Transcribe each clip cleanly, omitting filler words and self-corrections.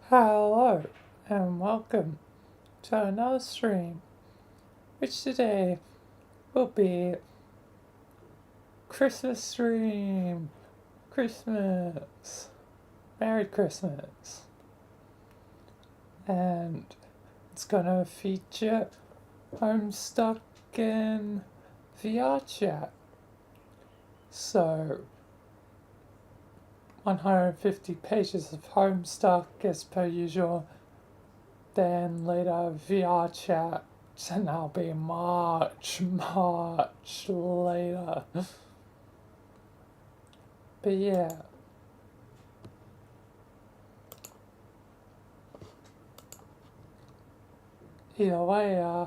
Hello and welcome to another stream, which today will be Christmas stream. Christmas. Merry Christmas. And it's gonna feature Homestuck in VR chat. So 150 pages of Homestuck as per usual, then later VR chat, and that'll be much later. But yeah. Either way,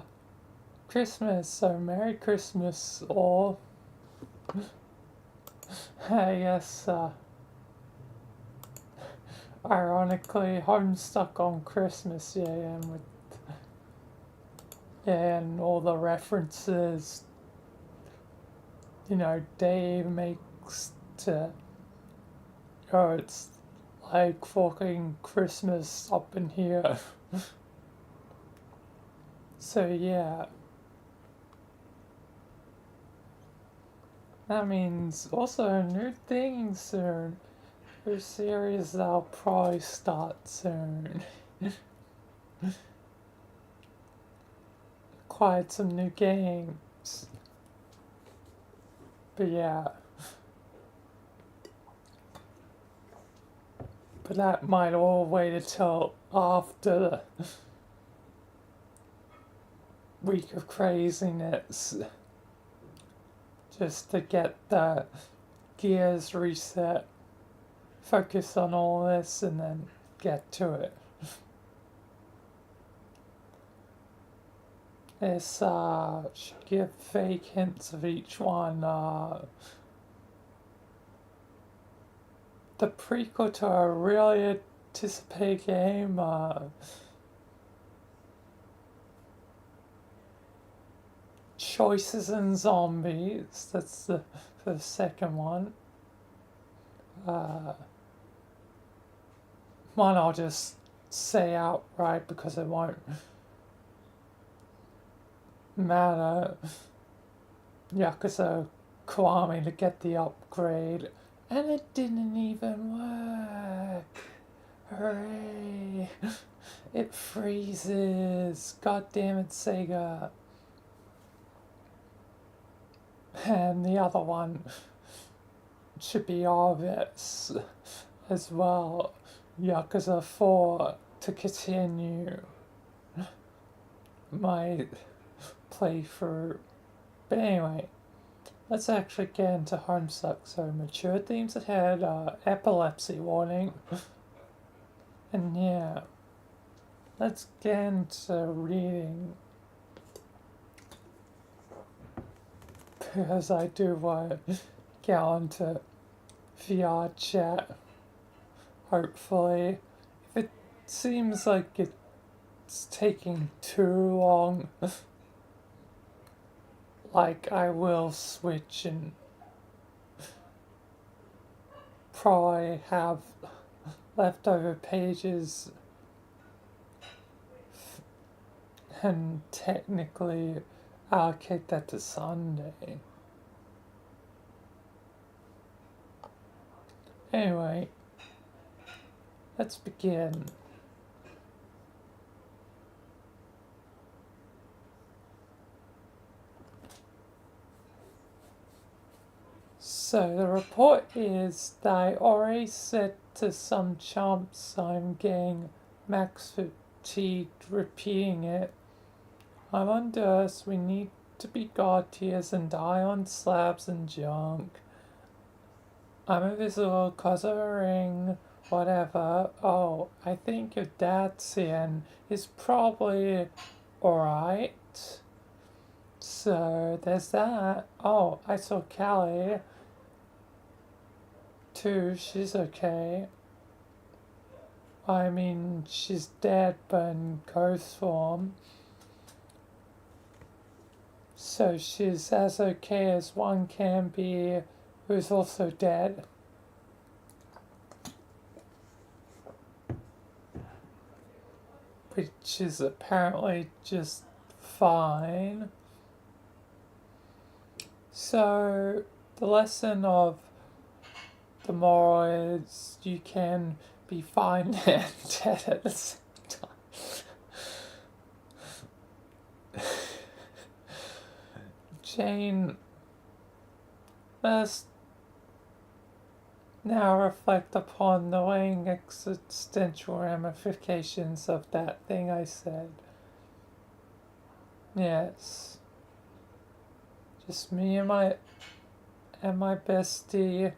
Christmas, so Merry Christmas all. I guess, ironically, Homestuck on Christmas, yeah, and all the references, Dave makes to, it's like fucking Christmas up in here. So yeah. That means also new things soon. New series that'll probably start soon. Quite some new games. But yeah. But that might all wait until after the week of craziness. Just to get the gears reset. Focus on all this and then get to it. This should give fake hints of each one. The prequel to a really anticipated game, Choices in Zombies. That's the second one. One I'll just say outright because it won't matter. Yakuza Kiwami to get the upgrade, and it didn't even work. Hooray! It freezes. God damn it, Sega. And the other one should be obvious as well. Yakuza 4 to continue my playthrough. But anyway, let's actually get into Homestuck. So mature themes ahead, epilepsy warning. And yeah, let's get into reading. Because I do want to get onto VR chat. Hopefully. If it seems like it's taking too long, like I will switch and probably have leftover pages and technically allocate that to Sunday. Anyway, let's begin. So the report is that I already said to some chumps I'm getting max fatigued repeating it. I'm on Earth, we need to be god tiers and die on slabs and junk. I'm invisible cause of a ring, whatever. Oh, I think your dad's here and he's probably alright. So there's that. Oh, I saw Callie too, she's okay. I mean, she's dead but in ghost form. So she's as okay as one can be who's also dead. which is apparently just fine. So the lesson of the moral is you can be fine and dead at the same time. Jane must now reflect upon knowing existential ramifications of that thing I said. Yes. Just me and my bestie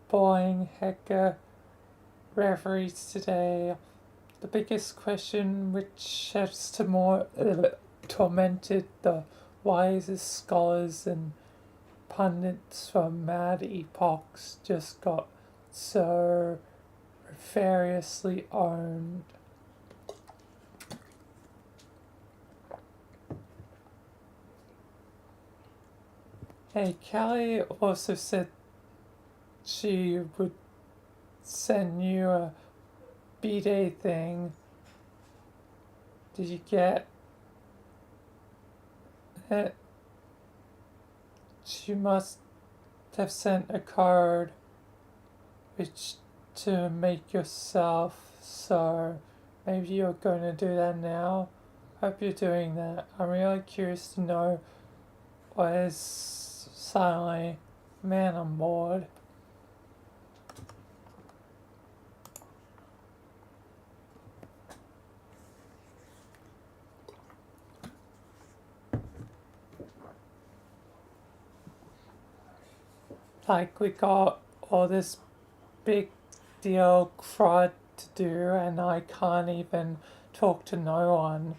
bowling hecka reveries today. The biggest question which has tormented the wisest scholars and pundits from mad epochs just got so nefariously owned. Hey, Kelly also said she would send you a B-Day thing. Did you get it? She must have sent a card which to make yourself, so maybe you're going to do that now. Hope you're doing that. I'm really curious to know what is suddenly man on board. Like we got all this big deal crud to do and I can't even talk to no one.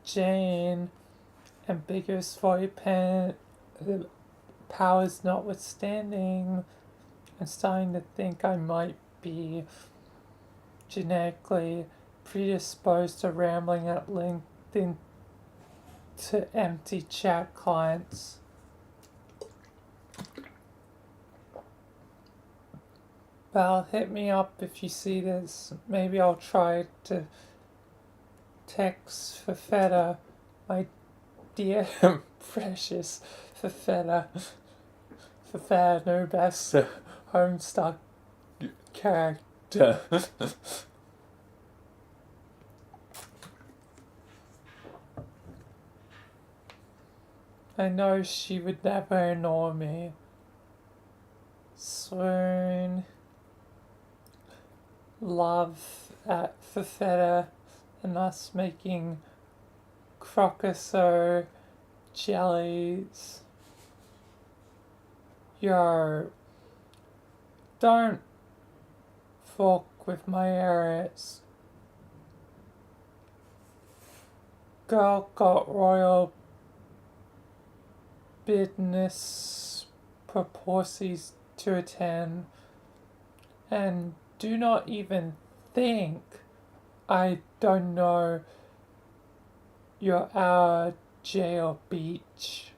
Jane, ambiguous void pen, powers notwithstanding, I'm starting to think I might be genetically predisposed to rambling at LinkedIn to empty chat clients. Well, hit me up if you see this. Maybe I'll try to text Fafetta, my dear precious Fafetta. Fafetta, no best Homestuck character. I know she would never ignore me. Swoon. Love at Fafetta and us making crocoso jellies. Yo, don't fuck with my areas. Girl got royal business proportions to attend, and do not even think I don't know you're our jail beach.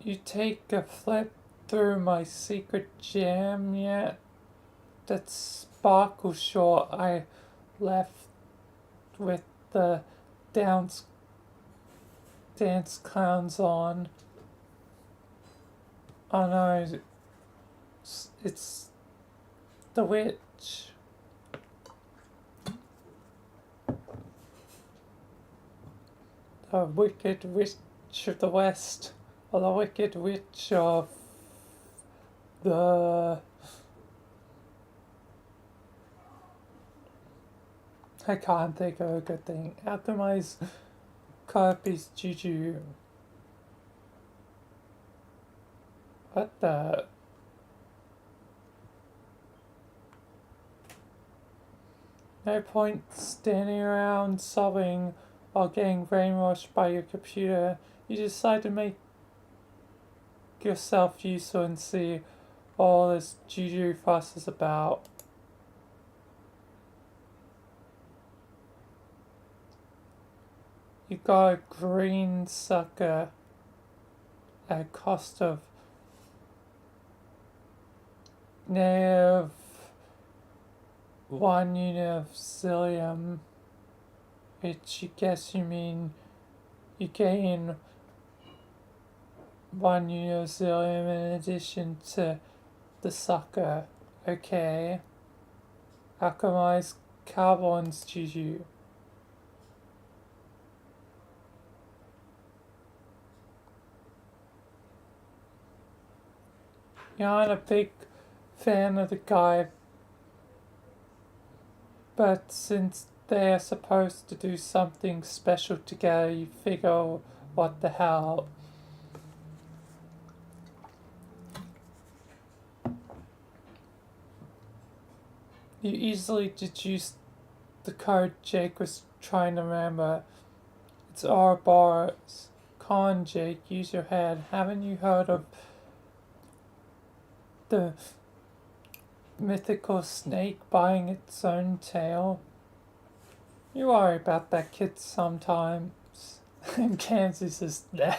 You take a flip through my secret jam yet? That sparkle short I left with the dance clowns on. Oh no, it's the witch. The wicked witch of the west, or the wicked witch of the... I can't think of a good thing. Alchemize Carpy's Juju. What the... No point standing around sobbing while getting brainwashed by your computer. You decide to make yourself useful and see what all this juju fuss is about. You got a green sucker at a cost of negative 1 unit of Zillium, which you guess you mean you gain 1 unit of Zillium in addition to the sucker. Okay. Alchemized carbons, Juju. You aren't a big fan of the guy, but since they're supposed to do something special together, you figure what the hell. You easily deduced the code Jake was trying to remember. It's Ouroboros. Come on, Jake, use your head. Haven't you heard of the mythical snake biting its own tail? You worry about that kid sometimes. And Kansas is there.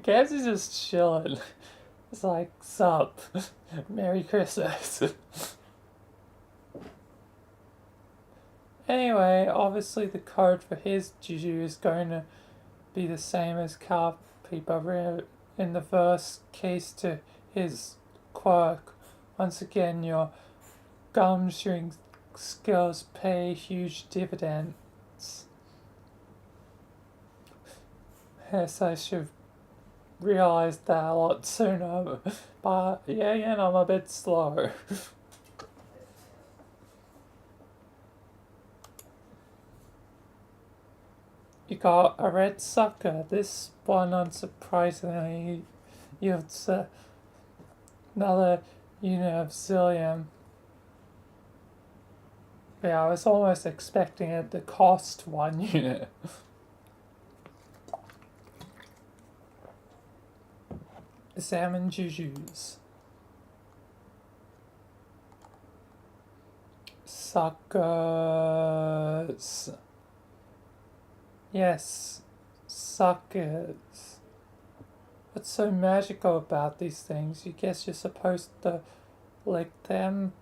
Kansas is chilling. It's like, sup? Merry Christmas. Anyway, obviously the code for his Juju is going to be the same as Carpy, but in the first case to his quirk. Once again, your gum chewing skills pay huge dividends. Yes, I should have realized that a lot sooner, but yeah, I'm a bit slow. You got a red sucker. This one, unsurprisingly, yields another unit of Zillium. Yeah, I was almost expecting it to cost 1 unit. Salmon Jujus. Suckers. Yes, suckers. What's so magical about these things? You guess you're supposed to lick them,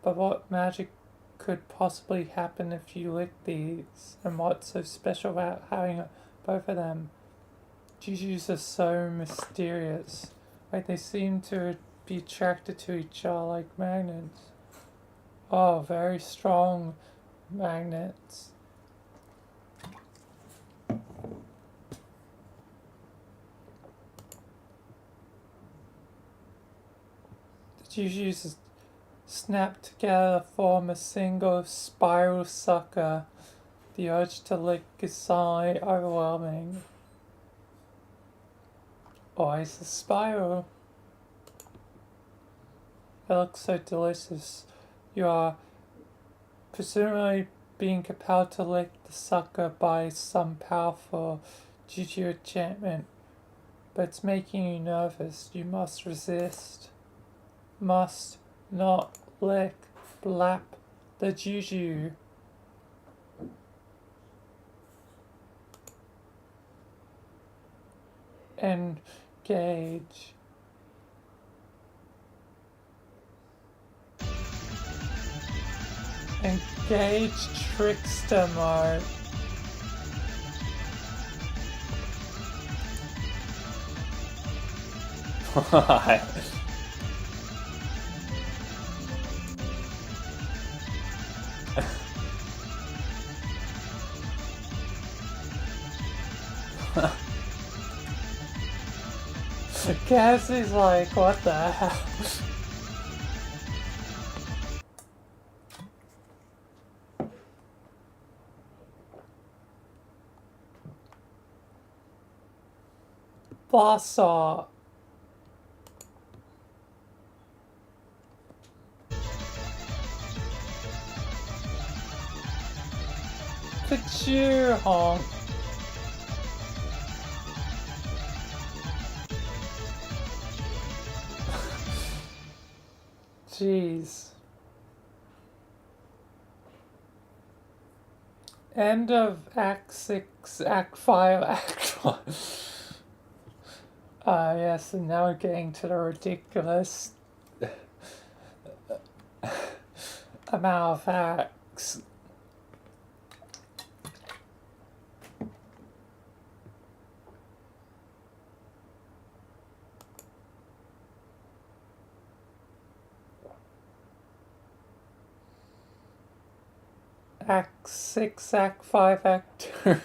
but what magic could possibly happen if you lick these? And what's so special about having both of them? Jujus are so mysterious. Like they seem to be attracted to each other like magnets. Oh, very strong magnets. Jujus snap together to form a single spiral sucker. The urge to lick is suddenly overwhelming. Always a spiral. It looks so delicious. You are presumably being compelled to lick the sucker by some powerful juju enchantment, but it's making you nervous. You must resist. Must not lick, blap the juju. Engage. Engage trickster mode. Why? Cassie's like, what the hell? Blossom. Picture honk. Jeez. End of Act 6, Act 5, Act 1. Yes, and now we're getting to the ridiculous. amount of hacks. Act 6, Act 5, Act 2.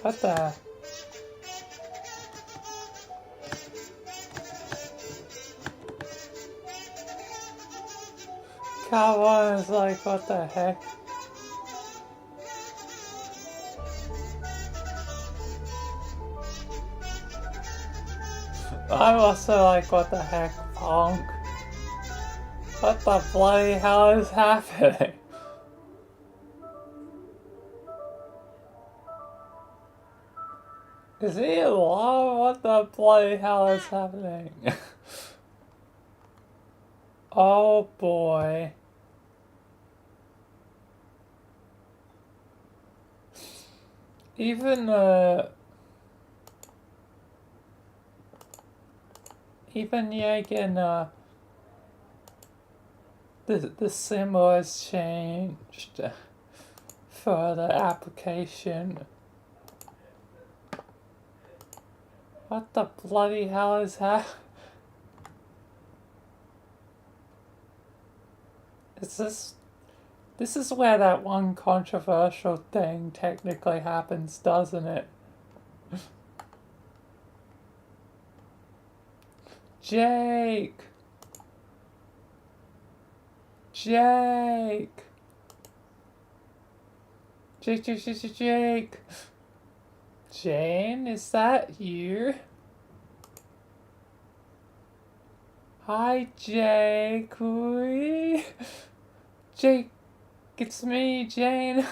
What the? Cowboy is like, what the heck? I'm also like, what the heck, punk? What the bloody hell is happening? Is he alive? What the bloody hell is happening? Oh boy. Even Yagan, the symbol has changed for the application. What the bloody hell is happening? This is where that one controversial thing technically happens, doesn't it? Jake! Jake! Jake! Jane, is that you? Hi, Jake. Jake, it's me, Jane.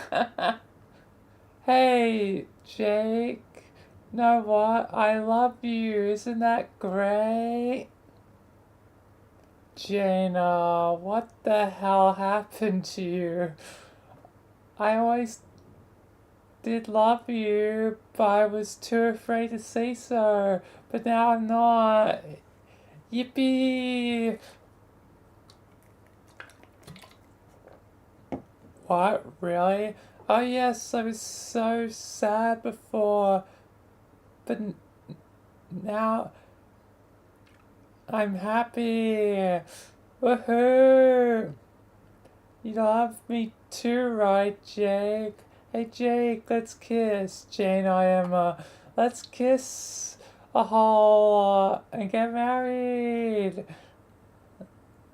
Hey, Jake. Know what? I love you. Isn't that great? Jane, what the hell happened to you? I always did love you, but I was too afraid to say so. But now I'm not. Yippee! What? Really? Oh yes, I was so sad before. But now I'm happy. Woohoo! You love me too, right, Jake? Hey, Jake, let's kiss. Jane, I am, let's kiss a whole lot and get married.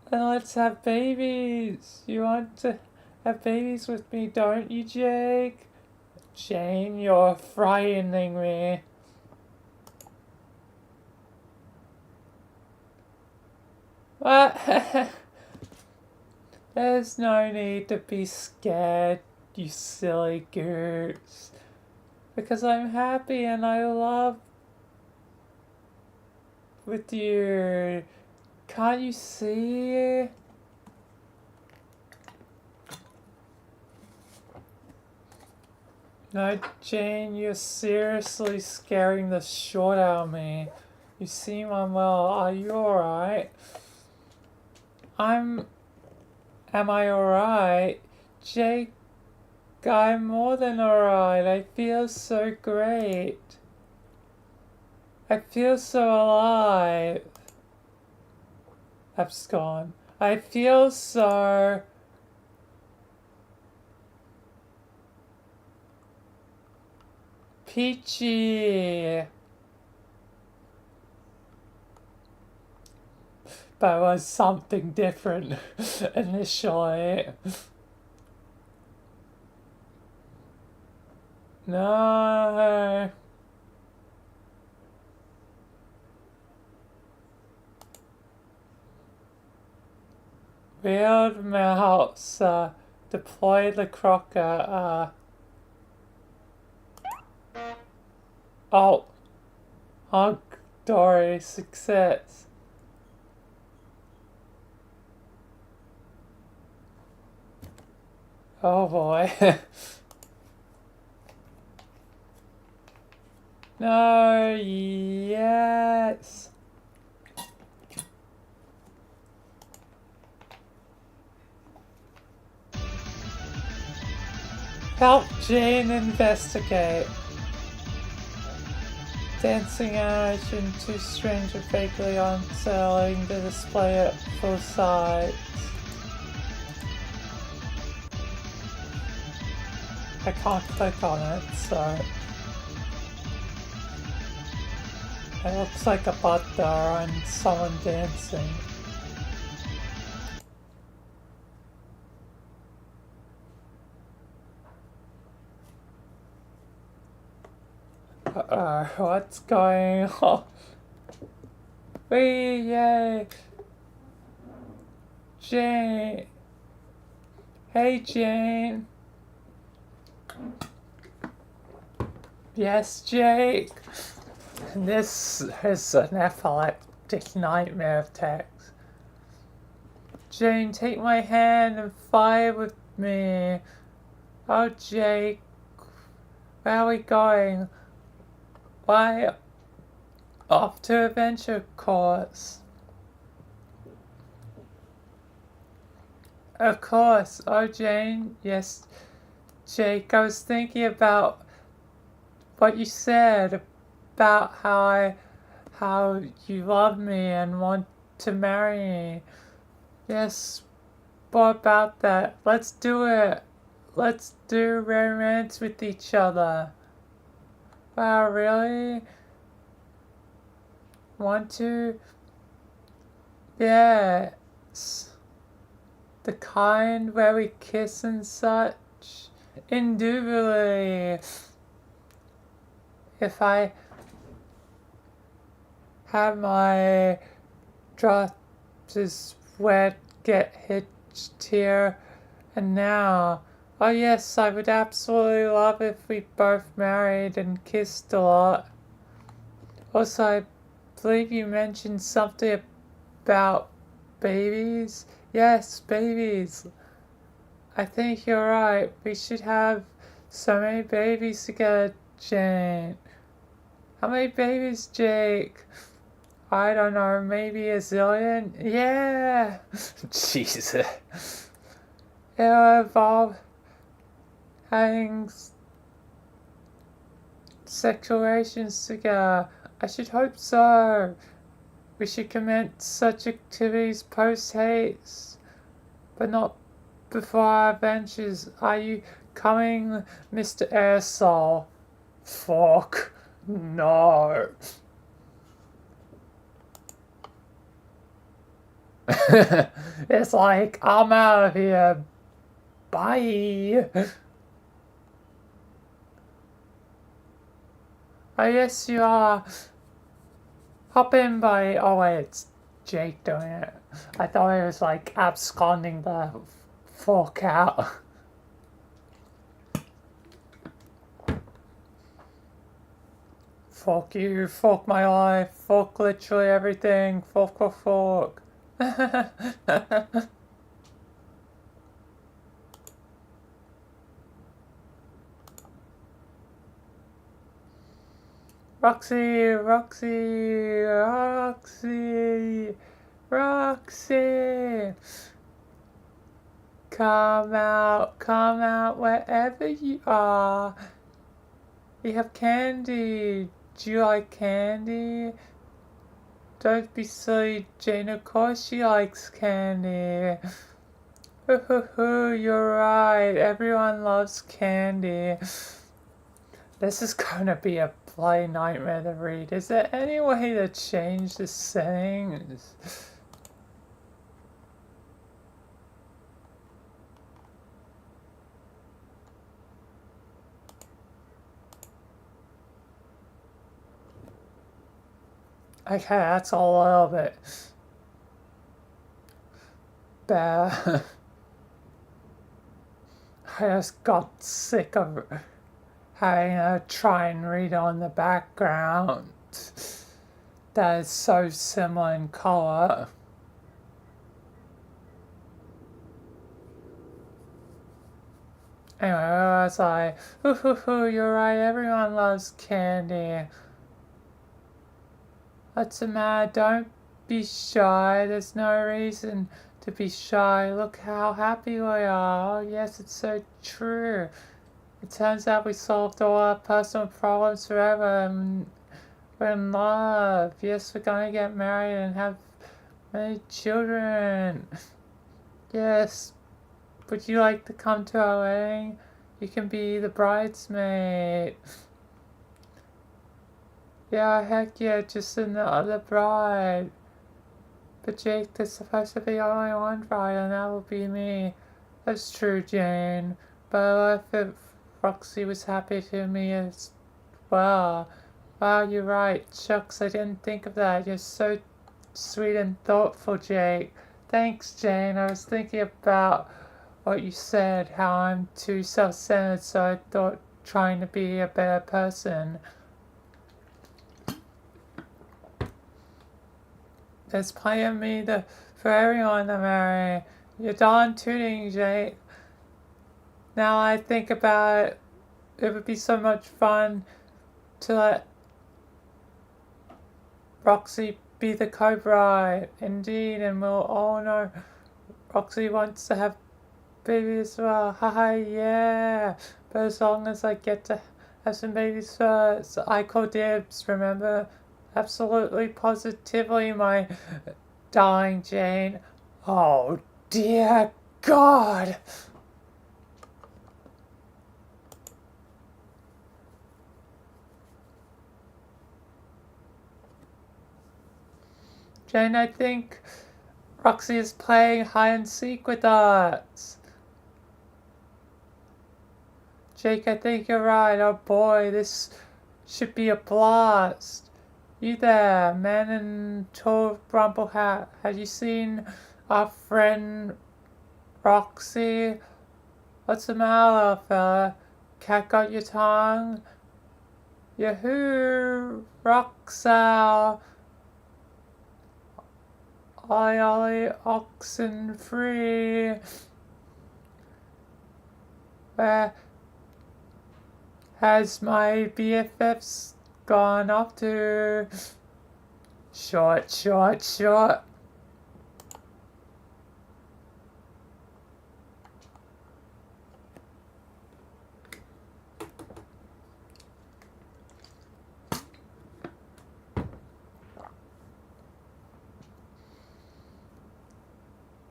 And let's have babies. You want to have babies with me, don't you, Jake? Jane, you're frightening me. What? There's no need to be scared, you silly goose. Because I'm happy and I love with you. Can't you see? No, Jane, you're seriously scaring the shit out of me. You seem unwell. Are you alright? Am I alright? Jake, I'm more than alright. I feel so great. I feel so alive. Abscon. I feel so... peachy. But it was something different initially. No. Weird mouse, deploy the crocker, oh, hug Dory, success. Oh boy. No, yes. Help Jane investigate. Dancing animation too strange and vaguely unsettling to display at full size. I can't click on it, so it looks like a butt there and someone dancing. What's going on? Yay! Jane! Hey, Jane! Yes, Jake? This is an epileptic nightmare of text. Jane, take my hand and fly with me. Oh, Jake. Where are we going? Why? Off to adventure course. Of course. Oh, Jane. Yes, Jake. I was thinking about what you said about how you love me and want to marry me. Yes. What about that? Let's do it. Let's do romance with each other. Wow, really? Want to? Yes. The kind where we kiss and such? Indubitably. If I have my drops wet get hitched here and now. Oh yes, I would absolutely love if we both married and kissed a lot. Also, I believe you mentioned something about babies. Yes, babies. I think you're right. We should have so many babies together, Jane. How many babies, Jake? I don't know, maybe a zillion? Yeah! Jesus. It'll involve having sexual relations together. I should hope so. We should commence such activities post-haste, but not before our adventures. Are you coming, Mr. Airsoul? Fuck. No. It's like, I'm out of here. Bye. Oh, yes, you are. Hop in, buddy. Oh, wait, it's Jake doing it. I thought he was like absconding the fuck out. Fuck you, fuck my life, fuck literally everything, fuck. Roxy, come out wherever you are. We have candy. Do you like candy? Don't be silly, Jane. Of course she likes candy. You're right. Everyone loves candy. This is gonna be a bloody nightmare to read. Is there any way to change the settings? Okay, that's a little bit bad. I just got sick of having to try and read on the background that is so similar in color. Anyway, I was like, you're right, everyone loves candy. What's the matter? Don't be shy. There's no reason to be shy. Look how happy we are. Oh, yes, it's so true. It turns out we solved all our personal problems forever and we're in love. Yes, we're gonna get married and have many children. Yes, would you like to come to our wedding? You can be the bridesmaid. Yeah, heck yeah, just another bride. But Jake, there's supposed to be only one bride, and that will be me. That's true, Jane. But what if Roxy was happy to me as well? Wow, you're right. Shucks, I didn't think of that. You're so sweet and thoughtful, Jake. Thanks, Jane. I was thinking about what you said, how I'm too self-centered, so I thought trying to be a better person. There's plenty of me for everyone to marry. You're darn tooting, Jake. Now I think about it, it would be so much fun to let Roxy be the co-bride. Indeed, and we'll all know Roxy wants to have babies as well. Haha, yeah. But as long as I get to have some babies first, I call dibs, remember? Absolutely, positively, my darling Jane. Oh, dear God. Jane, I think Roxy is playing hide and seek with us. Jake, I think you're right. Oh boy, this should be a blast. You there, man in tall rumple hat. Have you seen our friend Roxy? What's the matter, fella? Cat got your tongue? Yahoo! Roxal! Ollie ollie, oxen free. Where has my BFFs gone off to? Short, short, short.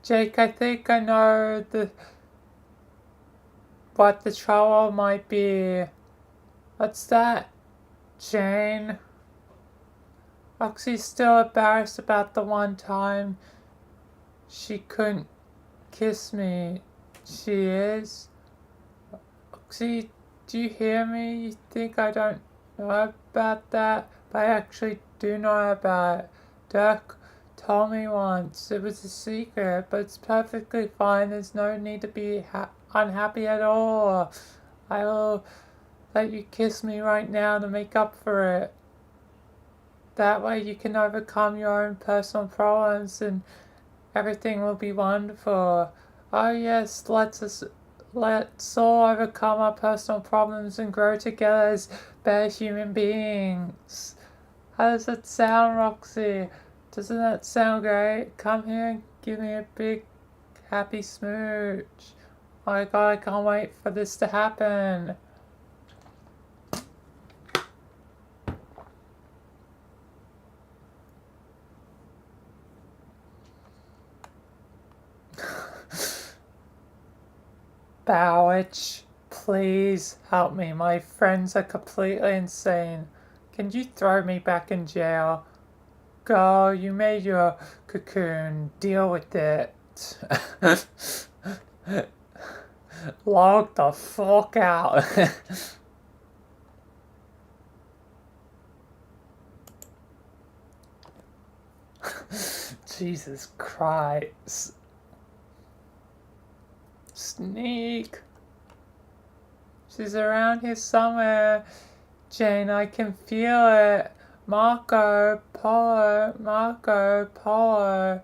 Jake, I think I know what the trouble might be. What's that, Jane? Roxy's still embarrassed about the one time she couldn't kiss me. She is? Roxy, do you hear me? You think I don't know about that? But I actually do know about it. Dirk told me once. It was a secret, but it's perfectly fine. There's no need to be unhappy at all. I'll let you kiss me right now to make up for it. That way you can overcome your own personal problems and everything will be wonderful. Oh yes, let's all overcome our personal problems and grow together as better human beings. How does that sound, Roxy? Doesn't that sound great? Come here and give me a big happy smooch. Oh my god, I can't wait for this to happen. Bowich, please help me. My friends are completely insane. Can you throw me back in jail? Go, you made your cocoon. Deal with it. Log the fuck out. Jesus Christ. Sneak. She's around here somewhere. Jane, I can feel it. Marco Polo, Marco Polo.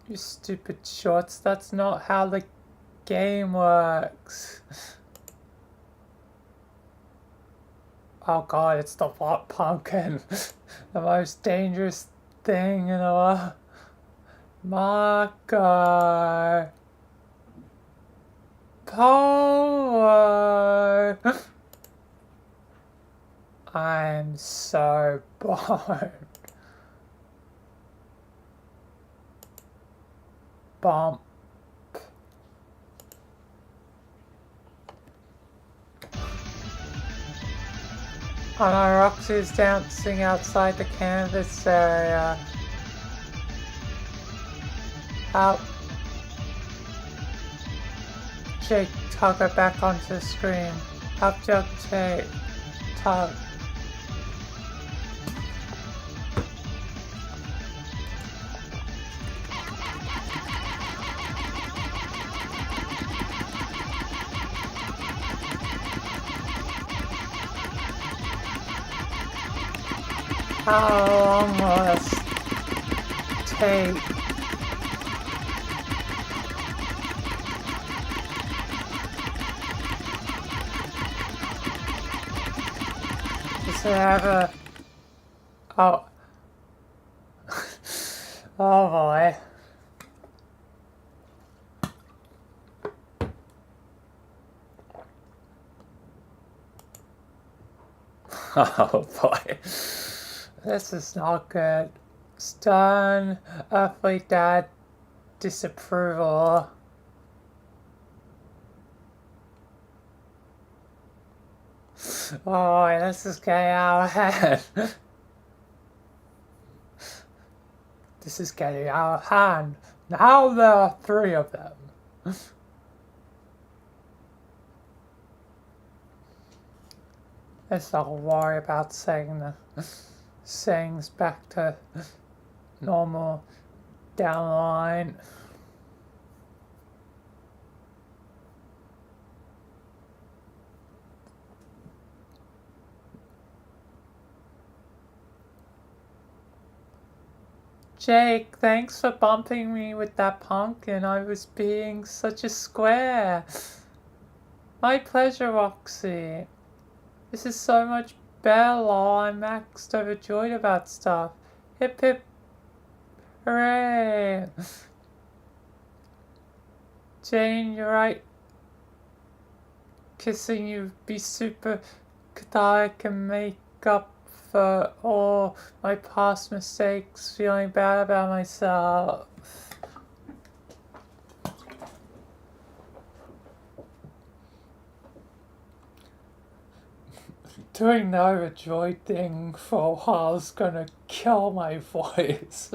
You stupid shorts, that's not how the game works. Oh god, it's the What Pumpkin. The most dangerous thing in the world. Marco. Polo! I'm so bored. Bump. Oh no, Roxy's dancing outside the canvas area. Out. Jake, tug her back onto the screen. Up, Jug, Jake. Tug. How long will this take? Does it ever... Oh. Oh boy. Oh boy. This is not good. Stern, earthly dad, disapproval. Oh, this is getting out of hand. This is getting out of hand. Now there are 3 of them. Let's not worry about saying the things back to normal down the line. Jake, thanks for bumping me with that pumpkin. I was being such a square. My pleasure, Roxy. This is so much better, lol. I'm maxed overjoyed about stuff. Hip hip hooray. Jane, you're right. Kissing you be super cathartic and make up for all my past mistakes, feeling bad about myself. Doing the overjoyed thing for a while is gonna kill my voice.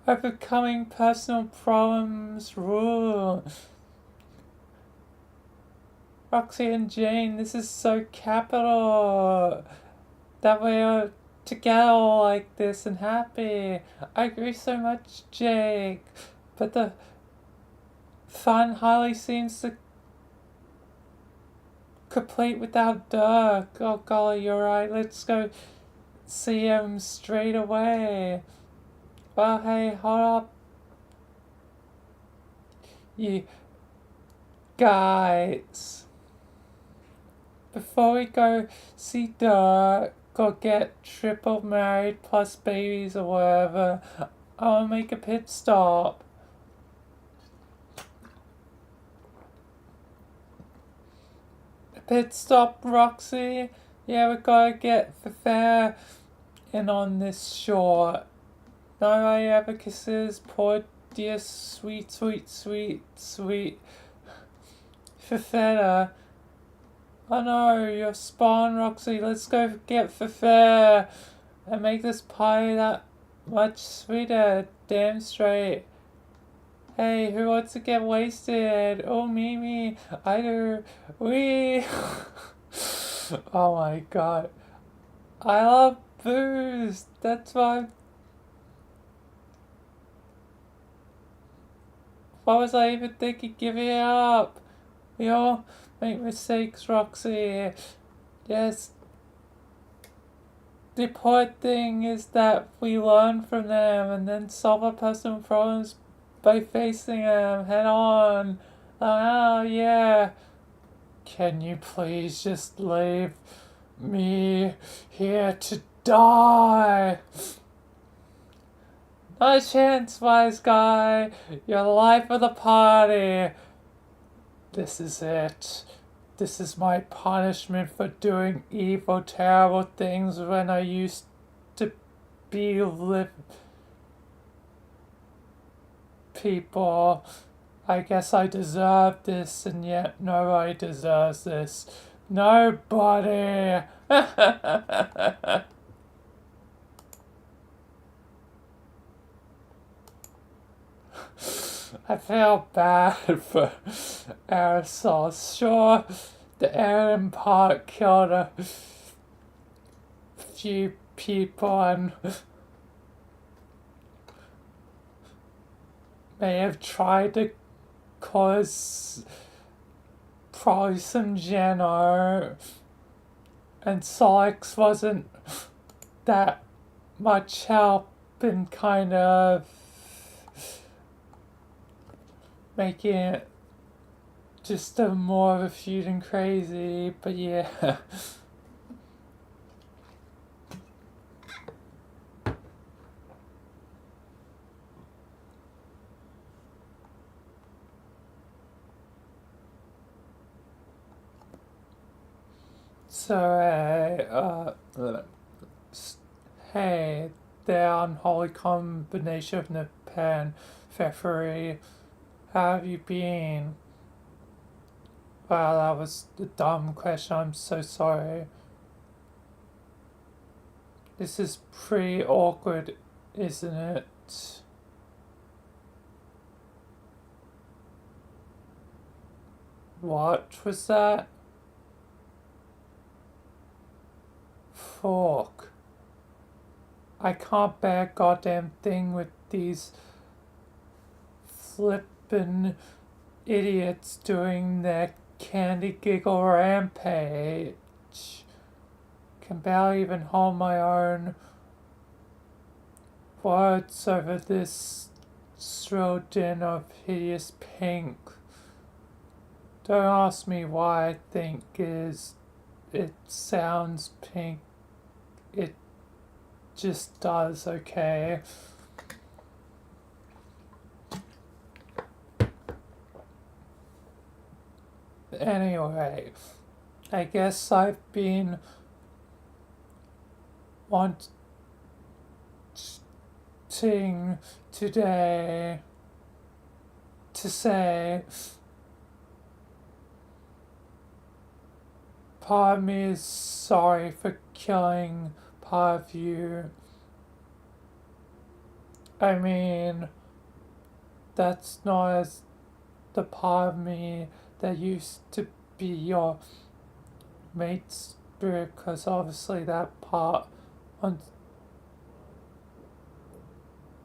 Overcoming personal problems rule. Roxy and Jane, this is so capital. That we are together like this and happy. I agree so much, Jake. But the fun hardly seems to complete without Dirk. Oh golly, you're right. Let's go see him straight away. Well, hey, hold up. You guys. Before we go see Dirk or get triple married plus babies or whatever, I want to make a pit stop. A pit stop, Roxy? Yeah, we gotta get the fare in on this short. No way ever kisses, poor dear sweet, sweet, sweet, sweet Fafetta. Oh no, you're spawn, Roxy. Let's go get Fafetta and make this pie that much sweeter. Damn straight. Hey, who wants to get wasted? Oh, me, I do. We. Oh my god. I love booze. That's why. What was I even thinking? Give it up. We all make mistakes, Roxy. Yes. The important thing is that we learn from them and then solve our personal problems by facing them head on. Oh, yeah. Can you please just leave me here to die? a chance, wise guy. You're the life of the party. This is it. This is my punishment for doing evil, terrible things when I used to be people. I guess I deserve this, and yet nobody deserves this. Nobody. I feel bad for aerosols. Sure, the Aaron Park killed a few people and may have tried to cause probably some Geno, and Solix wasn't that much help in kind of making it just a more of a feud and crazy, but yeah. So, hey, the unholy combination of Nipan and Pfeffery. How have you been? Wow, that was a dumb question. I'm so sorry. This is pretty awkward, isn't it? What was that? Fork. I can't bear a goddamn thing with these flippin' idiots doing their candy giggle rampage. Can barely even hold my own words over this shrill din of hideous pink. Don't ask me why I think it sounds pink. It just does, okay? Anyway, I guess I've been wanting today to say part of me is sorry for killing part of you. I mean, that's not as the part of me that used to be your mate's spirit, because obviously that part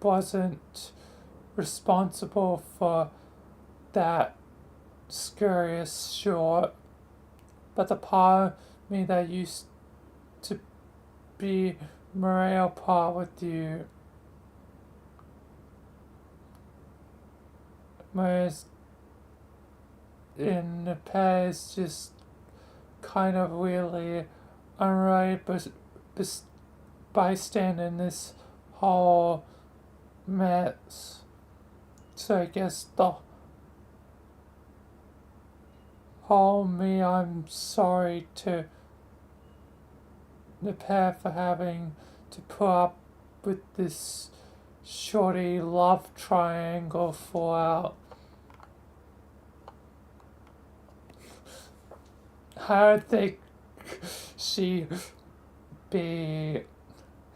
wasn't responsible for that scariest short, but the part of me that used to be Mario part with you was in the past just kind of weirdly unrelated but bystander in this whole mess. So I guess the whole me, I'm sorry to the pair for having to put up with this shorty love triangle fallout. I don't think she be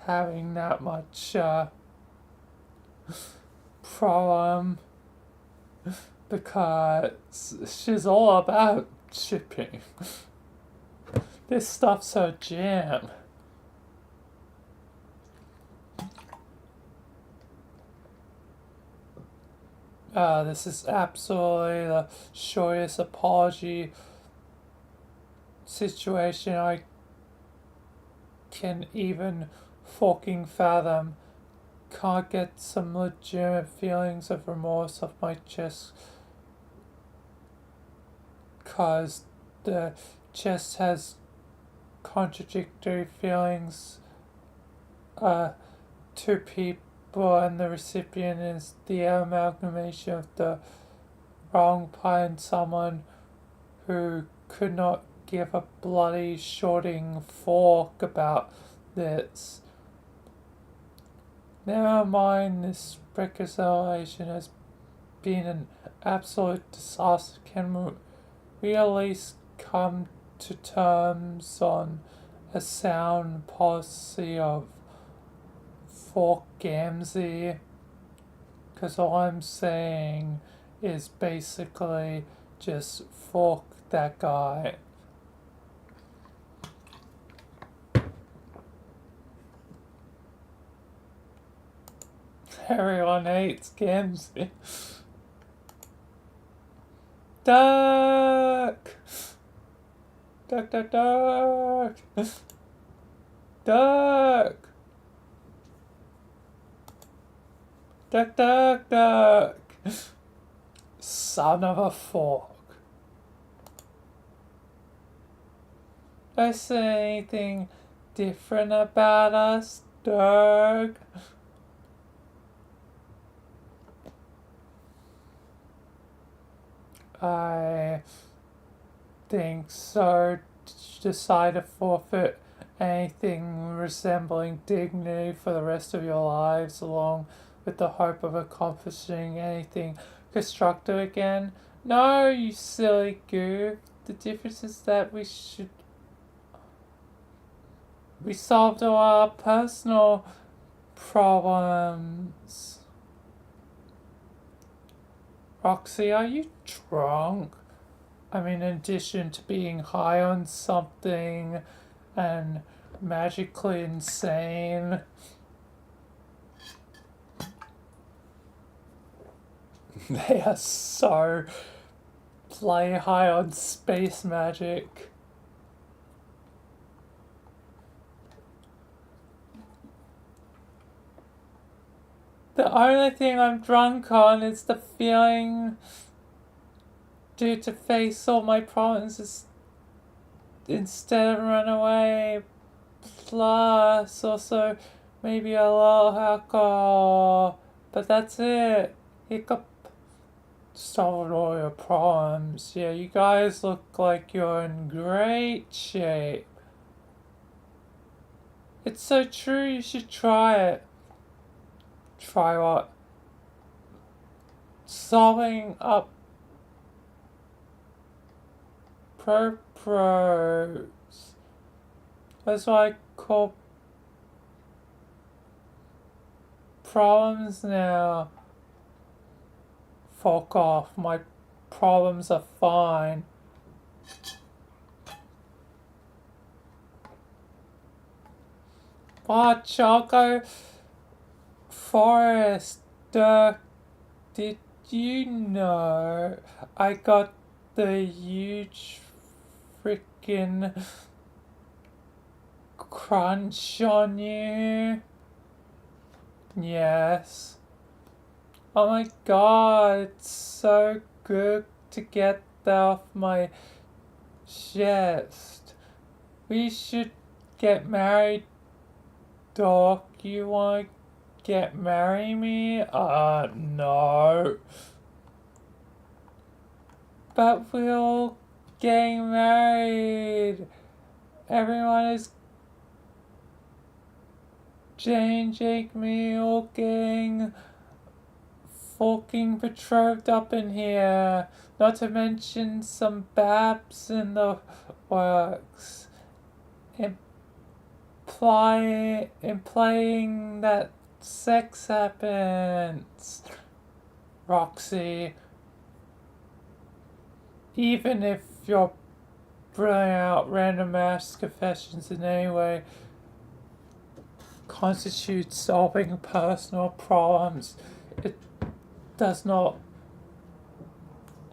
having that much problem because she's all about shipping. This stuff's her jam. This is absolutely the shortest apology situation I can even fucking fathom. Can't get some legitimate feelings of remorse off my chest cause the chest has contradictory feelings to and the recipient is the amalgamation of the wrong pie and someone who could not give a bloody shorting fork about this. Never mind, this reconciliation has been an absolute disaster. Can we at least come to terms on a sound policy of fork Gamzee? Because all I'm saying is basically just fork that guy. Everyone hates Gamzee. Duck! Duck, duck, duck! Duck! Duck, duck, duck! Son of a fork. Did I say anything different about us, Doug? I think so. Decide to forfeit anything resembling dignity for the rest of your lives, along with the hope of accomplishing anything constructive again. No, you silly goof. The difference is that we solved all our personal problems. Roxy, are you drunk? I mean, in addition to being high on something and magically insane. They are so play high on space magic. The only thing I'm drunk on is the feeling due to face all my problems is instead of run away. Plus, also maybe a little alcohol. But that's it. Hiccup. Solved all your problems. Yeah, you guys look like you're in great shape. It's so true, you should try it. Try what? Solving up pros. That's what I call problems now. Fuck off, my problems are fine. What, Choco Forest? Did you know I got the huge freaking crunch on you? Yes. Oh my god, it's so good to get that off my chest. We should get married, Doc. You wanna marry me? No. But we're all getting married. Everyone is Jane, Jake, me, all getting fucking betrothed up in here. Not to mention some Babs in the works. Implying that sex happens. Roxy. Even if you're bringing out random ass confessions in any way constitutes solving personal problems, it does not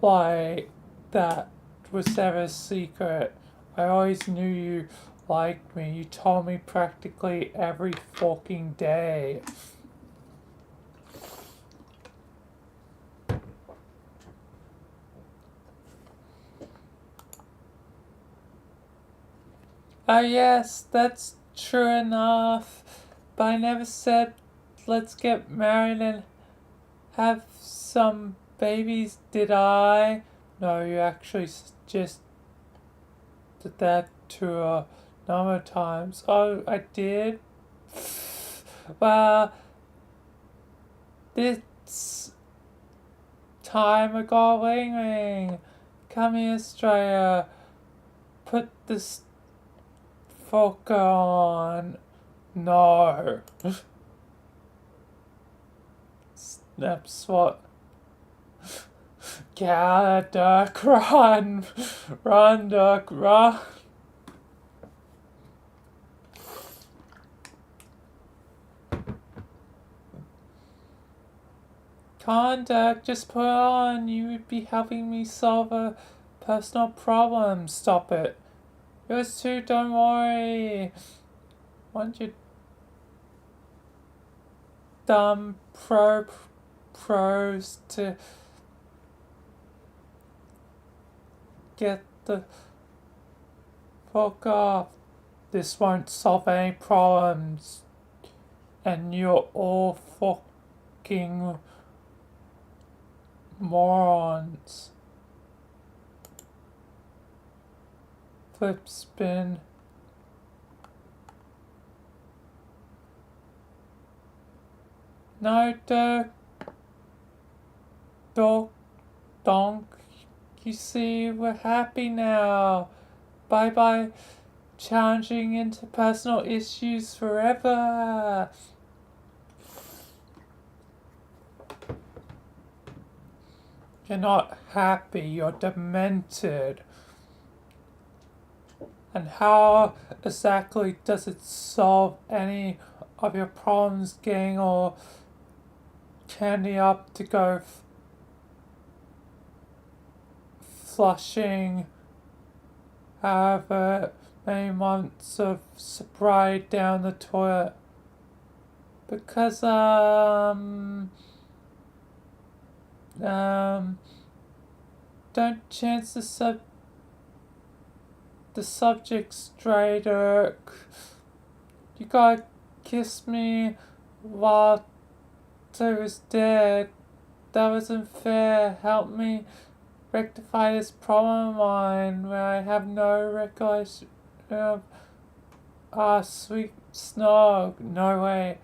like that was ever a secret. I always knew you liked me. You told me practically every fucking day. Oh yes, that's true enough. But I never said let's get married and have some babies, did I? No, you actually just did that to a number of times. Oh, I did? Well, this time I got a wing ring. Come here, Australia. Put this fork on. No. That's what. Get out of duck, run! Run, duck, run! Conduct, just put on. You would be helping me solve a personal problem. Stop it. Yours too, don't worry. Want your dumb pros to get the fuck off. This won't solve any problems. And you're all fucking morons. Flip spin. No, donk. You see, we're happy now. Bye bye, challenging interpersonal issues forever. You're not happy, you're demented. And how exactly does it solve any of your problems getting all candy up to go flushing however many months of sobriety down the toilet? Because, don't chance the subject straight, Irk. You gotta kiss me while I was dead. That wasn't fair. Help me rectify this problem of mine where I have no recollection of our sweet snog. No way.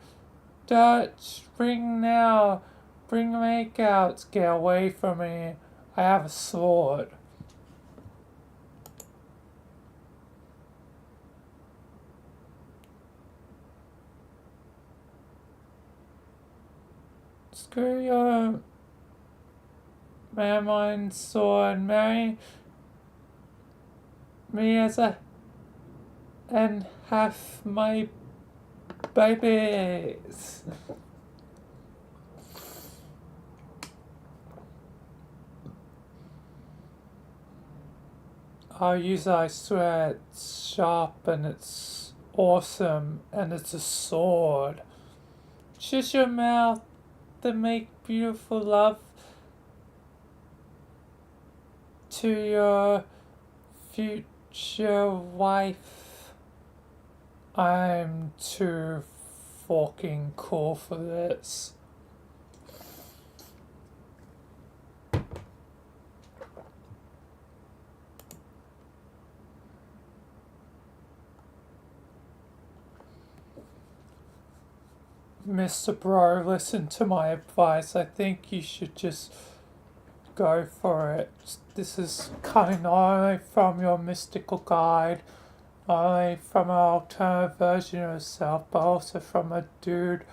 Dutch, bring now. Bring the makeouts. Get away from me. I have a sword. Screw your landmine sword. Marry me as a and have my babies. I'll use, I swear, it's sharp and it's awesome and it's a sword. Shut your mouth to make beautiful love to your future wife. I'm too fucking cool for this. Mr. Bro, listen to my advice. I think you should just go for it. This is coming not only from your mystical guide, not only from an alternative version of yourself, but also from a dude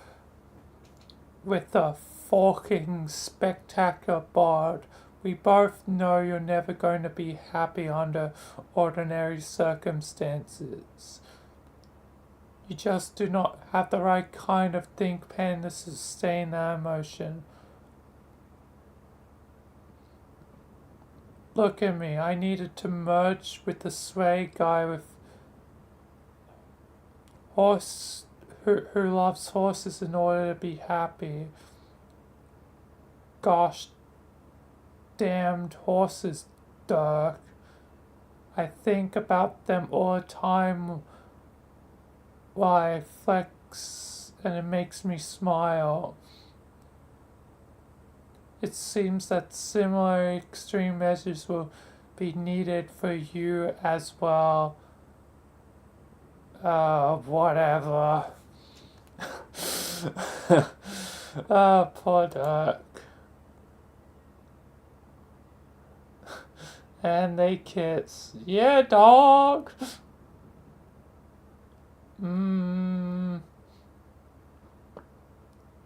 with a fucking spectacular bod. We both know you're never going to be happy under ordinary circumstances. You just do not have the right kind of think pen to sustain that emotion. Look at me, I needed to merge with the sway guy with horse who loves horses in order to be happy. Gosh damned horses, Dirk. I think about them all the time while I flex and it makes me smile. It seems that similar extreme measures will be needed for you as well. Whatever. Poor Dirk. And they kiss. Yeah, dog!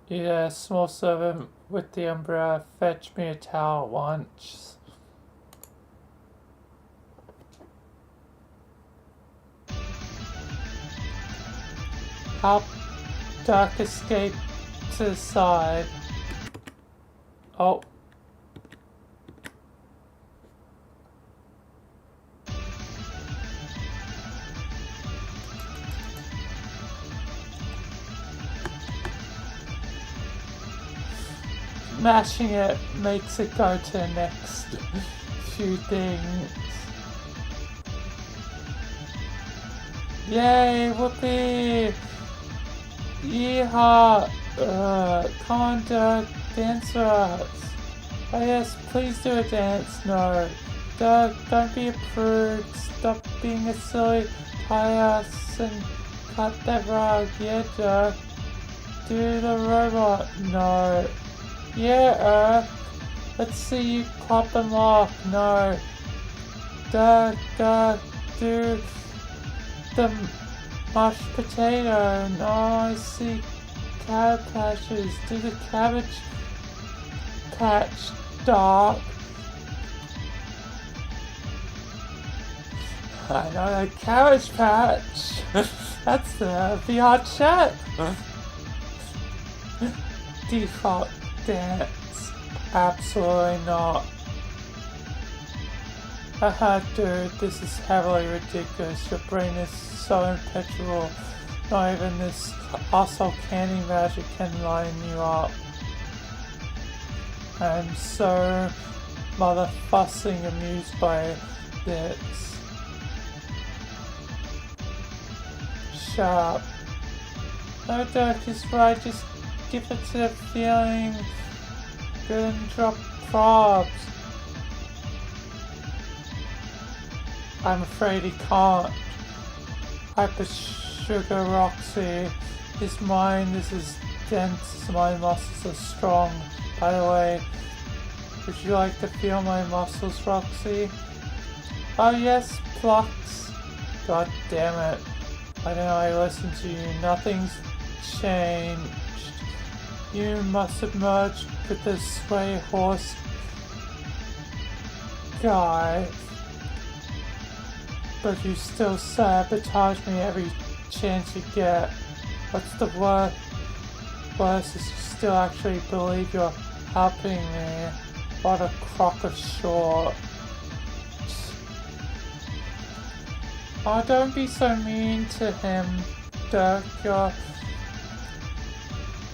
Yeah, small servant with the umbrella, fetch me a towel at once. Help Dirk escape to the side. Oh. Mashing it makes it go to the next few things. Yay, whoopee! Yeehaw! Come on, Dirk, dance for us. Oh yes, please do a dance. No. Dirk, don't be a prude. Stop being a silly. Tie us and cut that rug. Yeah, Dirk. Do the robot. No. Yeah, Earth. Let's see you clap and laugh. No. Dirk, do the mashed potato. No, I see cabbage patches. Do the cabbage patch, Doc. I know the cabbage patch. That's the VR chat. Default dance. Absolutely not. Haha, dude, this is heavily ridiculous. Your brain is so impetuous. Not even this asshole candy magic can line you up. I'm so motherfussing amused by this. Shut up. No, Dirk is right, just give it to the feeling. Good and drop probs. I'm afraid he can't. Hyper Sugar Roxy. His mind is as dense as my muscles are strong. By the way, would you like to feel my muscles, Roxy? Oh yes, Plux. God damn it. Why don't I listen to you? Nothing's changed. You must have merged with the sway horse guy. But you still sabotage me every chance you get. What's the worst is you still actually believe you're helping me. What a crock of short. Oh, don't be so mean to him, Dirk. Your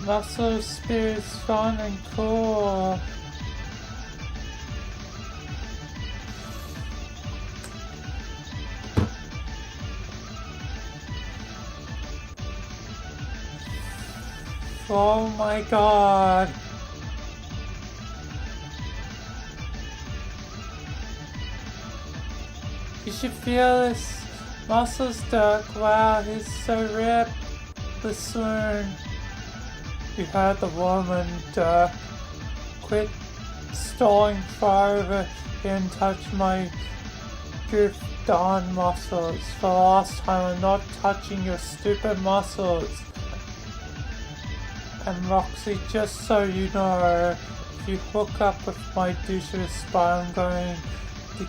muscle spirit's fun and cool. Oh my god. You should feel this muscles, Dirk. Wow, he's so ripped. The swoon. You heard the woman, Dirk. Quit stalling far over here and touch my goofed on muscles. For the last time, I'm not touching your stupid muscles. And Roxy, just so you know, if you hook up with my douche with a spy, I'm going to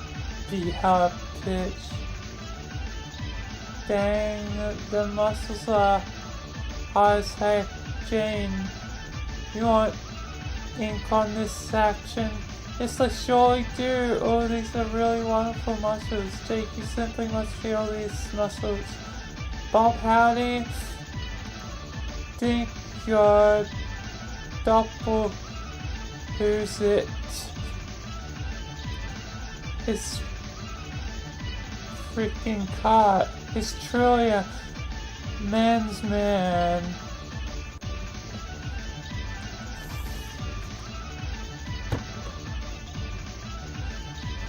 be hella pitched. Dang, the muscles are high as heck. Jane, you want ink on this action? Yes, I surely do. Oh, these are really wonderful muscles. Jake, you simply must feel these muscles. Bob, howdy. Think your doppel, who's it? His freaking cut. He's truly a man's man.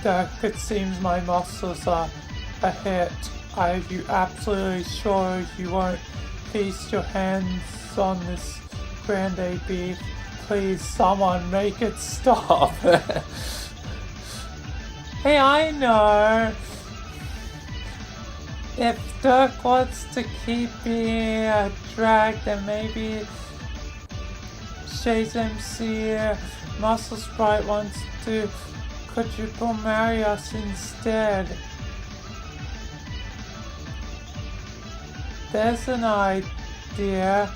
Dirk, it seems my muscles are a hit. Are you absolutely sure you won't feast your hands on this grande beef? Please, someone make it stop. Hey, I know. If Dirk wants to keep being a drag, then maybe Shay's MC Muscle Sprite wants to quadruple marry us instead. There's an idea.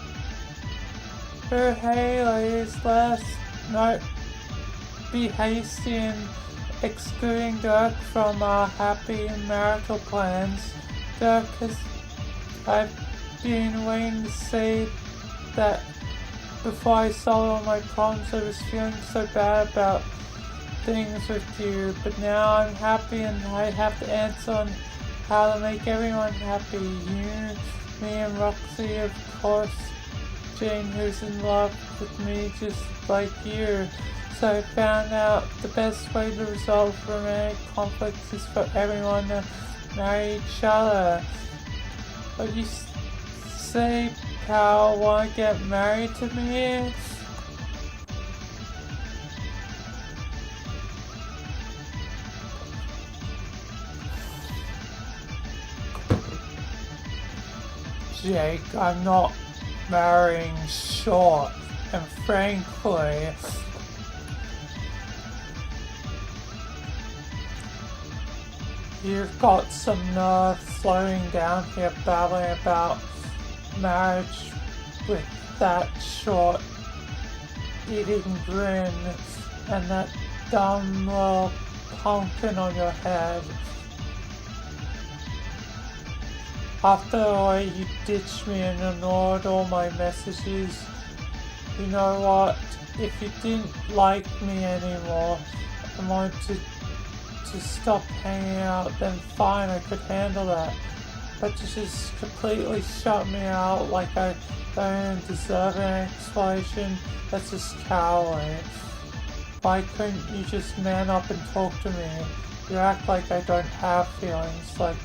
Oh, hey, ladies, let's not be hasty in excluding Dirk from our happy marital plans. Dirk, I've been waiting to say that before I solved all my problems. I was feeling so bad about things with you, but now I'm happy and I have to answer on how to make everyone happy. You, me, and Roxy, of course. Jane, who's in love with me just like you. So I found out the best way to resolve romantic conflicts is for everyone to marry each other. But you say, pal, wanna get married to me? Jake, I'm not marrying short, and frankly, you've got some nerve floating down here babbling about marriage with that short eating grin and that dumb little pumpkin on your head. After the way you ditched me and ignored all my messages, you know what? If you didn't like me anymore and wanted to stop hanging out, then fine, I could handle that. But to just completely shut me out like I don't deserve an explanation, that's just cowardly. Why couldn't you just man up and talk to me? You act like I don't have feelings, like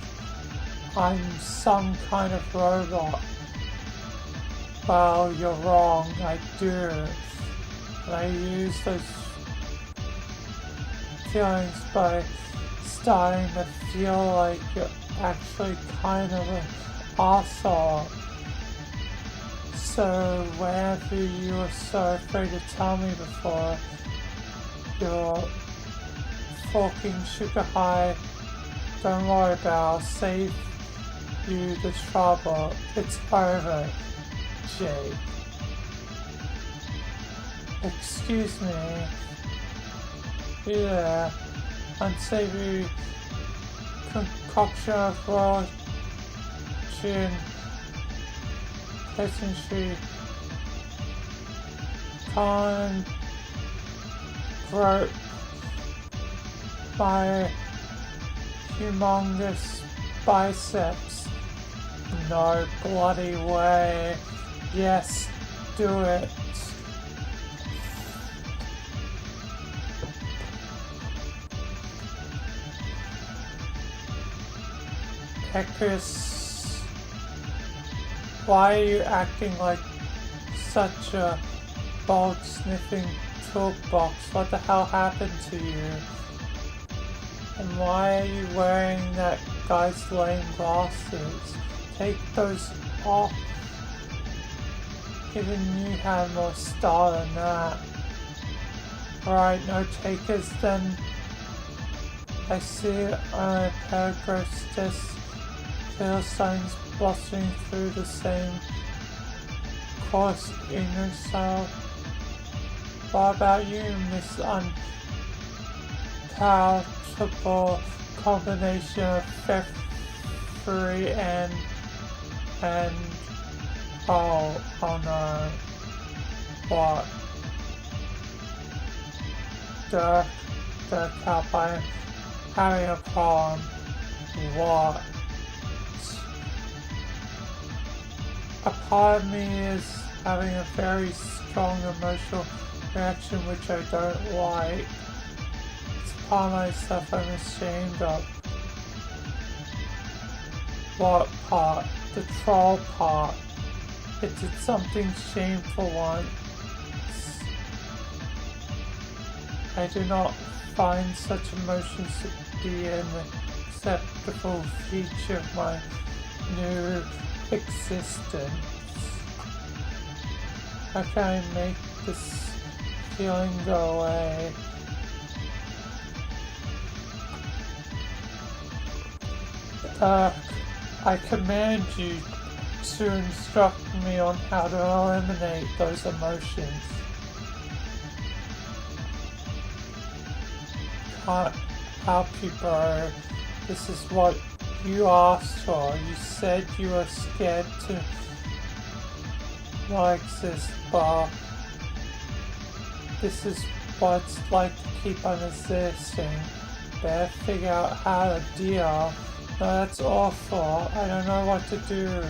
I'm some kind of robot. Well, you're wrong, I do. And I use those feelings by starting to feel like you're actually kind of an asshole. So whenever you were so afraid to tell me before, you're fucking sugar high. Don't worry about it, I'll save you the trouble. It's over, Jake. Excuse me. Yeah, unsavory concoction of raw gin, peasantry, can't grope my humongous biceps. No bloody way. Yes, do it. Pecus, why are you acting like such a bold sniffing toolbox? What the hell happened to you? And why are you wearing that guy's lame glasses? Take those off. Even you have more style than that. Alright, no takers then. I see a pair of grotesque Philistines blustering through the same coarse ignorant style. What about you, Miss Unpalatable combination of Feffery and oh no. What? Dirk up, I'm having a problem. What? A part of me is having a very strong emotional reaction which I don't like. It's a part of myself I'm ashamed of. What part? The troll part. It did something shameful once. I do not find such emotions to be an acceptable feature of my new existence. How can I make this feeling go away? I command you to instruct me on how to eliminate those emotions. Can't help you, bro. This is what you asked for. You said you were scared to not exist, but this is what it's like to keep on existing. Better figure out how to deal. No, that's awful. I don't know what to do.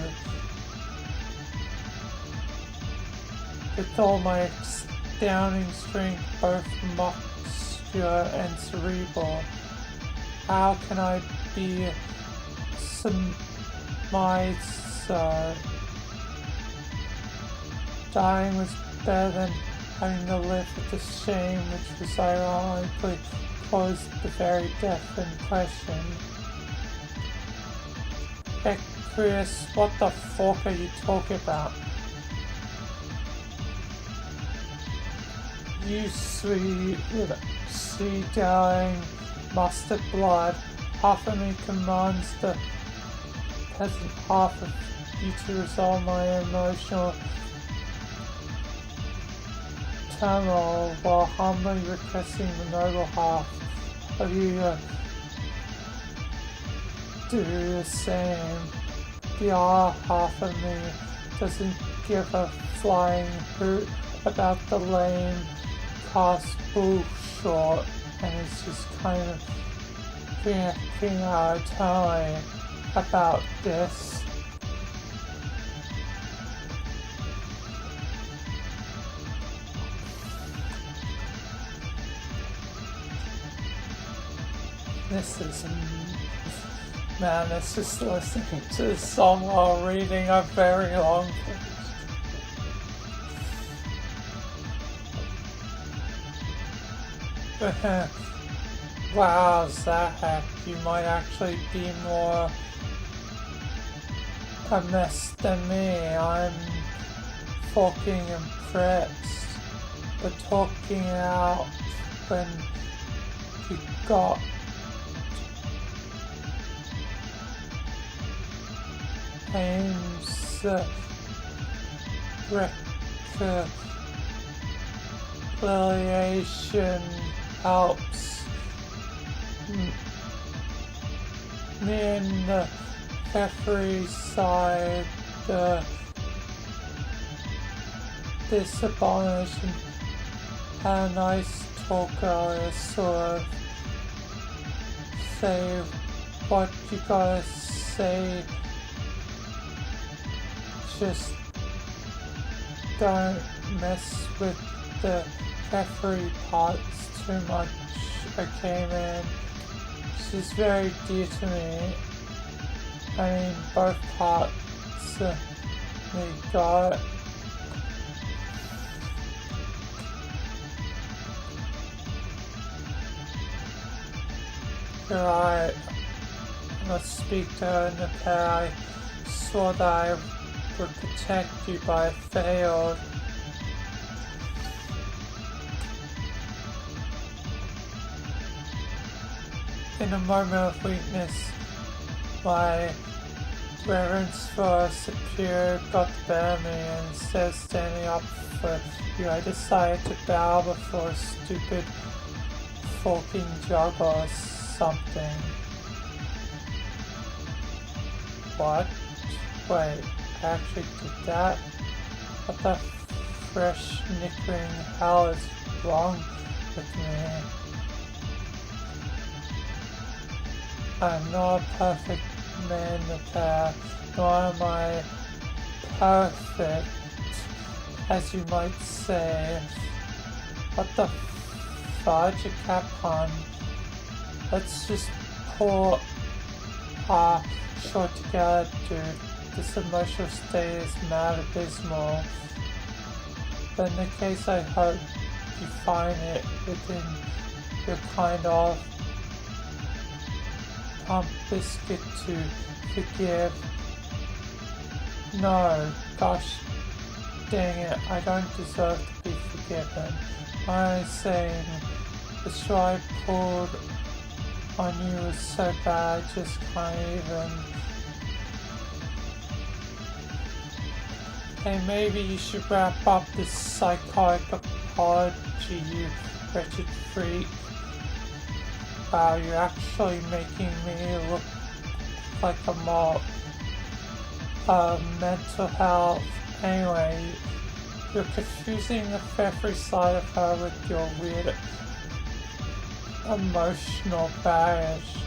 With all my astounding strength, both muscular and cerebral, how can I be my so? Dying was better than having to live with the shame which was ironically caused the very death in question. Hey Chris, what the fuck are you talking about? You sweet darling mustard blood, half of me commands the peasant half of you to resolve my emotional turmoil while humbly requesting the noble half of you to do the same. The other half of me doesn't give a flying hoot about the lame cast bullshit and is just kind of reacting totally about this. This is madness, just listening to this song while reading a very long page. Wow, Zach, you might actually be more a mess than me. I'm fucking impressed. But talking out when you got aims reconciliation helps me and the referee side this abomination had a nice talk earlier, sort of say what you gotta say, just don't mess with the referee parts too much. Okay, man, she's very dear to me. I mean, both parts we got. You're right. I must speak to her in the pair. I swore that I would protect you, but I failed. In a moment of weakness, my reverence for superior got the better of me, and instead of standing up for you, I decided to bow before a stupid fucking jug or something. What? Wait, I actually did that? What the fresh nickering hell is wrong with me? I'm not a perfect man to pair, nor am I perfect, as you might say. What the fudge, a capon. Let's just pull our short together, dude. This emotional state is mad abysmal. But in the case, I hope you find it within your kind of pump biscuit to forgive. No, gosh dang it, I don't deserve to be forgiven. I'm saying the straw I pulled on you was so bad, I just can't even. Hey, maybe you should wrap up this psychotic apology, you wretched freak. Wow, you're actually making me look like a mob. Mental health. Anyway, you're confusing the Pfeffery side of her with your weird emotional baggage.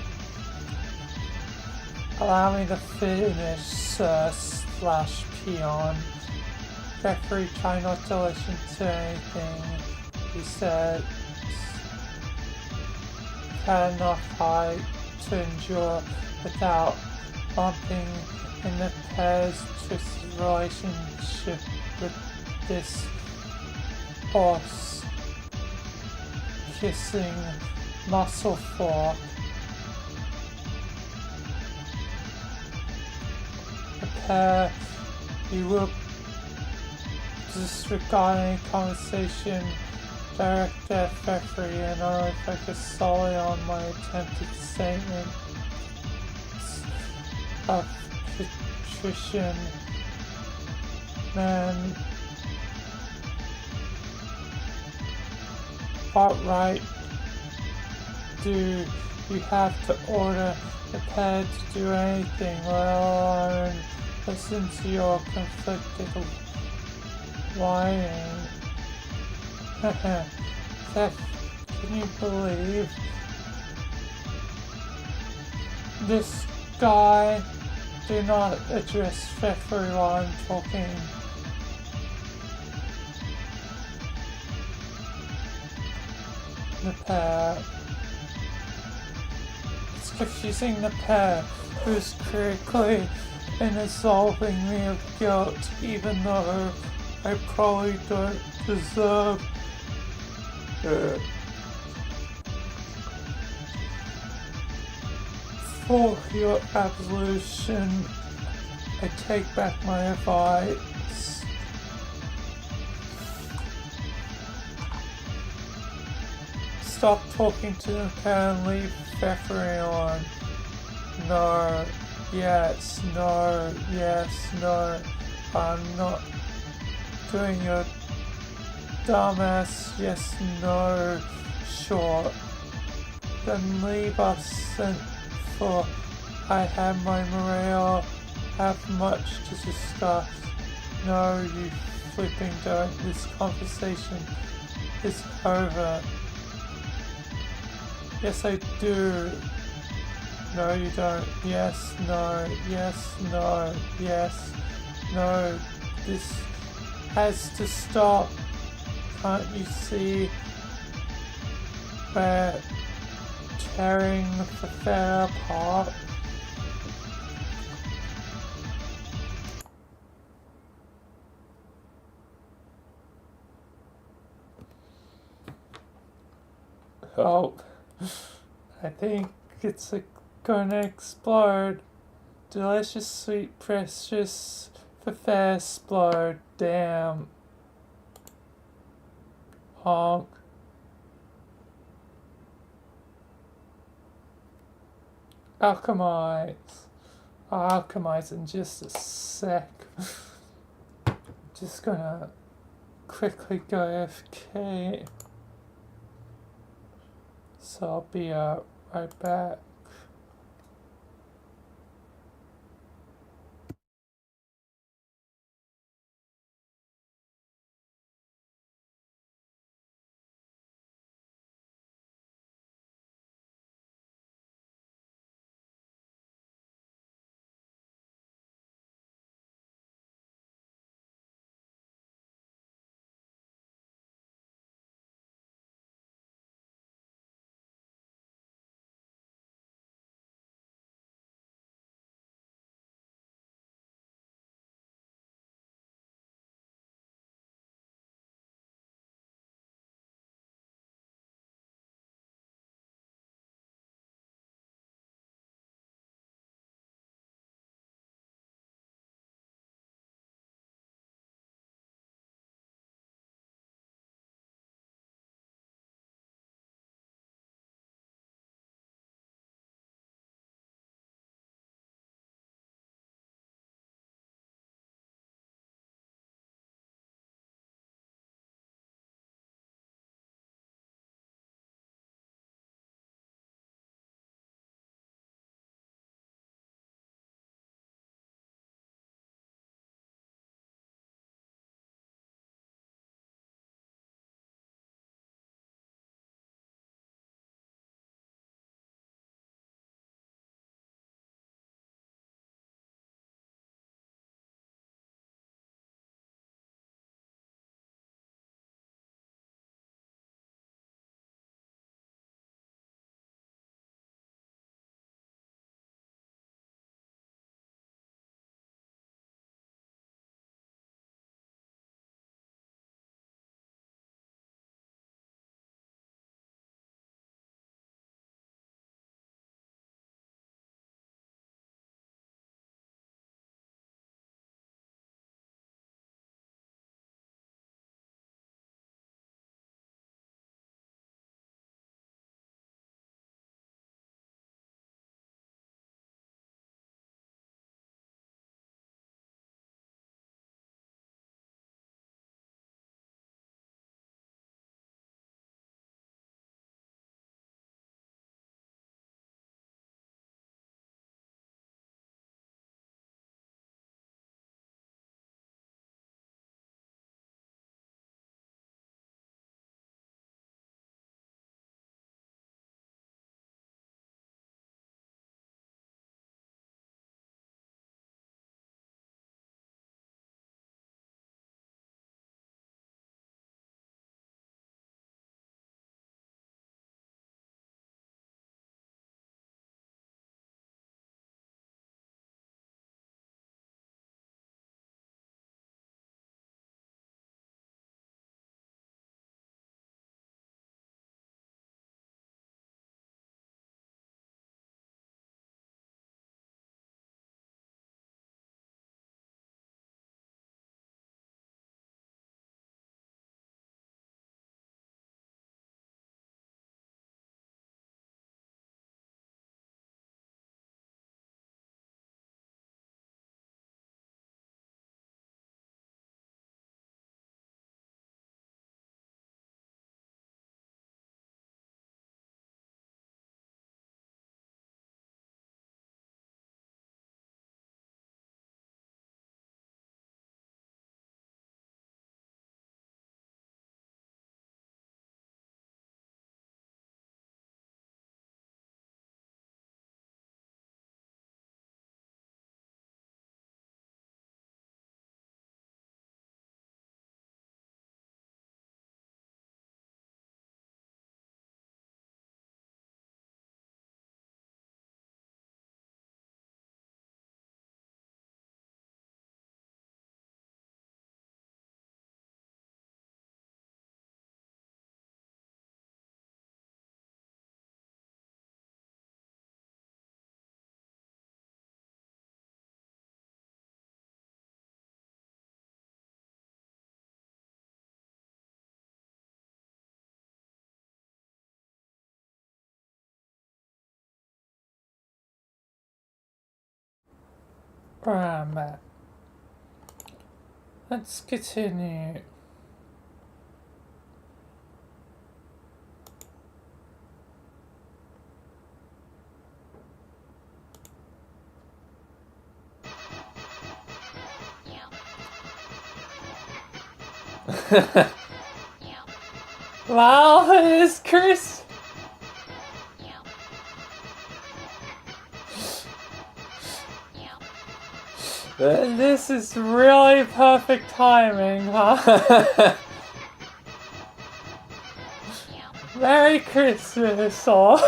Allow me to finish, sir slash peon. Pfeffery, try not to listen to anything he said. Had enough height to endure without bumping in the pair's twisted relationship with this horse kissing muscle fork. The pair, you will disregard any conversation directed at Pfeffery and only focus solely on my attempted statement of contrition. Man, what right do you have to order the pair to do anything, let alone listen to your conflicted whining? Seth, can you believe this guy? Do not address Pfeffery while I'm talking. The pair. It's confusing the pair, who's critically and absolving me of guilt, even though I probably don't deserve it. For your absolution, I take back my advice. Stop talking to the pair and leave Pfeffery on. No, yes, no, yes, no. I'm not doing your dumbass yes, no, short. Then leave us and for I have my morale, have much to discuss. No, you flipping don't. This conversation is over. Yes, I do. No, you don't. Yes, no, yes, no, yes, no. This has to stop. Can't you see we're tearing the fair apart? Oh, I think it's gonna explode. Delicious, sweet, precious, the fair explode. Damn. Honk. Alchemize. I'll alchemize in just a sec. Just gonna quickly go AFK. So I'll be right back. where I'm at. Let's continue. Wow, it is Chris. This is really perfect timing, huh? Merry Christmas, all.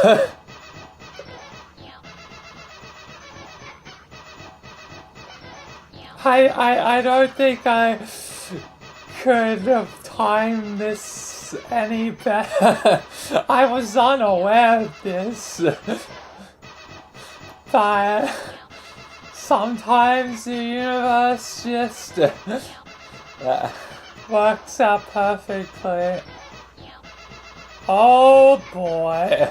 I don't think I could have timed this any better. I was unaware of this. But sometimes the universe just works out perfectly. Oh boy.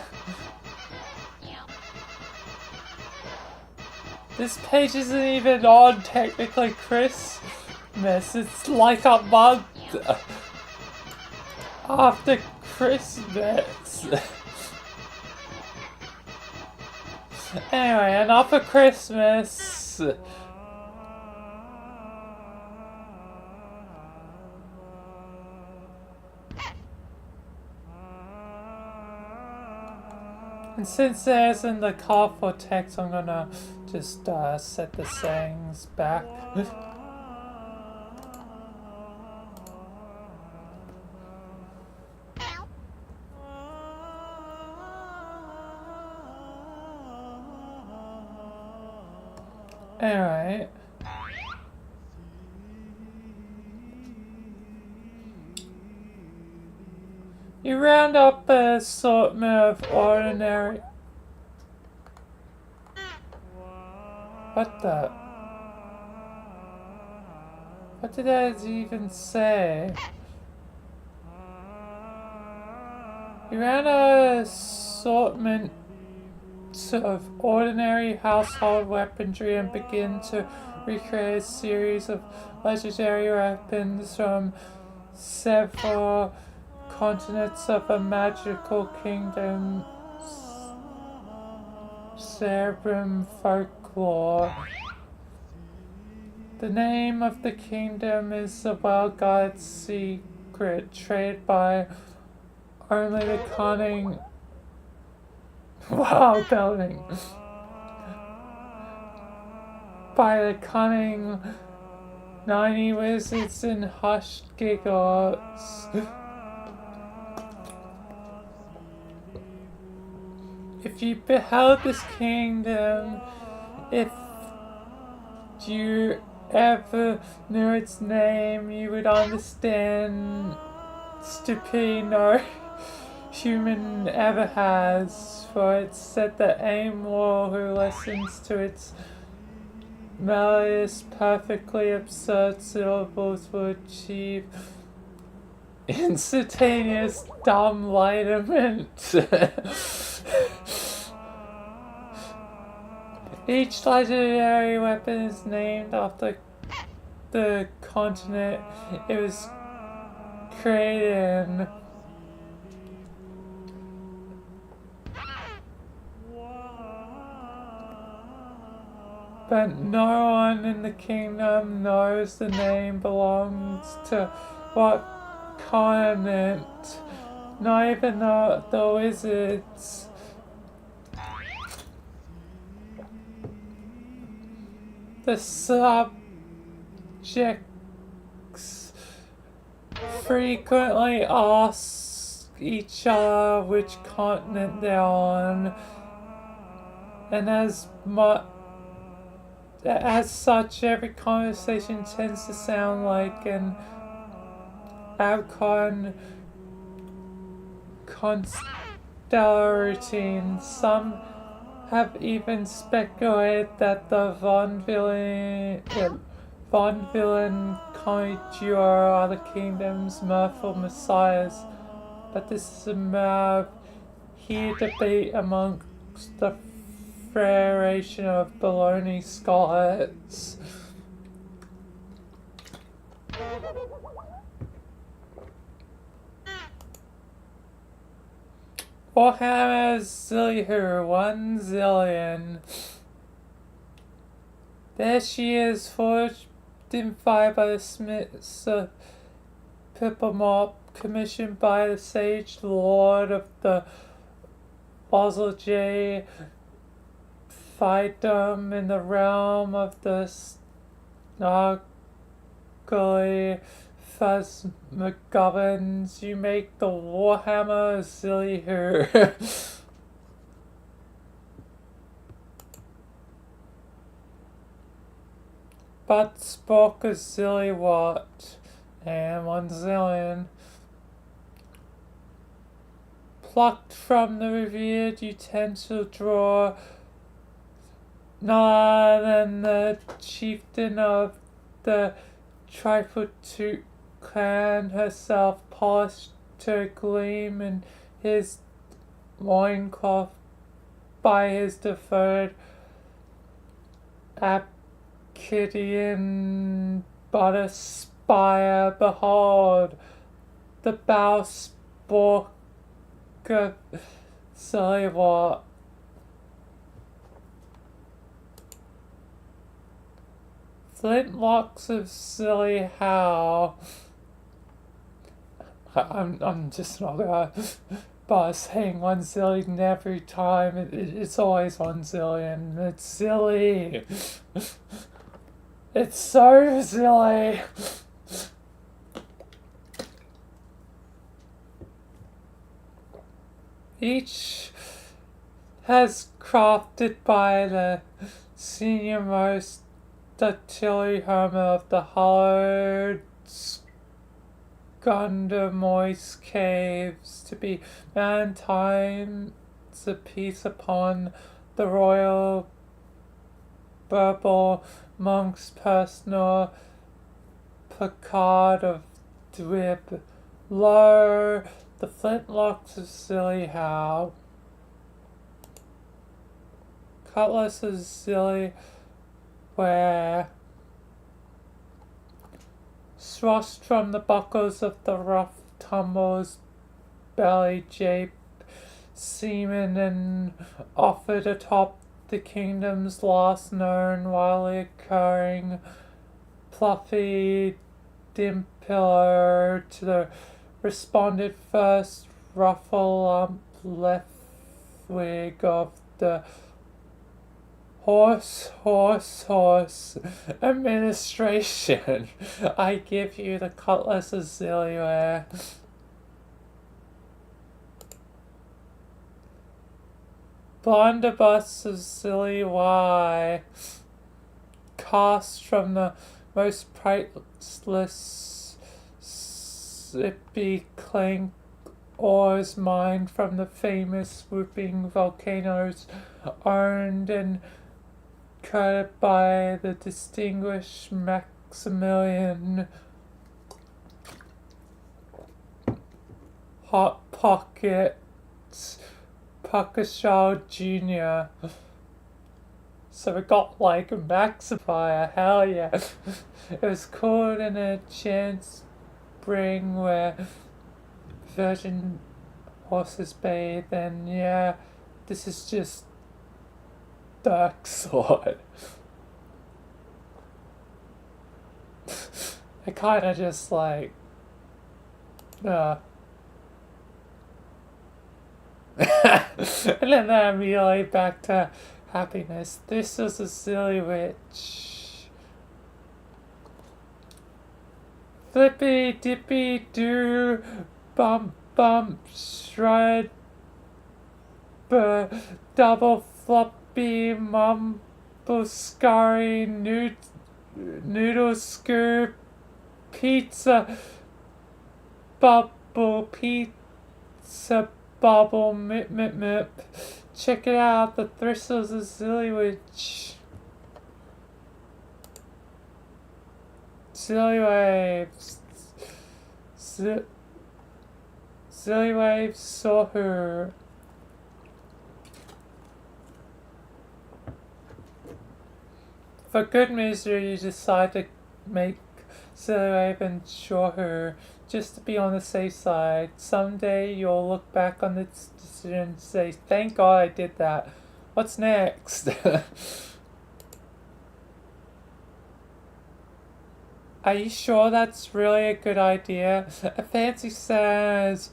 This page isn't even on technically Christmas. It's like a month after Christmas. Anyway, enough of Christmas. And since there isn't the colorful text, I'm gonna just set the settings back. Alright. You round up an assortment of ordinary... What the... What did I even say? You round an assortment of ordinary household weaponry and begin to recreate a series of legendary weapons from several continents of a magical kingdom, Cerebrum folklore. The name of the kingdom is a well-guarded secret, traded by only the cunning building. By the cunning 90 wizards and hushed giggles. If you beheld this kingdom, if you ever knew its name, you would understand stupidity no human ever has, for it's said that any mortal who listens to its melodious, perfectly absurd syllables will achieve instantaneous dumb enlightenment. Each legendary weapon is named after the continent it was created in. But no one in the kingdom knows the name belongs to what continent, not even the wizards. The subjects frequently ask each other which continent they're on, and as such, every conversation tends to sound like an Alcon constellar routine. Some have even speculated that the Von Villain conjure are the kingdom's mirthful messiahs, but this is a matter of heated debate amongst the variation of bologna scallops. Warhammer Zilliher 1 zillion. There she is, forged in fire by the smiths of Pippermop, commissioned by the Sage Lord of the Basil J. Fightum in the realm of the Snarkly Fuzz McGovern. You make the Warhammer Zilliher. But spoke a silly what, and 1 zillion. Plucked from the revered utensil drawer, none than the chieftain of the Trifletoot clan herself, polished to gleam in his loincloth by his deferred Kittian but aspire, behold, the bow spork of silly what. Flintlocks of silly how. I'm just not gonna by saying 1 zillion every time. It's always 1 zillion. It's silly. It's so silly. Each has crafted by the senior most artillery hammer of the hollowed Skundermoist caves to be times a piece upon the royal purple monk's personal placard of drip. Lo, the flintlocks of silly how. Cutlass of silly where. Thrust from the buckles of the rough tumbles belly jape seamen and offered atop the kingdom's last known wildly occurring fluffy dim pillar to the responded first ruffle left wig of the horse administration. I give you the cutlass of Zilliware. Blunderbuss of Silly Y, cast from the most priceless sippy clink ores mined from the famous swooping volcanoes, owned and credit by the distinguished Maximilian Hot Pockets Puckashaw Jr. So we got like a Maxifier, hell yeah. It was called in a chance spring where virgin horses bathe, and yeah, this is just Dark Sword. I kinda just like and then immediately back to happiness. This is a silly witch. Flippy dippy do bump bump shred double floppy mumble scurry noodle scoop pizza bubble pizza bubble mip mip mip. Check it out, the Thistles of Silly Witch. Silly Waves. Silly Waves saw her. For good measure, you decide to make Silverhaven shorter, just to be on the safe side. Someday you'll look back on this decision and say, thank God I did that. What's next? Are you sure that's really a good idea? A fancy says,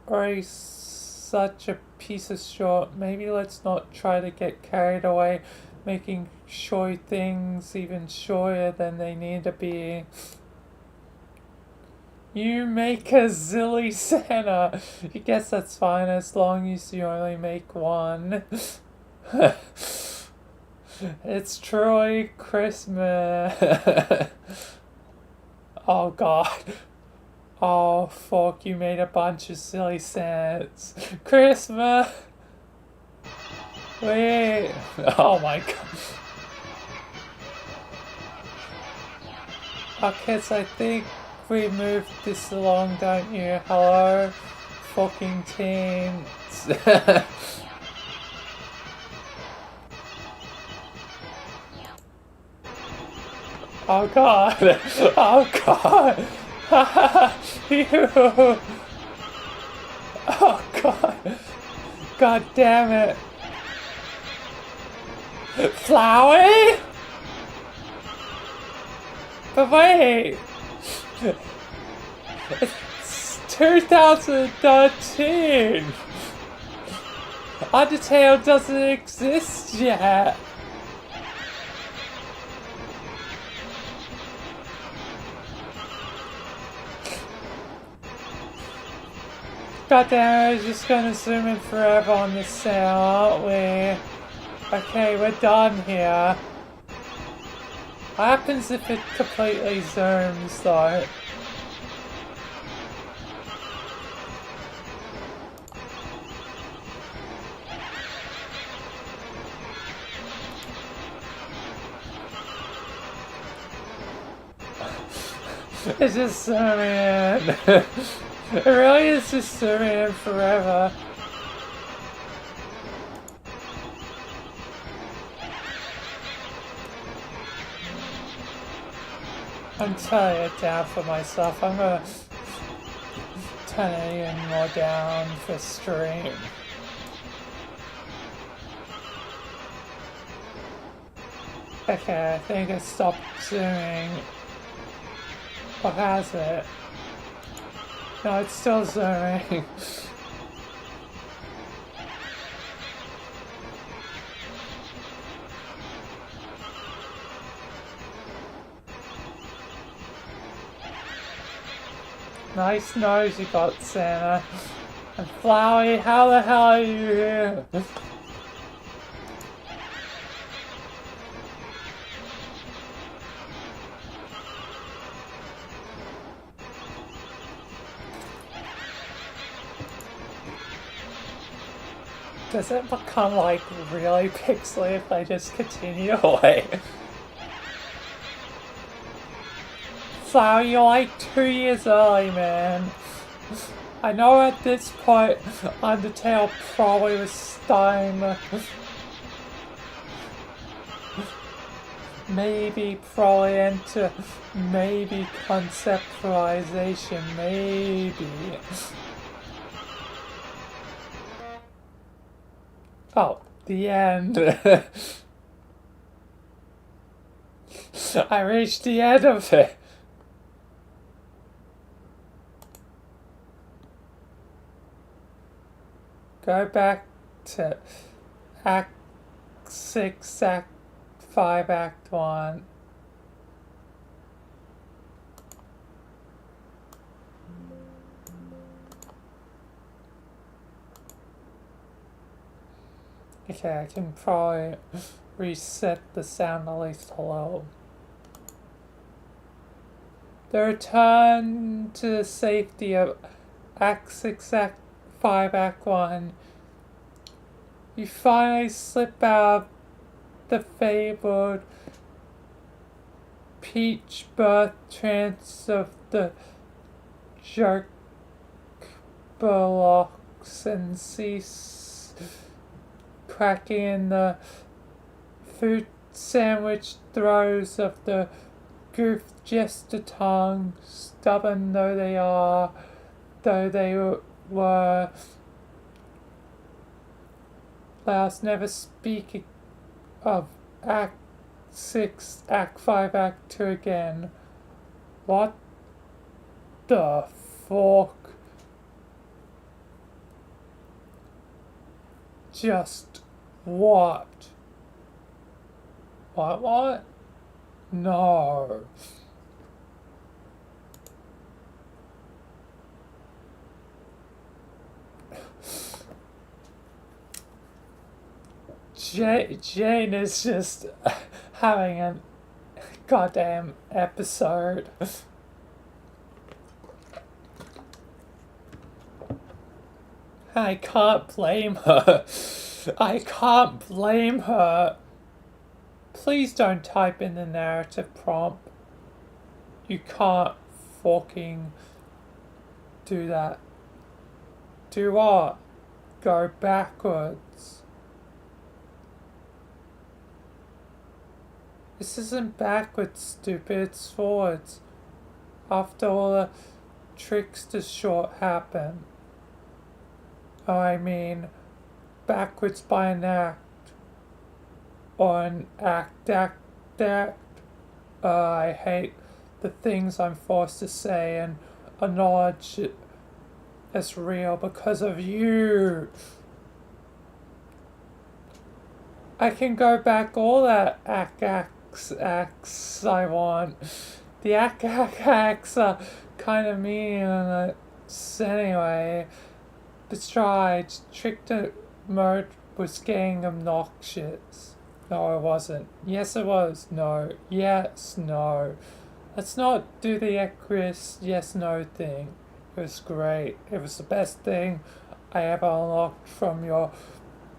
or he's such a piece of short. Maybe let's not try to get carried away, making sure things even shorter than they need to be. You make a zilly Santa. I guess that's fine as long as you only make one. It's truly Christmas. Oh God. Oh fuck, you made a bunch of silly Santas. Christmas. Wait. Oh my God. Okay, so I think we moved this along, don't you? Hello, fucking teens. Oh God! Oh God! Ew. Oh God! God damn it! Flowey? But wait! It's 2013! Undertale doesn't exist yet! God damn it, we're just gonna zoom in forever on this sound, aren't we? Okay, we're done here. What happens if it completely zooms though? It's just zooming in. It really is just zooming in forever. I'm turning it down for myself. I'm gonna turn it even more down for stream. Okay, I think it stopped zooming. Or has it? No, it's still zooming. Nice nose you got, Santa. And Flowey, how the hell are you here? Does it become like really pixely if I just continue away? Flower, you're like 2 years early, man. I know at this point Undertale probably was starting to maybe probably into maybe conceptualization, maybe. Oh, the end. I reached the end of it. Go back to Act 6, Act 5, Act 1. Okay, I can probably reset the sound at least a little. The return to the safety of Act 6, Act 5, Act 1. You finally slip out of the fabled peach birth trance of the jerk blocks and cease cracking in the sandwich throws of the goof jester tongue, stubborn though they are, though they were last never speak of Act 6, Act 5, Act 2 again. What the fuck? Just what? What? No. Jane is just having a goddamn episode. I can't blame her. I can't blame her. Please don't type in the narrative prompt. You can't fucking do that. Do what? Go backwards. This isn't backwards, stupid. It's forwards. After all the tricks to short happen. I mean, backwards by an act. Or an act. I hate the things I'm forced to say and acknowledge it as real because of you. I can go back all that acts I want. The acts are kind of meaningless anyway. Besides, tricked mode was getting obnoxious. No, it wasn't. Yes, it was. No. Yes, no. Let's not do the aqueous yes-no thing. It was great. It was the best thing I ever unlocked from your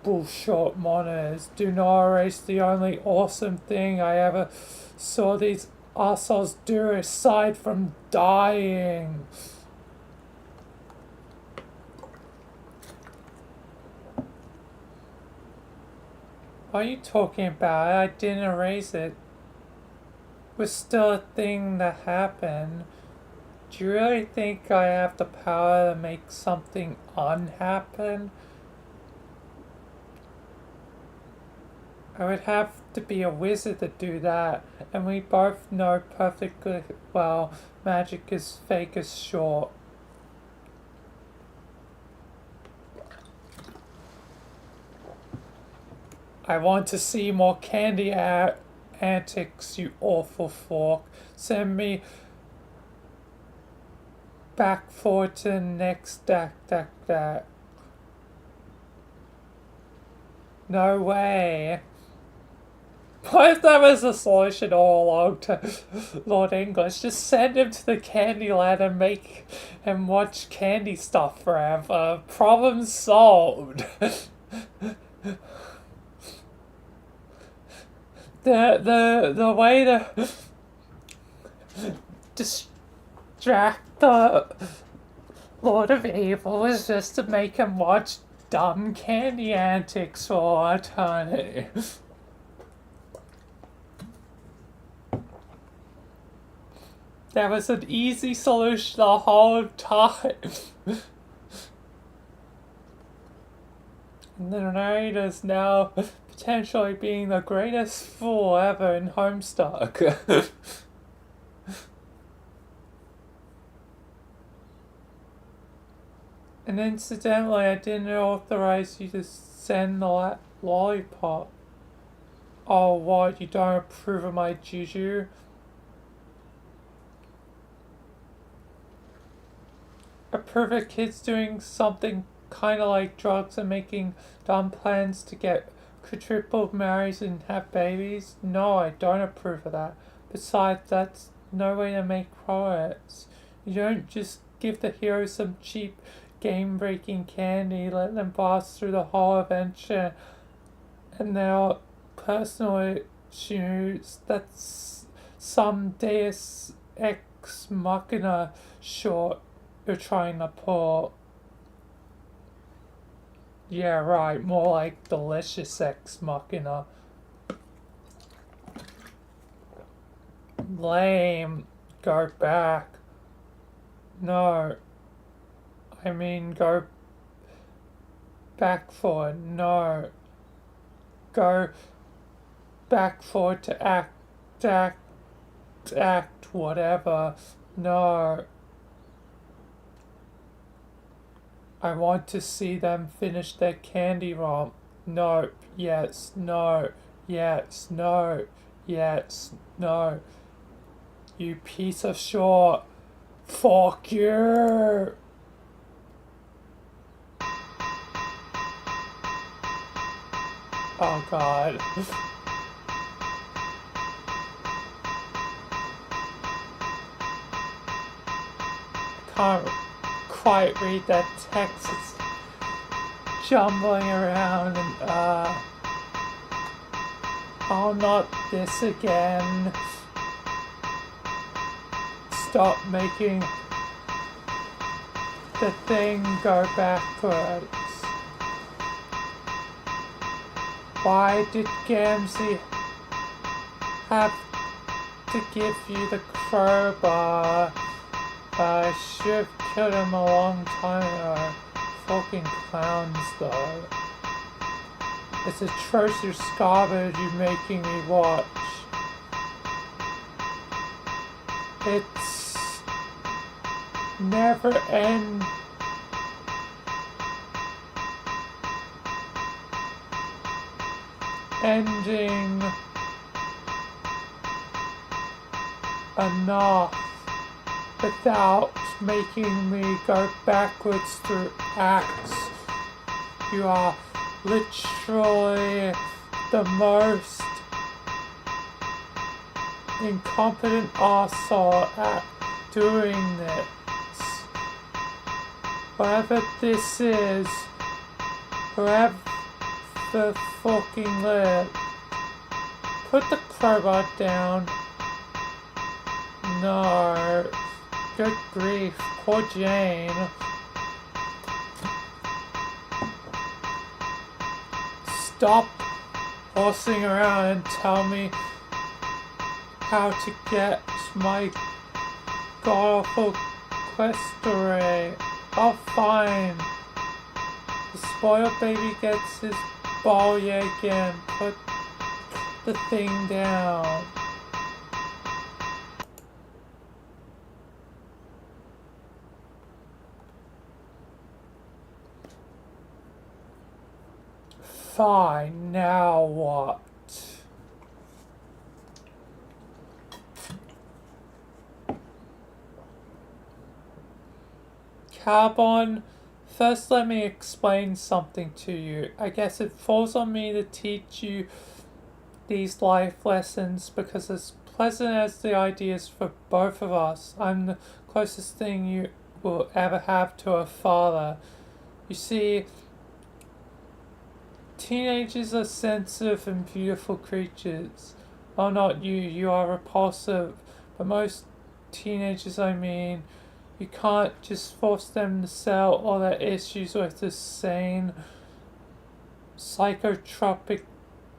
bullshit monitors. Do not erase the only awesome thing I ever saw these assholes do aside from dying. What are you talking about? I didn't erase it. It was still a thing that happened. Do you really think I have the power to make something unhappen? I would have to be a wizard to do that, and we both know perfectly well magic is fake as short. I want to see more candy antics, you awful fork. Send me back forward to the next act. No way. What if that was the solution all along to Lord English? Just send him to the Candyland and make him watch candy stuff forever. Problem solved. The way to distract the Lord of Evil is just to make him watch dumb candy antics for eternity. That was an easy solution the whole time. And the narrator's now potentially being the greatest fool ever in Homestuck. And incidentally, I didn't authorize you to send the lollipop. Oh, what? You don't approve of my juju? Approve of kids doing something kind of like drugs and making dumb plans to get quadruple married and have babies? No, I don't approve of that. Besides, that's no way to make progress. You don't just give the heroes some cheap game-breaking candy, let them pass through the whole adventure, and their personal issues. That's some Deus Ex Machina short you're trying to pull. Yeah, right, more like Delicious Ex Machina. lame. Go back. No. I mean, go back forward. No. Go back forward to act, whatever. No. I want to see them finish their candy romp. No. Yes. No. Yes. No. Yes. No. You piece of short. Fuck you. Oh god. Can't quite read that text. It's jumbling around and oh, not this again. Stop making the thing go backwards. Why did Gamzee have to give you the crowbar? I should have killed him a long time ago. Fucking clowns, though. It's atrocious garbage you're making me watch. It's never ending enough without making me go backwards through acts. You are literally the most incompetent arsehole at doing this. Whatever this is, whoever fucking live, put the crowbar down. No. Good grief, poor Jane. Stop horsing around and tell me how to get my god-awful quest array. Oh, fine. The spoiled baby gets his ball again. Put the thing down. Fine, now what? Carbon, first let me explain something to you. I guess it falls on me to teach you these life lessons because as pleasant as the idea is for both of us, I'm the closest thing you will ever have to a father. You see, teenagers are sensitive and beautiful creatures. Oh, not you, you are repulsive. But most teenagers, I mean, you can't just force them to sell all their issues with this sane, psychotropic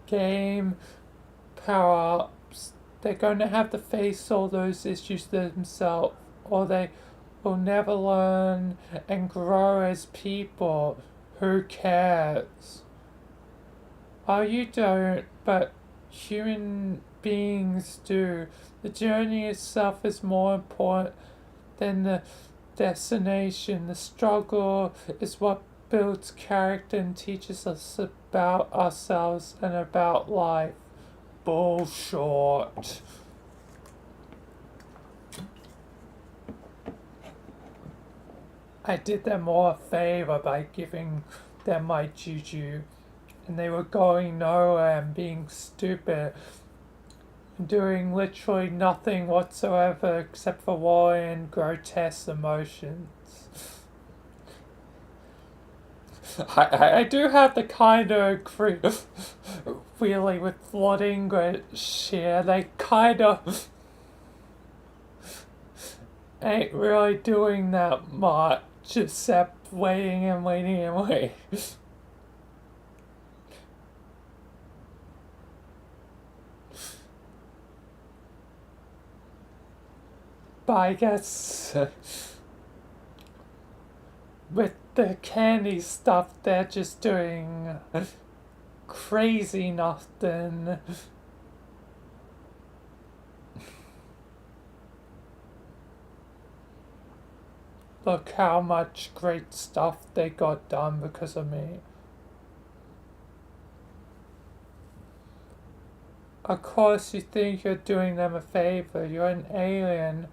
game power-ups. They're going to have to face all those issues themselves, or they will never learn and grow as people. Who cares? Oh, you don't, but human beings do. The journey itself is more important than the destination. The struggle is what builds character and teaches us about ourselves and about life. Bullshit. I did them all a favor by giving them my juju, and they were going nowhere and being stupid and doing literally nothing whatsoever except for walling in grotesque emotions. I do have to kind of agree really with Lord English here. They kind of ain't really doing that much except waiting and waiting and waiting. But I guess with the candy stuff, they're just doing crazy nothing. Look how much great stuff they got done because of me. Of course, you think you're doing them a favor. You're an alien.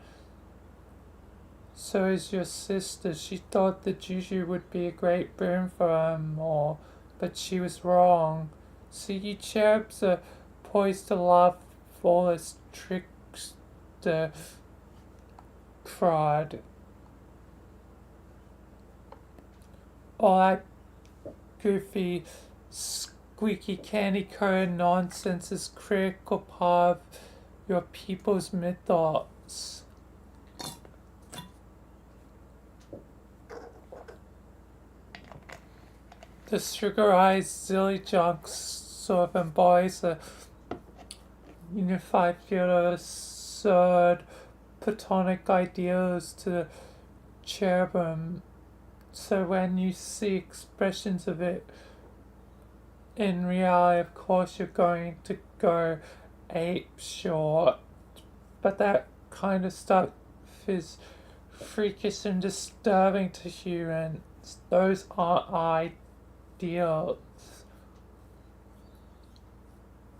So is your sister. She thought that Juju would be a great boon for them all, but she was wrong. See, you cherubs are poised to love all this trickster crud. All that goofy, squeaky candy cone nonsense is critical part of your people's mythos. The sugarized silly junk sort of embodies a unified field of absurd platonic ideals to the cherubim. So when you see expressions of it in reality, of course you're going to go ape short. But that kind of stuff is freakish and disturbing to humans. Those aren't ideals.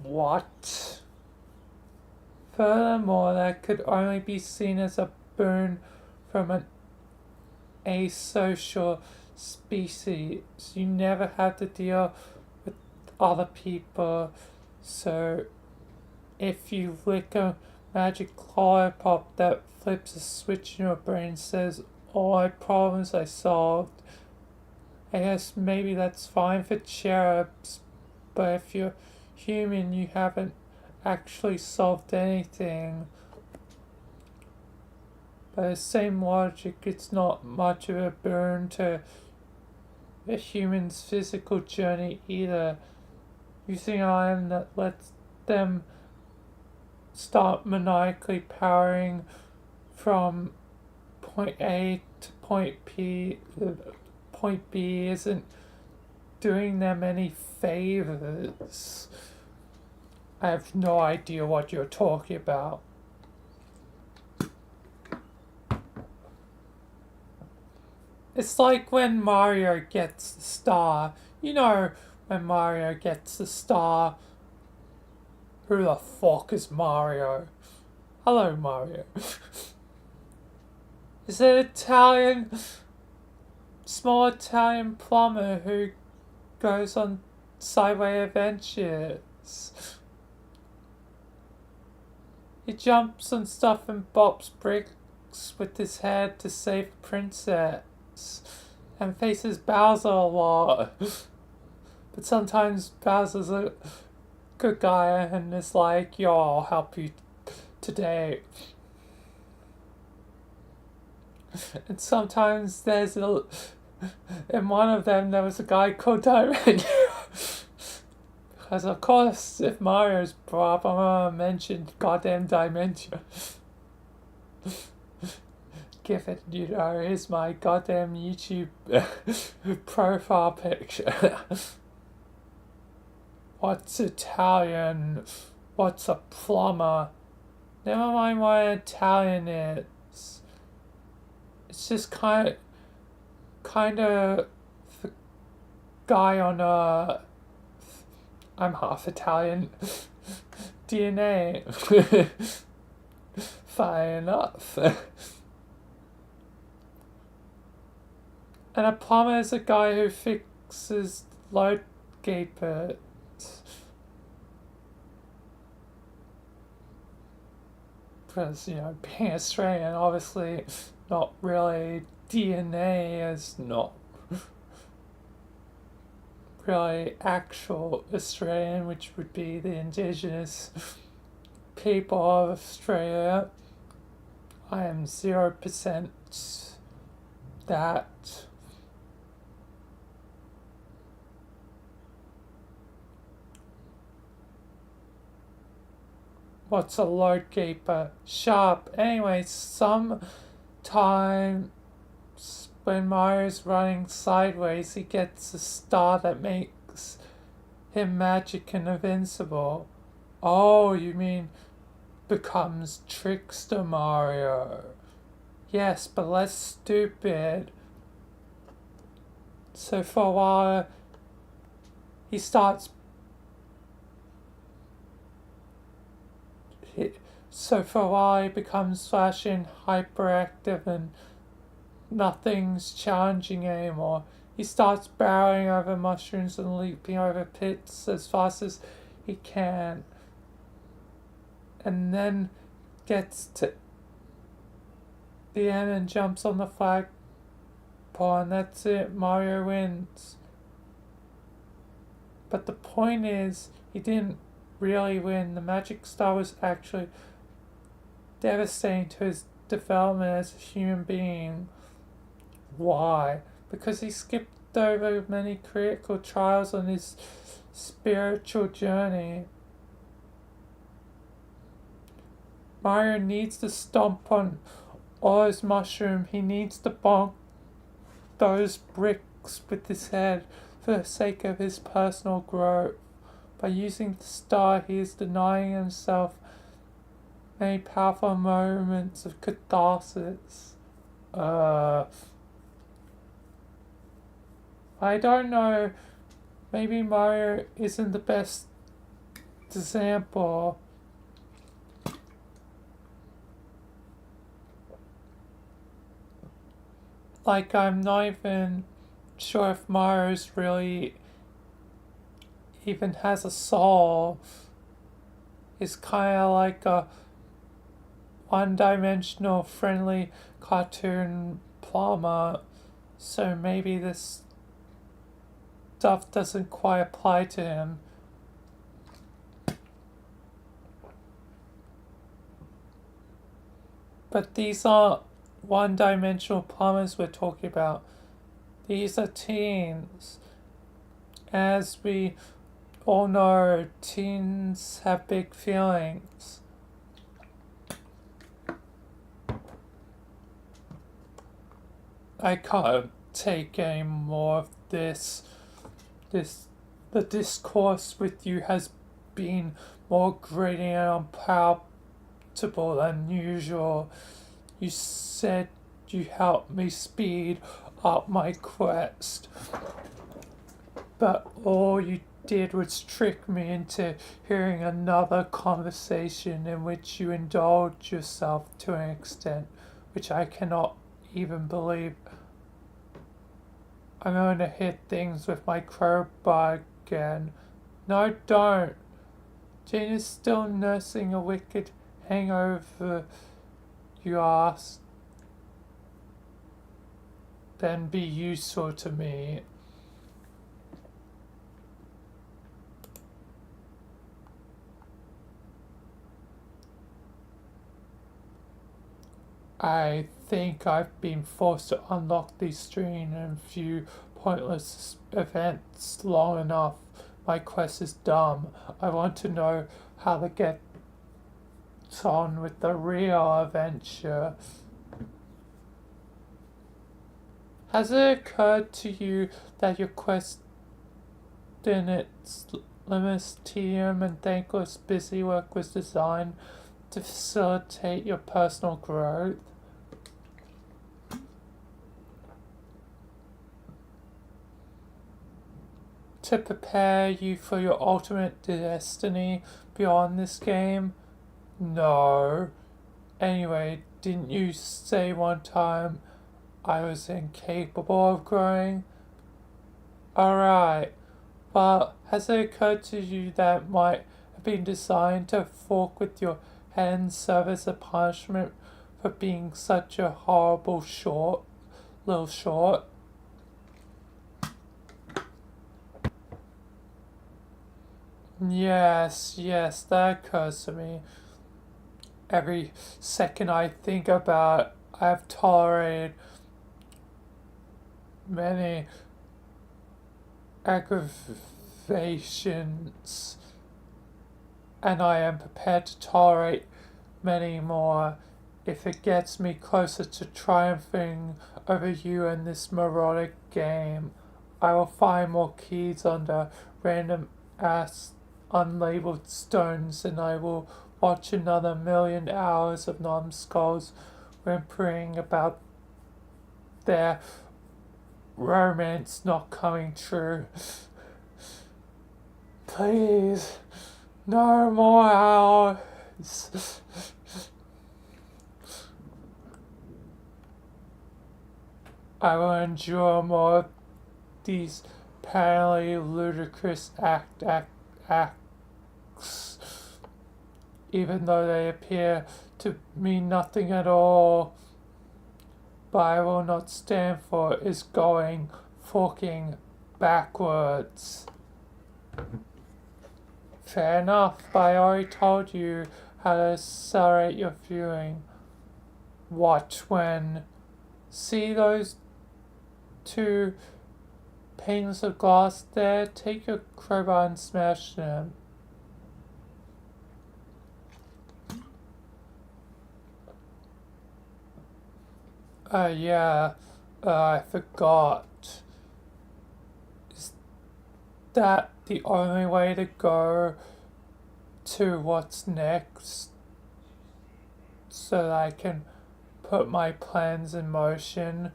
What? Furthermore, that could only be seen as a boon from an asocial species. You never have to deal with other people, so if you lick a magic lollipop that flips a switch in your brain and says, all my problems I solved, I guess maybe that's fine for cherubs, but if you're human, you haven't actually solved anything. By the same logic, it's not much of a boon to a human's physical journey either. Using an item that lets them start maniacally powering from point A to point B isn't doing them any favors. I have no idea what you're talking about. It's like when Mario gets the star. You know, when Mario gets the star. Who the fuck is Mario? Hello, Mario. Is it Italian? Small Italian plumber who goes on sideway adventures. He jumps on stuff and bops bricks with his head to save the princess. And faces Bowser a lot. But sometimes Bowser's a good guy and is like, yo, I'll help you today. And sometimes there's in one of them there was a guy called Diamond. Because of course, if Mario's brought up, I'm gonna mention goddamn Dimension. Give it, you know, here's my goddamn YouTube profile picture. What's Italian? What's a plumber? Never mind what Italian is. It's just kind of the guy on I'm half Italian DNA. Fine enough. And a plumber is a guy who fixes load gapers. Because, you know, being Australian, obviously not really DNA is not really actual Australian, which would be the indigenous people of Australia. I am 0% that. what's a locator? Sharp. Anyway, sometimes when Mario's running sideways, he gets a star that makes him magic and invincible. Oh, you mean becomes Trickster Mario? Yes, but less stupid. So for a while, he starts. So for a while, he becomes flashing, hyperactive, and nothing's challenging anymore. He starts barreling over mushrooms and leaping over pits as fast as he can. And then gets to the end and jumps on the flagpole, and that's it. Mario wins. But the point is, he didn't really win. The Magic Star was actually devastating to his development as a human being. Why? Because he skipped over many critical trials on his spiritual journey. Mario needs to stomp on all his mushroom. He needs to bonk those bricks with his head for the sake of his personal growth. By using the star, he is denying himself many powerful moments of catharsis. I don't know. Maybe Mario isn't the best example. Like, I'm not even sure if Mario's really even has a soul. He's kind of like a one-dimensional friendly cartoon plumber. So maybe this stuff doesn't quite apply to him. But these aren't one-dimensional plumbers we're talking about. These are teens. As we all know, teens have big feelings. I can't take any more of this. The discourse with you has been more grating and unpalatable than usual. You said you helped me speed up my quest, but all you did was trick me into hearing another conversation in which you indulged yourself to an extent which I cannot even believe. I'm going to hit things with my crowbar again. No, don't. Jane is still nursing a wicked hangover, you ask. Then be useful to me. I think I've been forced to unlock these strange and few pointless events long enough. My quest is dumb. I want to know how to get on with the real adventure. Has it occurred to you that your quest in its limitless tedium and thankless busy work was designed to facilitate your personal growth? To prepare you for your ultimate destiny beyond this game? No. Anyway, didn't you say one time I was incapable of growing? Alright, but has it occurred to you that it might have been designed to fork with your head and serve as a punishment for being such a horrible little short? Yes, that occurs to me. Every second I think about it, I've tolerated many aggravations and I am prepared to tolerate many more if it gets me closer to triumphing over you in this moronic game. I will find more keys under random ass unlabeled stones, and I will watch another million hours of numbskulls whimpering about their romance not coming true. Please, no more hours. I will endure more of these apparently ludicrous acts, even though they appear to mean nothing at all. But I will not stand for is going forking backwards. Fair enough, but I already told you how to accelerate your viewing. Watch when. See those two panes of glass there? Take your crowbar and smash them. Yeah, I forgot. Is that the only way to go to what's next? So that I can put my plans in motion?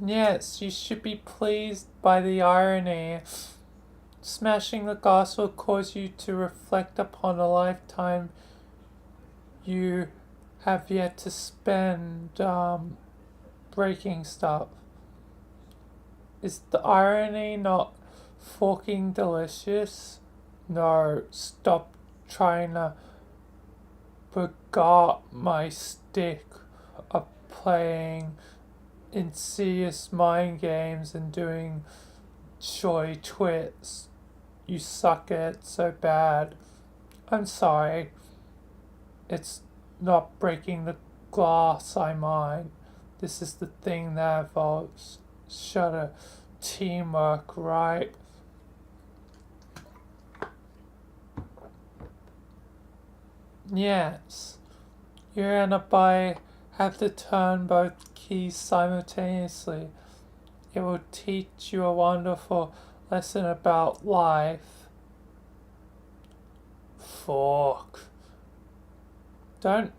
Yes, you should be pleased by the irony. Smashing the glass will cause you to reflect upon a lifetime you have yet to spend breaking stuff. Is the irony not fucking delicious? No, stop trying to beguile my stick of playing insidious mind games and doing showy twits. You suck at it so bad. I'm sorry. It's not breaking the glass I mind. This is the thing that involves shutter teamwork, right? Yes. You're gonna have to turn both keys simultaneously. It will teach you a wonderful lesson about life. Fuck. Don't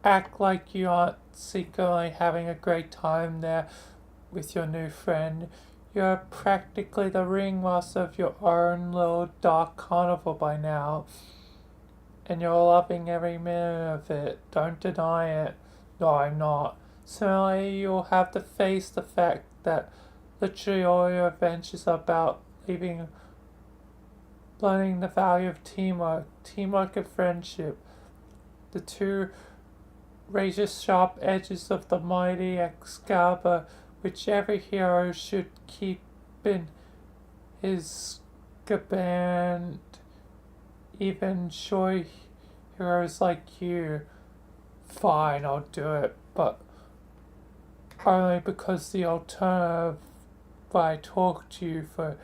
act like you aren't secretly having a great time there with your new friend. You're practically the ringmaster of your own little dark carnival by now. And you're loving every minute of it. Don't deny it. No, I'm not. Similarly, you'll have to face the fact that literally all your adventures are about learning the value of teamwork and friendship. The two razor sharp edges of the mighty Excalibur, which every hero should keep in his gaband, even shy heroes like you. Fine, I'll do it, but only because the alternative, if I talk to you for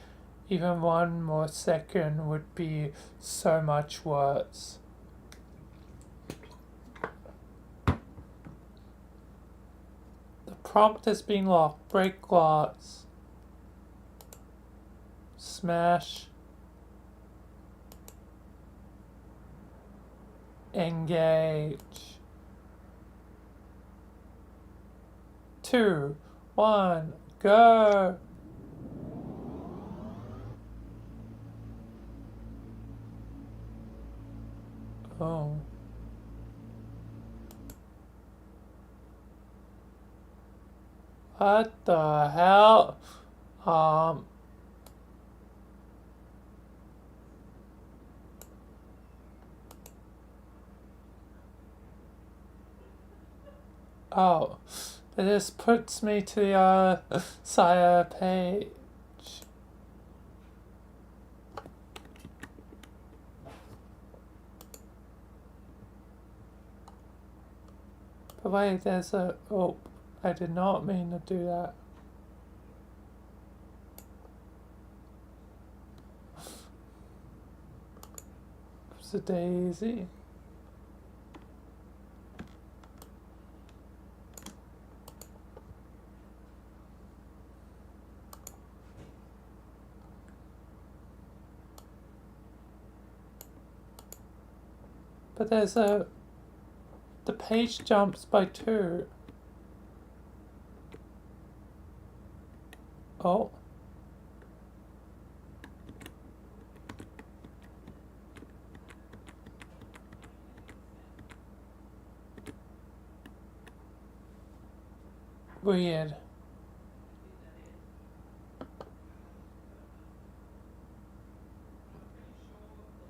even one more second, would be so much worse. The prompt has been locked. Break glass. Smash. Engage. 2, 1, go! Oh. What the hell? Oh. This puts me to the other side of the page. But wait, there's a... Oh, I did not mean to do that. Whoops a daisy. But the page jumps by 2. Oh. Weird.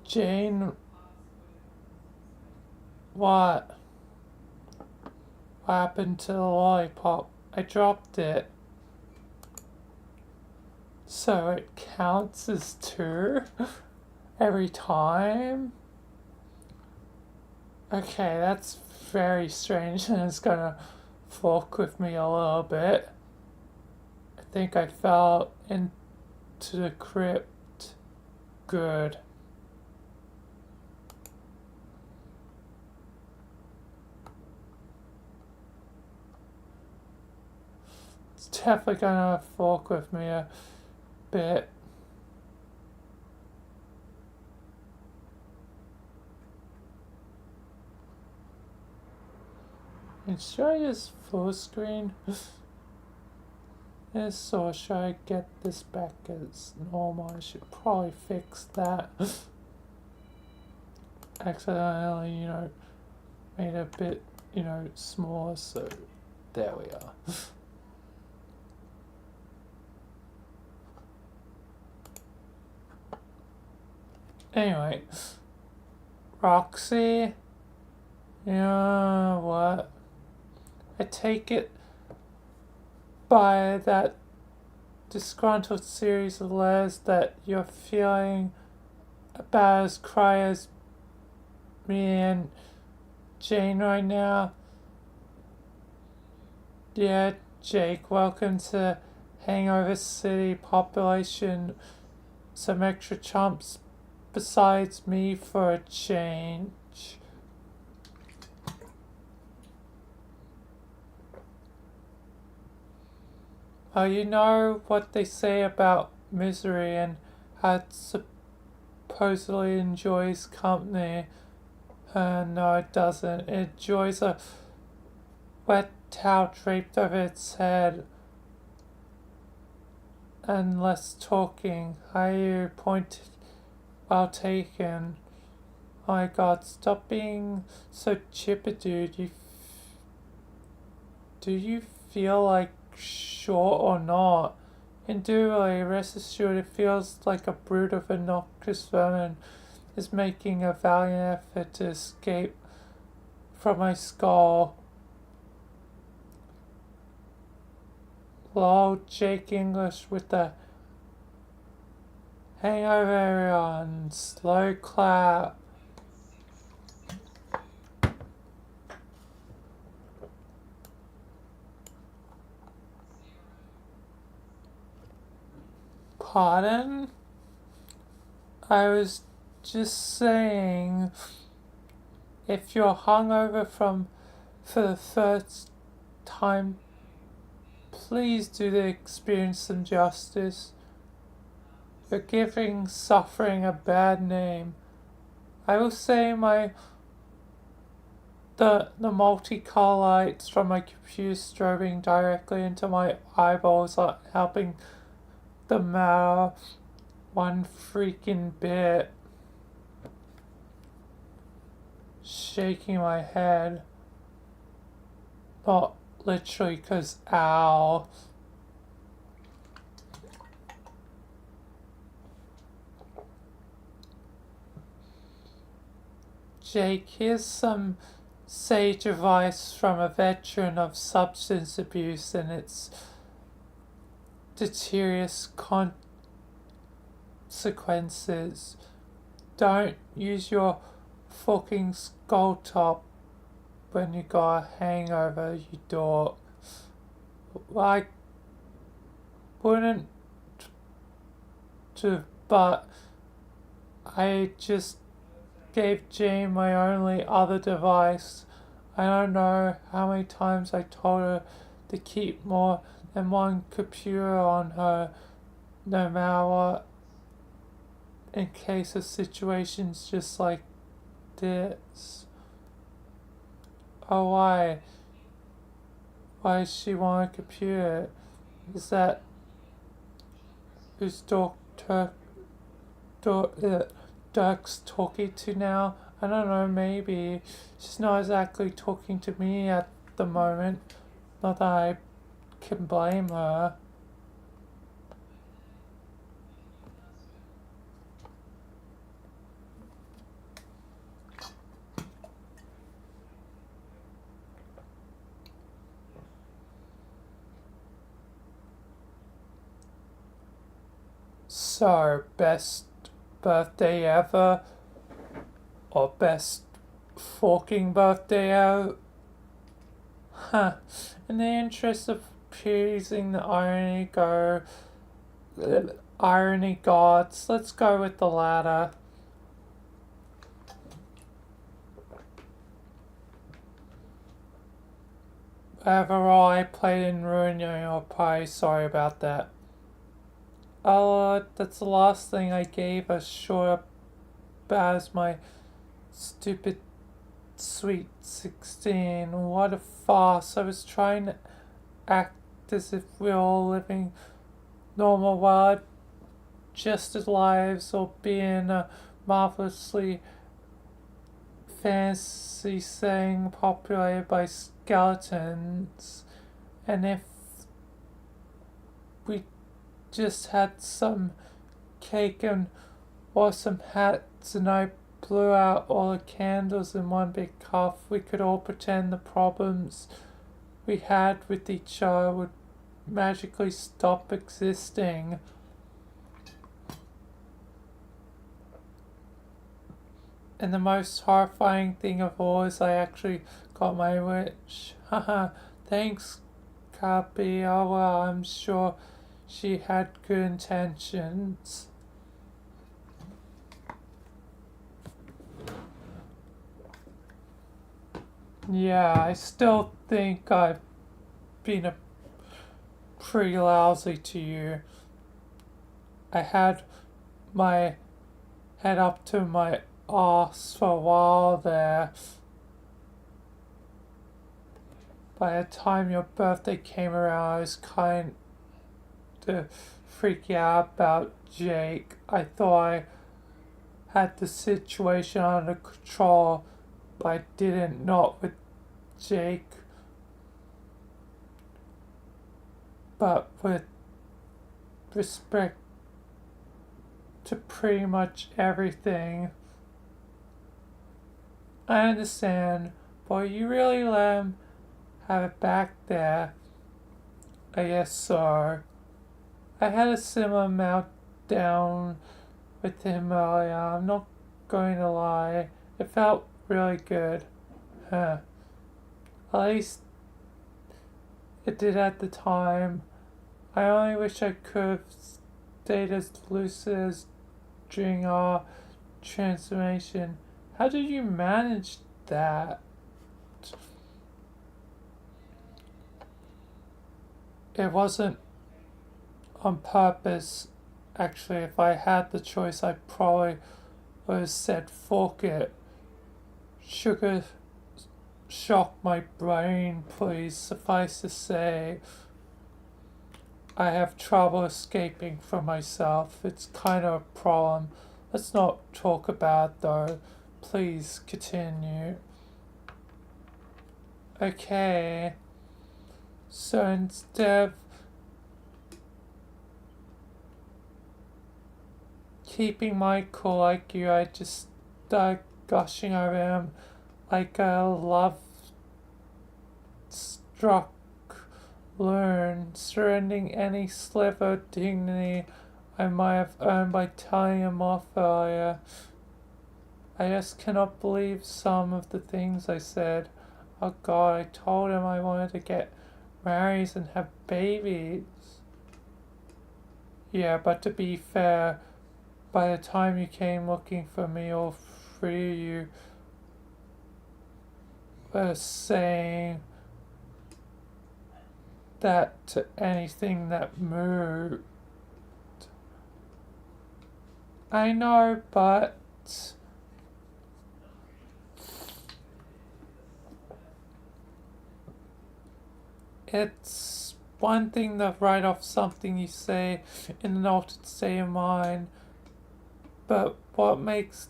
Jane, what? What happened to the lollipop? I dropped it. So it counts as 2 every time? Okay, that's very strange and it's gonna fuck with me a little bit. I think I fell into the crypt. Good. It's definitely gonna fuck with me a bit. And should I just full screen this, or should I get this back as normal? I should probably fix that. Accidentally, made a bit, smaller, so there we are. Anyway, Roxy, you know what? I take it by that disgruntled series of letters that you're feeling about as cry as me and Jane right now. Yeah, Jake, welcome to Hangover City. Population, some extra chumps besides me for a change. You know what they say about misery and how it supposedly enjoys company. No, it doesn't. It enjoys a wet towel draped over its head and less talking. You pointed, well taken. Oh my god, stop being so chipper, dude. Do you feel like sure or not? Indubitably, rest assured, it feels like a brood of obnoxious vermin is making a valiant effort to escape from my skull. Lol, Jake English with the hangover, everyone. Slow clap. Pardon? I was just saying, if you're hungover for the first time, please do the experience some justice. You're giving suffering a bad name. I will say the multicolor lights from my computer strobing directly into my eyeballs are helping the matter one freaking bit. Shaking my head. Not literally, because ow. Jake, here's some sage advice from a veteran of substance abuse and its deleterious consequences. Don't use your fucking skull top when you got a hangover, you dork. I wouldn't but I just gave Jean my only other device. I don't know how many times I told her to keep more than one computer on her, no matter what, in case of situations just like this. Oh, why? Why does she want a computer? Is that who's Dirk's talking to now? I don't know, maybe. She's not exactly talking to me at the moment. Not that I can blame her. So, best birthday ever? Or best forking birthday out? Huh. In the interest of appeasing the irony gods, let's go with the latter. Overall, I played in ruin your party. Sorry about that. Oh, that's the last thing I gave a short up as my stupid sweet 16. What a farce. I was trying to act as if we were all living normal wild just as lives or being a marvelously fancy thing populated by skeletons. And if we just had some cake and or some hats and I blew out all the candles in one big puff, we could all pretend the problems we had with each other would magically stop existing. And the most horrifying thing of all is I actually got my wish. Haha, thanks, Kapi. Oh well, I'm sure she had good intentions. Yeah, I still think I've been a pretty lousy to you. I had my head up to my arse for a while there. By the time your birthday came around, I was kind of freaking out about Jake. I thought I had the situation under control, but I didn't, not with Jake. But with respect to pretty much everything. I understand, but you really let him have it back there. I guess so. I had a similar meltdown with him earlier. I'm not going to lie. It felt really good. Huh. At least it did at the time. I only wish I could have stayed as lucid as during our transformation. How did you manage that? It wasn't on purpose. Actually, if I had the choice, I probably would have said fork it. Sugar shock my brain, please. Suffice to say, I have trouble escaping from myself. It's kind of a problem. Let's not talk about it though. Please continue. Okay. So instead of keeping my cool like you, I just started gushing over him like a love struck loon, surrendering any sliver of dignity I might have earned by telling him off earlier. I just cannot believe some of the things I said. Oh God, I told him I wanted to get married and have babies. Yeah, but to be fair, by the time you came looking for me, all three of you were saying that to anything that moved. I know, but it's one thing to write off something you say in an altered state of mind, but what makes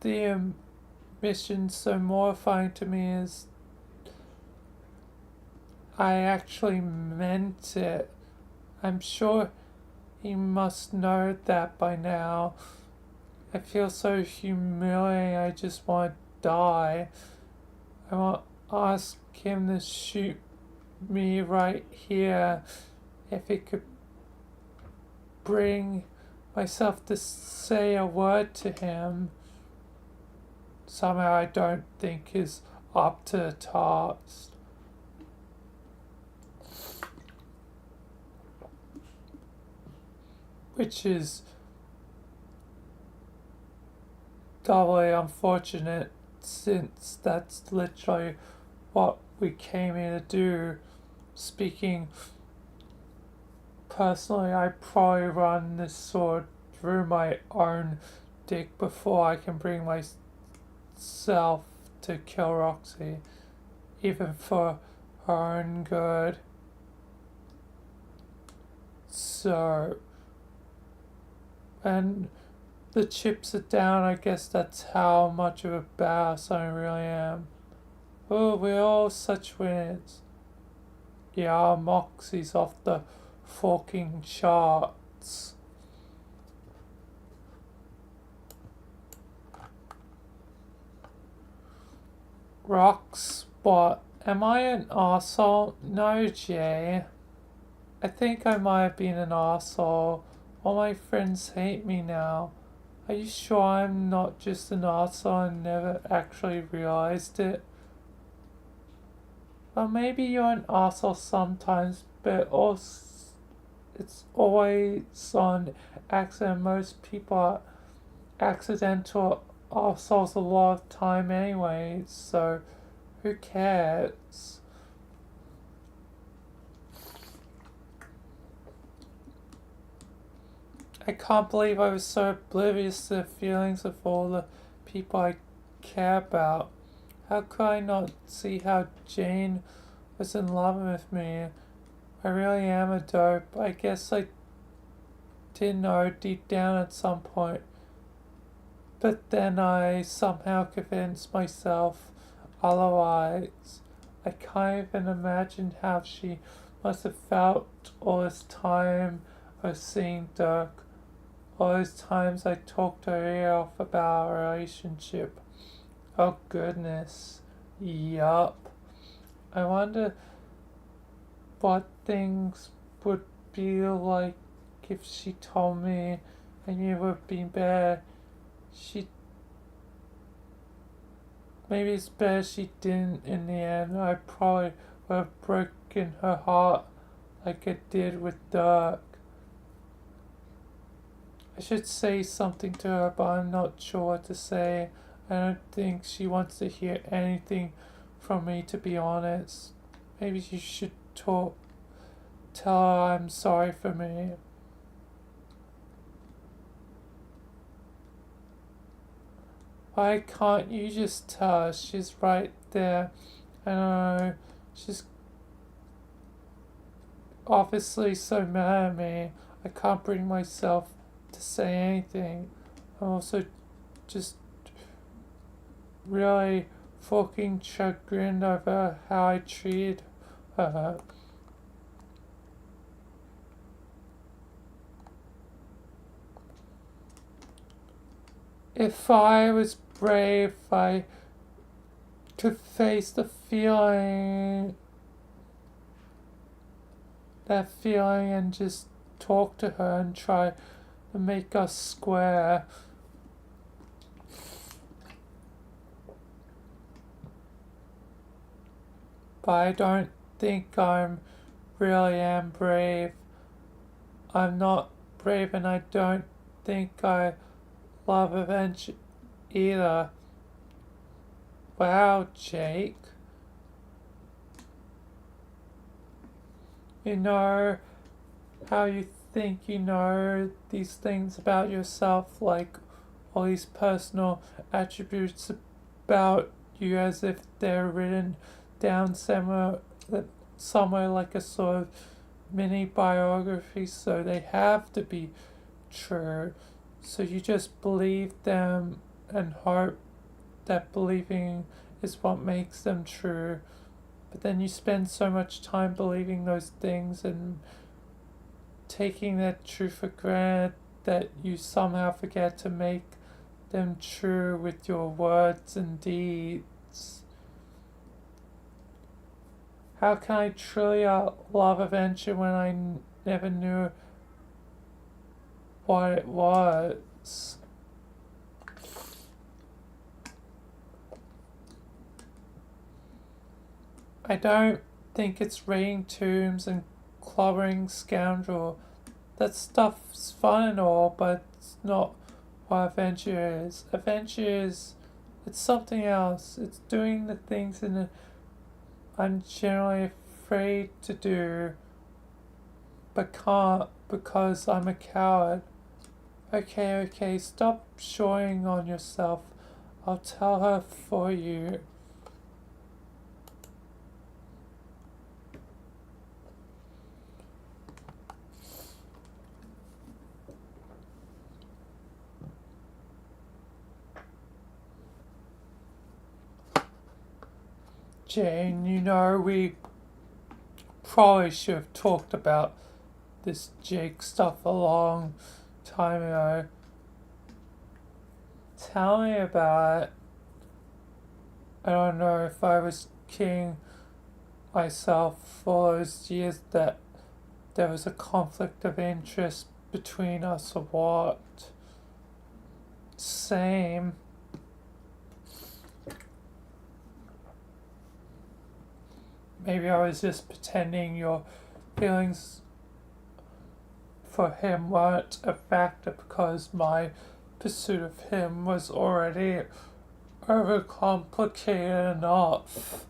the mission so mortifying to me is I actually meant it. I'm sure he must know that by now. I feel so humiliated, I just want to die. I want to ask him to shoot me right here if he could bring myself to say a word to him. Somehow I don't think he's up to the task. Which is doubly unfortunate since that's literally what we came here to do. Speaking personally, I probably run this sword through my own dick before I can bring myself to kill Roxy, even for her own good. So, and the chips are down, I guess that's how much of a badass I really am. Oh, we're all such winners. Yeah, our Moxie's off the fucking charts. Rox, what? Am I an arsehole? No, Jay. I think I might have been an arsehole. All my friends hate me now. Are you sure I'm not just an arsehole and never actually realized it? Well, maybe you're an arsehole sometimes, but also it's always on accident. Most people are accidental assholes a lot of time anyway, so who cares? I can't believe I was so oblivious to the feelings of all the people I care about. How could I not see how Jane was in love with me? I really am a dope. I guess I did know deep down at some point. But then I somehow convinced myself otherwise. I can't even imagine how she must have felt all this time of seeing Dirk. All those times I talked her ear off about our relationship. Oh goodness. Yup. I wonder what things would be like if she told me and it would be better. Maybe it's better she didn't in the end. I probably would have broken her heart like I did with Dirk. I should say something to her, but I'm not sure what to say. I don't think she wants to hear anything from me, to be honest. Maybe you should tell her I'm sorry for me. Why can't you just tell her? She's right there. I know. She's obviously so mad at me. I can't bring myself to say anything. I'm also just really fucking chagrined over how I treated her. If I was brave, I could face that feeling and just talk to her and try to make us square. But I don't think I'm really am brave. I'm not brave and I don't think I love either. Wow, Jake. You know how you think you know these things about yourself, like all these personal attributes about you as if they're written down somewhere like a sort of mini biography, so they have to be true. So you just believe them and hope that believing is what makes them true. But then you spend so much time believing those things and taking that truth for granted that you somehow forget to make them true with your words and deeds. How can I truly love adventure when I never knew what it was? I don't think it's raiding tombs and clobbering scoundrel. That stuff's fun and all, but it's not what adventure is. Adventure is, it's something else. It's doing the things I'm generally afraid to do, but can't because I'm a coward. Okay, stop showing on yourself. I'll tell her for you. Jane, you know, we probably should have talked about this Jake stuff a long time ago. Tell me about it. I don't know if I was kidding myself for those years that there was a conflict of interest between us or what. Same. Maybe I was just pretending your feelings for him weren't a factor because my pursuit of him was already overcomplicated enough.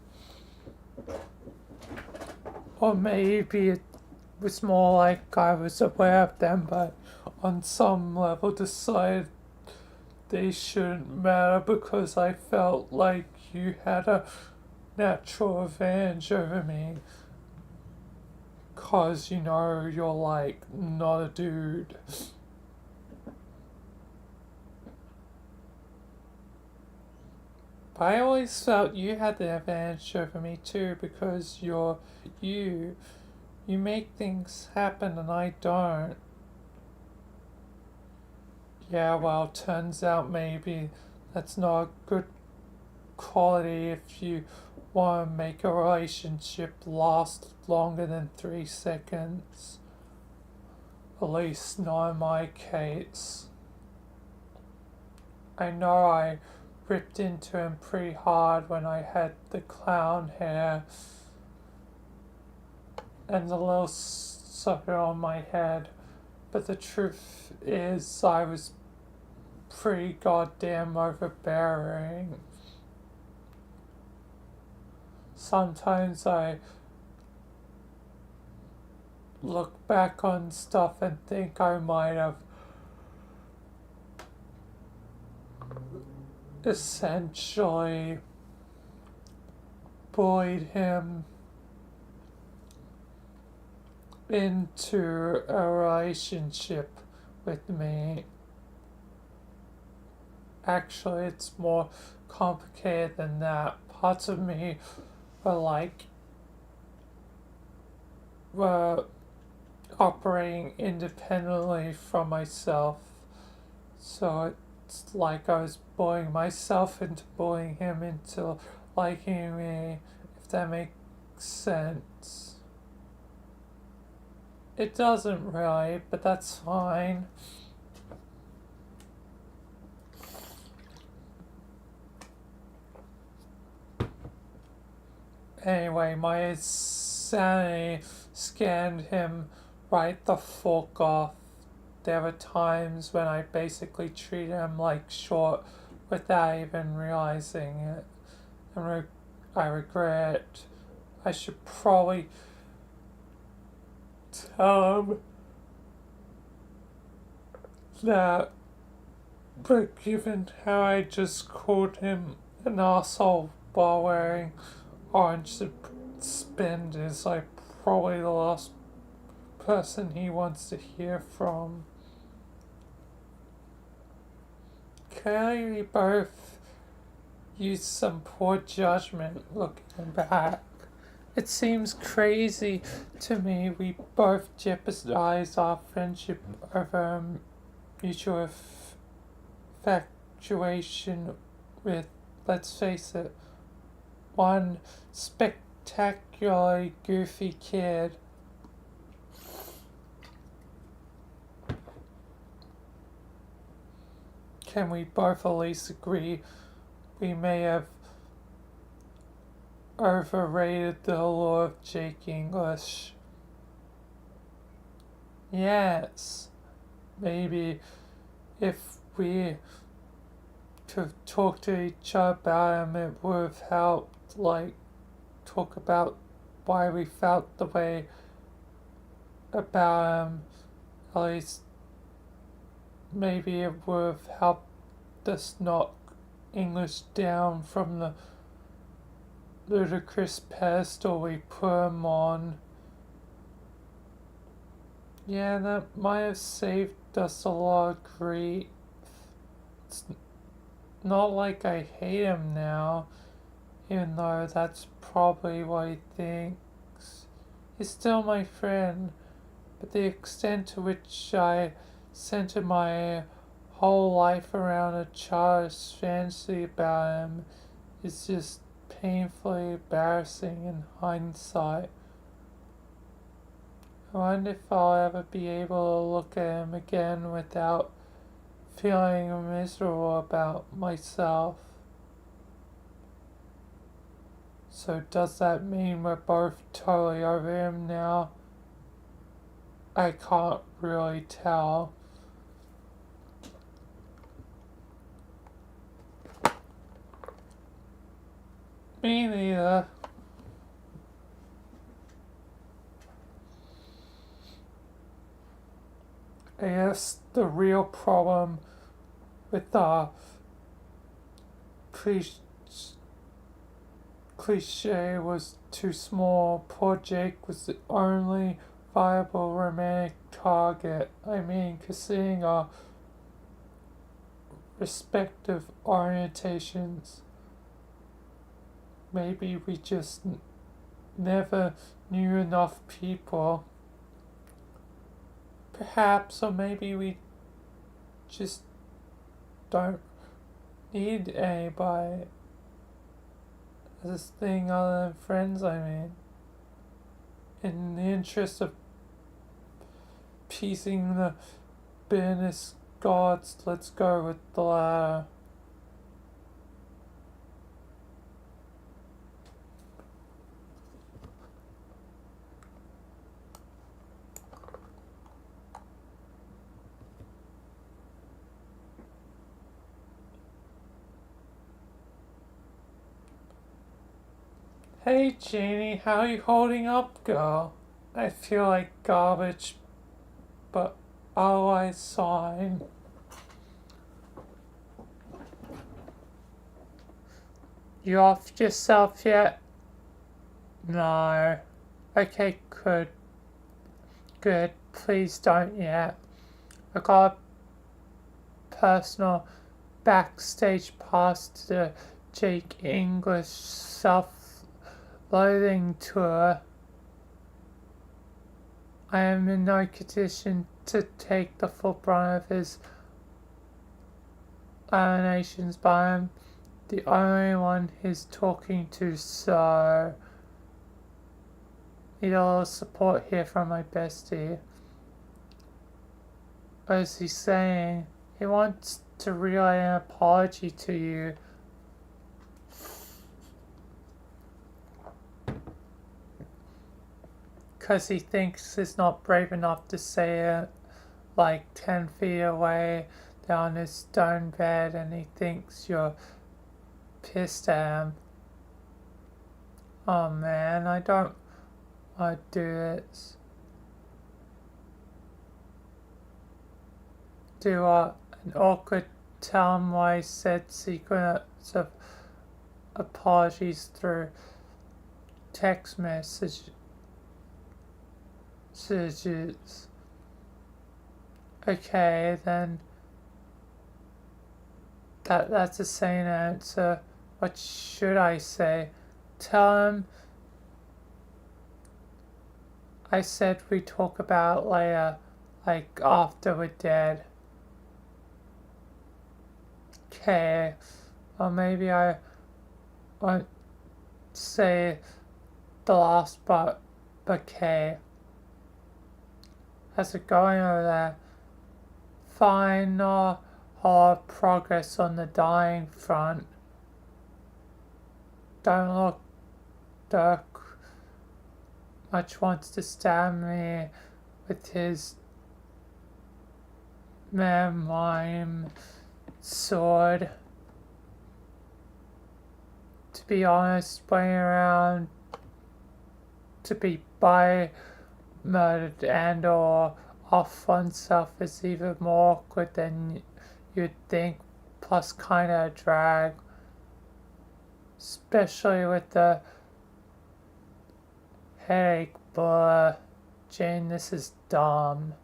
Or maybe it was more like I was aware of them, but on some level decided they shouldn't matter because I felt like you had a natural advantage over me. Cause you know you're like not a dude. But I always felt you had the advantage over me too because you're you. You make things happen and I don't. Yeah, well, turns out maybe that's not a good quality if you want to make a relationship last longer than 3 seconds. At least not in my case. I know I ripped into him pretty hard when I had the clown hair and the little sucker on my head, but the truth is I was pretty goddamn overbearing. Sometimes I look back on stuff and think I might have essentially bullied him into a relationship with me. Actually, it's more complicated than that. Parts of me were operating independently from myself. So it's like I was bullying myself into bullying him into liking me, if that makes sense. It doesn't really, but that's fine. Anyway, my insanity scanned him right the fuck off. There were times when I basically treated him like short without even realizing it. And I regret. I should probably tell him that, but given how I just called him an asshole while wearing orange suspenders, I'm probably the last person he wants to hear from. Clearly, we both used some poor judgment looking back. It seems crazy to me we both jeopardized our friendship over mutual infatuation with, let's face it, one spectacularly goofy kid. Can we both at least agree we may have overrated the allure of Jake English? Yes, maybe if we could talk to each other about him, it would have helped, like, talk about why we felt the way about him. At least maybe it would have helped us knock English down from the ludicrous pedestal we put him on. Yeah, that might have saved us a lot of grief. It's not like I hate him now, even though that's probably what he thinks. He's still my friend, but the extent to which I centered my whole life around a childish fantasy about him is just painfully embarrassing in hindsight. I wonder if I'll ever be able to look at him again without feeling miserable about myself. So does that mean we're both totally over him now? I can't really tell. Me neither. I guess the real problem with the cliche was too small. Poor Jake was the only viable romantic target. I mean, considering our respective orientations, maybe we just never knew enough people. Perhaps, or maybe we just don't need anybody as this thing other than friends, I mean. In the interest of appeasing the bitterness gods, let's go with the latter. Hey Janie, how are you holding up, girl? I feel like garbage, but otherwise fine. You off yourself yet? No. Okay, good. Good. Please don't yet. I got a personal backstage pass to the Jake English self-loathing tour. I am in no condition to take the full brunt of his emanations, but I'm the only one he's talking to, so need a little support here from my bestie. What is he saying? He wants to relay an apology to you. Because he thinks he's not brave enough to say it like 10 feet away down his stone bed and he thinks you're pissed at him. Oh man, I don't want to do this. Do what? An awkward tell him why he said sequence of apologies through text messages. Okay, then that's the same answer. What should I say? Tell him I said we talk about later, like after we're dead. Okay, or maybe I won't say the last part, but okay. How's it going over there? Fine, not a lot of progress on the dying front. Don't look, Dirk much wants to stab me with his mime sword. To be honest, waiting around to be murdered and or off oneself is even more awkward than you'd think, plus kinda a drag. Especially with the headache blur. Jane, this is dumb.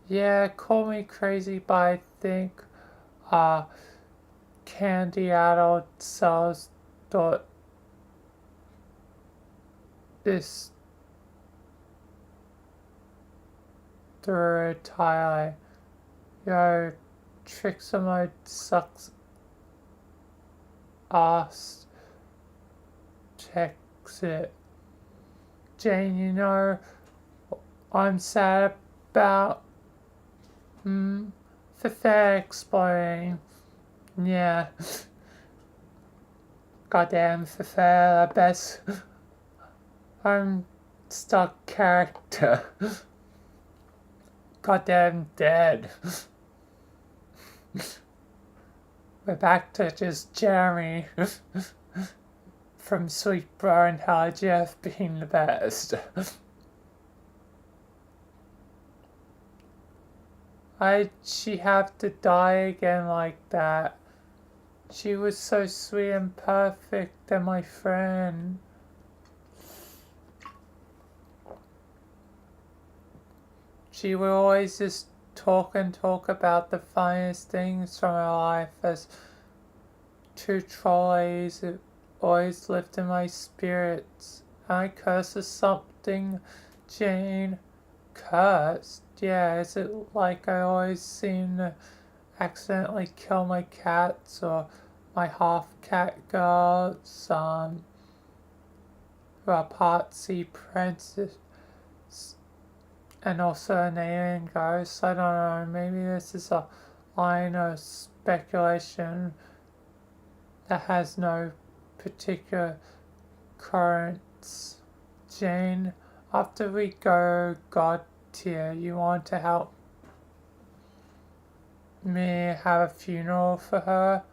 Yeah, call me crazy, but I think candy adult cells thought this through entirely. Yo, Trickster mode sucks ass. Checks it. Jane, you know, I'm sad about, the fair exploding. Yeah. Goddamn fair, I bet. I'm stuck character. Goddamn dead. We're back to just Jeremy from Sweetbro and how Jeff being the best. Why'd she have to die again like that? She was so sweet and perfect and my friend. She would always just talk about the funniest things from her life as two trolleys. It always lifted my spirits. I curse or something, Jane? Cursed? Yeah, is it like I always seem to accidentally kill my cats or my half-cat girls, who are part sea princess and also an alien ghost? I don't know, maybe this is a line of speculation that has no particular currents. Jane, after we go God tier, you want to help me have a funeral for her?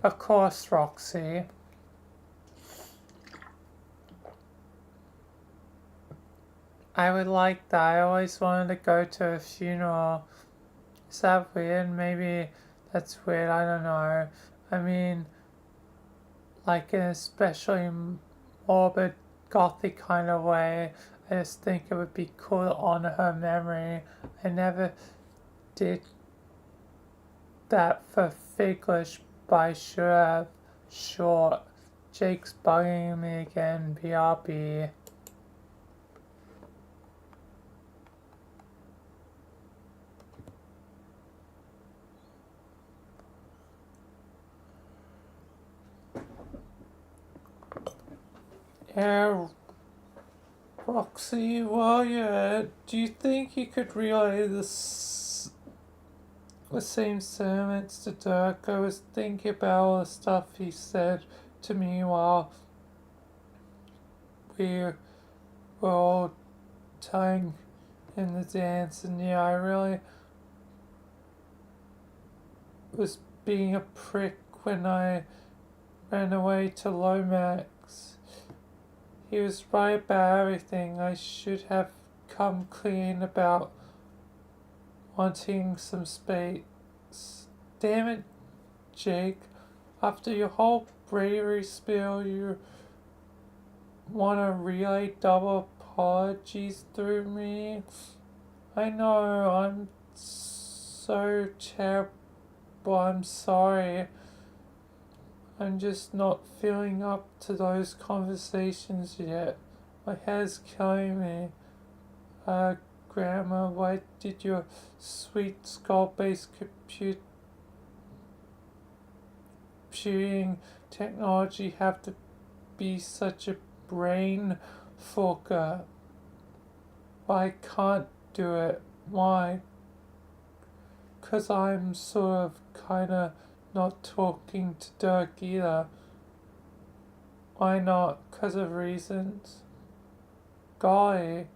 Of course, Roxy. I would like that. I always wanted to go to a funeral. Is that weird? Maybe that's weird. I don't know. I mean, like in a especially morbid, gothic kind of way. I just think it would be cool to honor her memory. I never did that for Figlish, but I should have. Short. Jake's bugging me again. BRB. Yeah, Roxy, while you're at it, do you think you could relay the same sentiments to Dirk? I was thinking about all the stuff he said to me while we were all tying in the dance, and yeah, I really was being a prick when I ran away to Lomax. He was right about everything. I should have come clean about wanting some space. Damn it, Jake. After your whole bravery spiel, you want to relay double apologies through me? I know, I'm so terrible. I'm sorry. I'm just not feeling up to those conversations yet. My head's killing me. Grandma, why did your sweet skull-based computing technology have to be such a brain fucker? I can't do it. Why? 'Cause I'm sort of kinda not talking to Dirk either. Why not? 'Cause of reasons. Golly,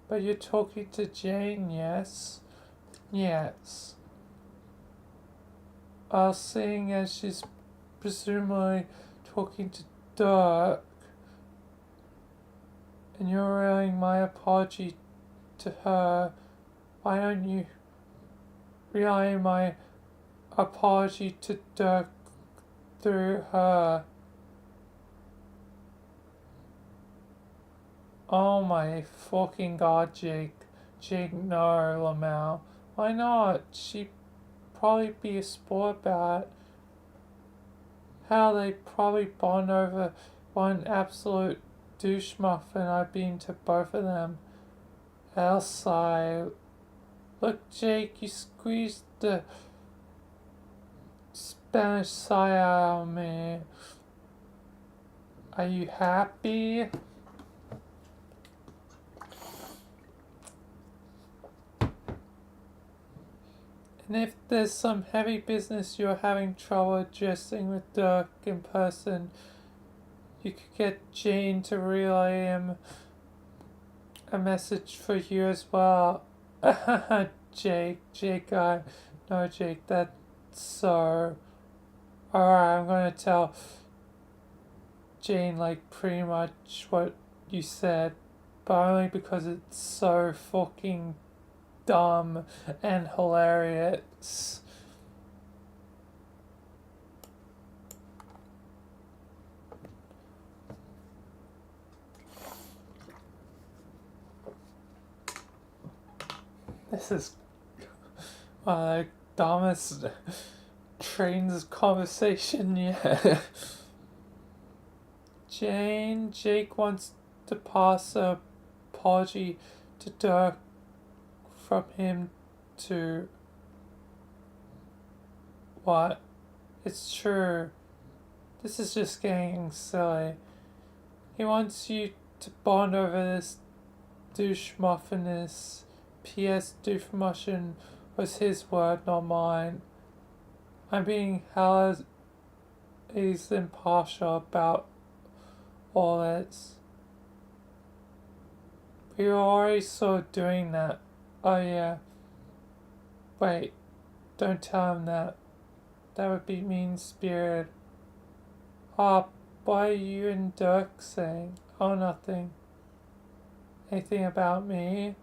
but you're talking to Jane, yes? Yes. Seeing as she's presumably talking to Dirk, and you're relaying my apology to her, why don't you relay my apology to Dirk through her? Oh my fucking god, Jake. Jake, no, Lamau. Why not? She'd probably be a sport about it. How they probably bond over one absolute douche muffin I've been to both of them. Else look, Jake, you squeezed the Spanish side out of me. Are you happy? And if there's some heavy business you're having trouble addressing with Dirk in person, you could get Jane to relay him a message for you as well. Jake, no, Jake, that's so. Alright, I'm gonna tell Jane, like, pretty much what you said, but only because it's so fucking dumb and hilarious. This is the dumbest trains conversation yet. Jake wants to pass a apology to Dirk from him to what? It's true. This is just getting silly. He wants you to bond over this douche muffiness. P.S. Douche muffin was his word, not mine. I'm being hella impartial about all this. We were already sort of doing that. Oh yeah. Wait, don't tell him that. That would be mean-spirited. What are you and Dirk saying? Oh, nothing. Anything about me?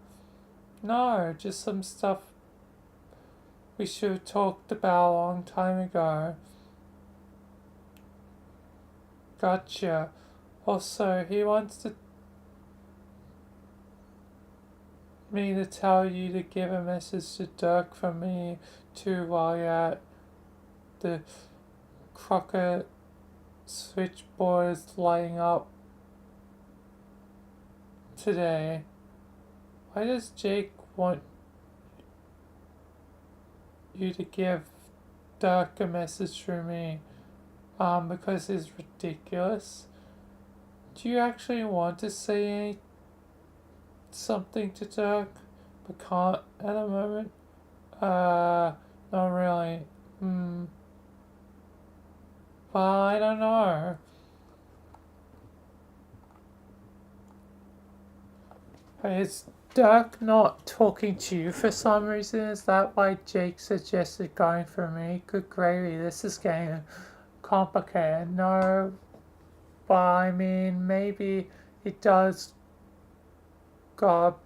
No, just some stuff we should have talked about a long time ago. Gotcha. Also, he wants me to tell you to give a message to Dirk from me too while you're at the Crockett switchboard is lighting up today. Why does Jake want you to give Dirk a message through me? Because it's ridiculous. Do you actually want to say something to Dirk, but can't at the moment? Not really. Well, I don't know. It's Dirk not talking to you for some reason? Is that why Jake suggested going for me? Good gravy, this is getting complicated. No, but I mean, maybe it does got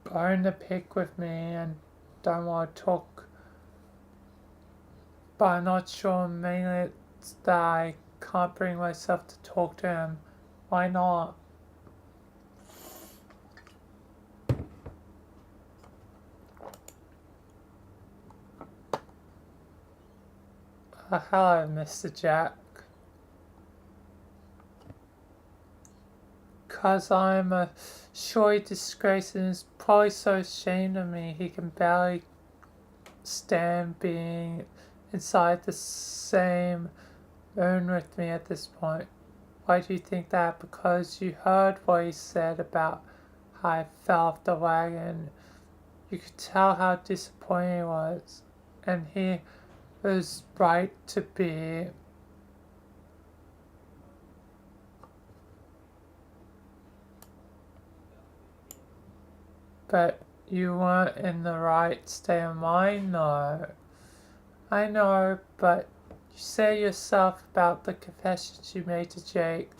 a bone to pick with me and don't want to talk, but I'm not sure. Mainly it's that I can't bring myself to talk to him. Why not? Hello, Mr. Jack. 'Cause I'm a sure disgrace and is probably so ashamed of me he can barely stand being inside the same room with me at this point. Why do you think that? Because you heard what he said about how I fell off the wagon. You could tell how disappointed he was. And he was right to be. But you weren't in the right state of mind, though. I know, but you say yourself about the confessions you made to Jake.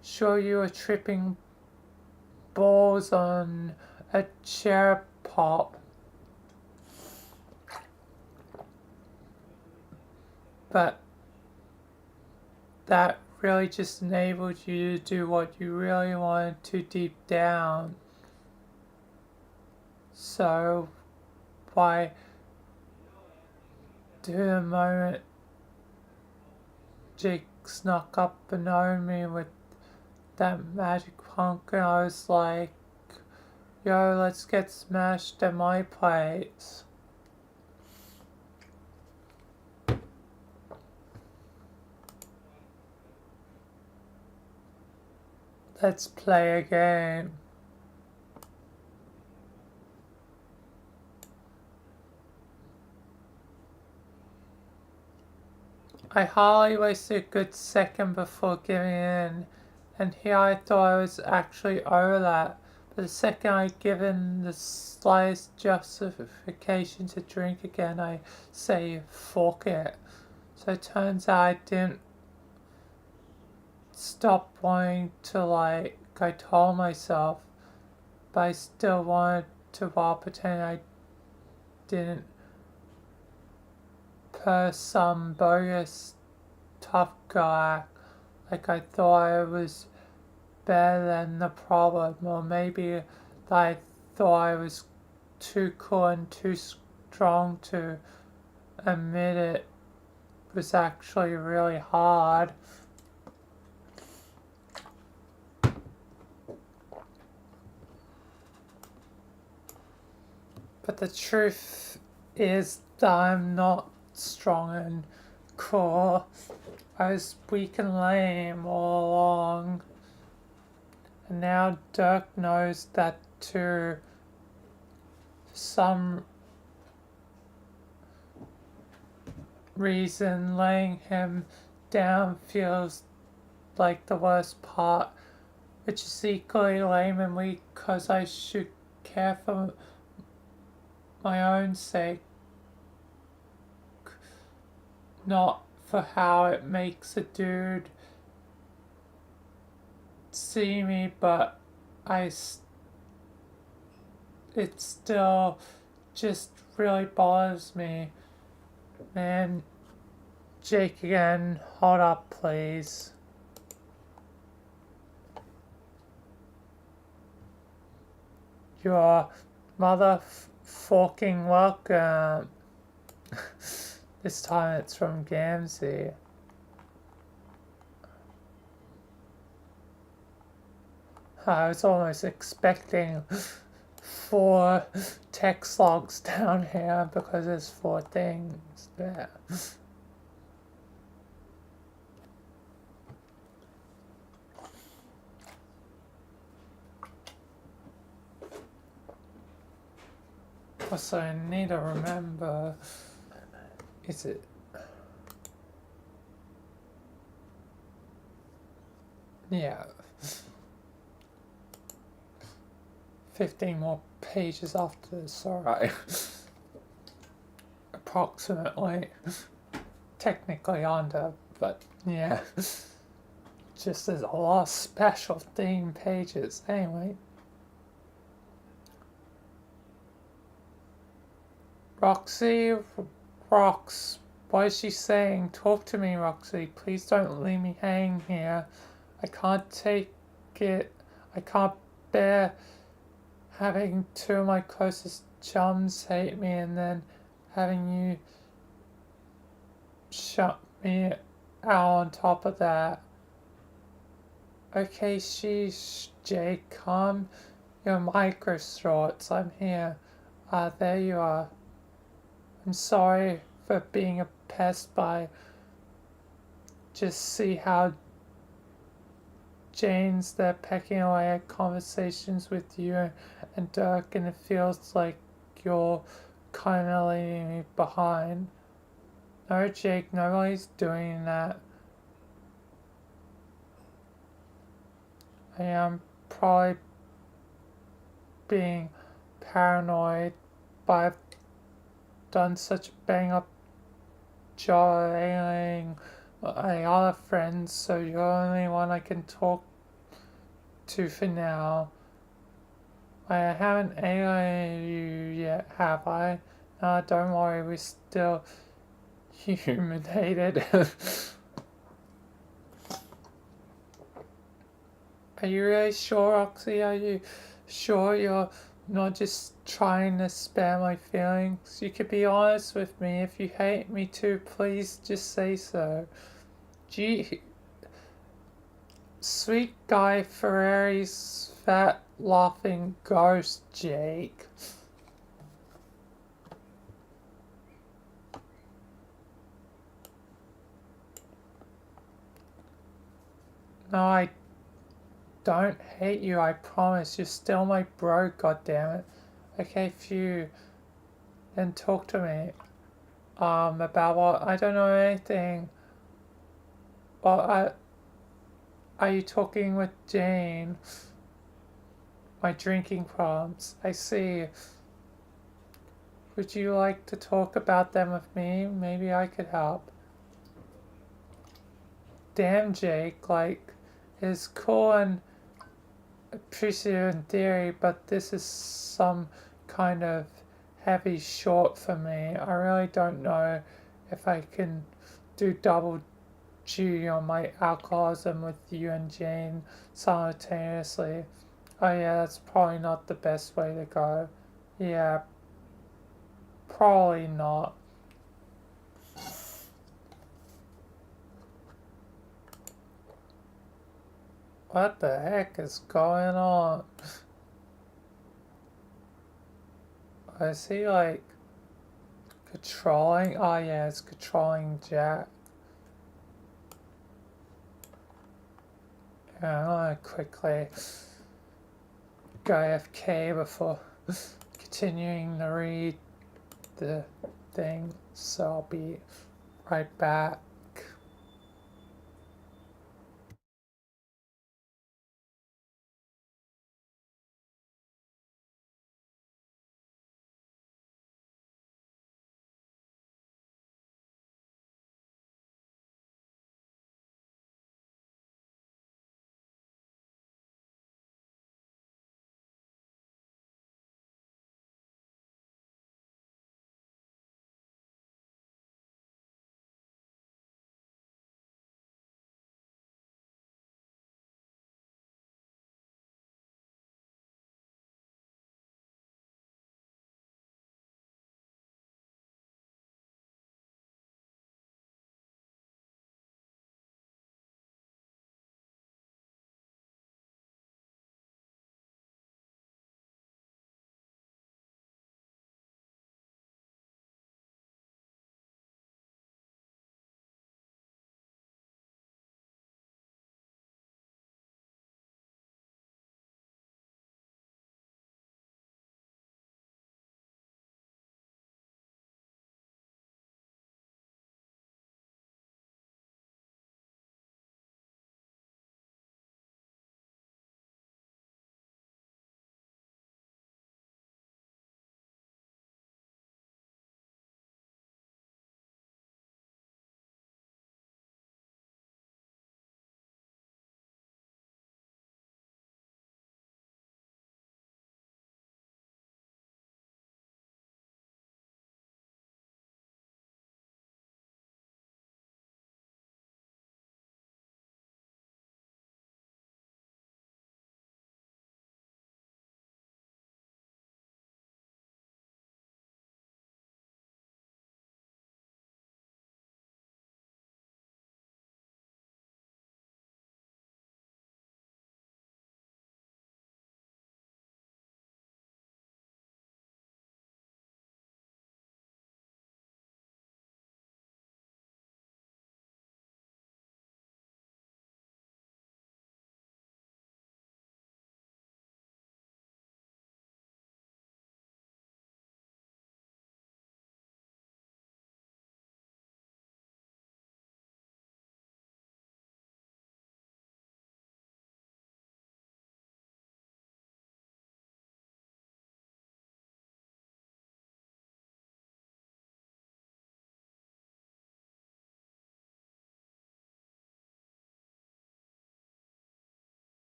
Sure, you were tripping balls on a chair pop. But that really just enabled you to do what you really wanted to deep down. So, why do the moment Jake snuck up and owned me with that magic punk and I was like, yo, let's get smashed at my place. Let's play a game. I hardly wasted a good second before giving in, and here I thought I was actually over that. But the second I'd given the slightest justification to drink again, I say, fork it. So it turns out I didn't stop wanting to, like I told myself, but I still wanted to while pretending I didn't per some bogus tough guy, like I thought I was better than the problem, or maybe I thought I was too cool and too strong to admit it was actually really hard. But the truth is that I'm not strong and cool. I was weak and lame all along. And now Dirk knows that too. For some reason, laying him down feels like the worst part, which is equally lame and weak because I should care for my own sake, not for how it makes a dude see me, but it still just really bothers me. Man, Jake again, hold up please. Your motherfucking welcome. This time it's from Gamzee. I was almost expecting 4 text logs down here because there's 4 things there. Also, I need to remember, is it? Yeah. 15 more pages after this, alright. Approximately. Technically under, but yeah. Just there's a lot of special theme pages. Anyway. Roxy, Rox, what is she saying? Talk to me, Roxy. Please don't leave me hanging here. I can't take it. I can't bear having two of my closest chums hate me and then having you shut me out on top of that. Okay, sheesh, Jake, calm your micro thoughts. I'm here. There you are. I'm sorry for being a pest, but just see how Jane's there pecking away at conversations with you and Dirk, and it feels like you're kind of leaving me behind. No, Jake, nobody's doing that. I am probably being paranoid, but I've done such a bang up job alienating my other friends, so you're the only one I can talk to for now. I haven't alienated you yet, have I? No, don't worry, we're still humanated. Are you really sure, Roxy? Are you sure you're not just trying to spare my feelings? You could be honest with me. If you hate me too, please just say so. Gee, sweet Guy Ferrari's fat laughing ghost, Jake. No, I don't hate you, I promise. You're still my bro, goddammit. Okay, phew. Then talk to me. About what? I don't know anything. Well, are you talking with Jane? My drinking problems. I see. Would you like to talk about them with me? Maybe I could help. Damn, Jake, like, it's cool and appreciative in theory, but this is some kind of heavy short for me. I really don't know if I can do double duty on my alcoholism with you and Jane simultaneously. Oh yeah, that's probably not the best way to go. Yeah, probably not. What the heck is going on? Is he like controlling? Oh yeah, it's controlling Jack. Yeah, I'm gonna quickly go AFK before continuing to read the thing, so I'll be right back.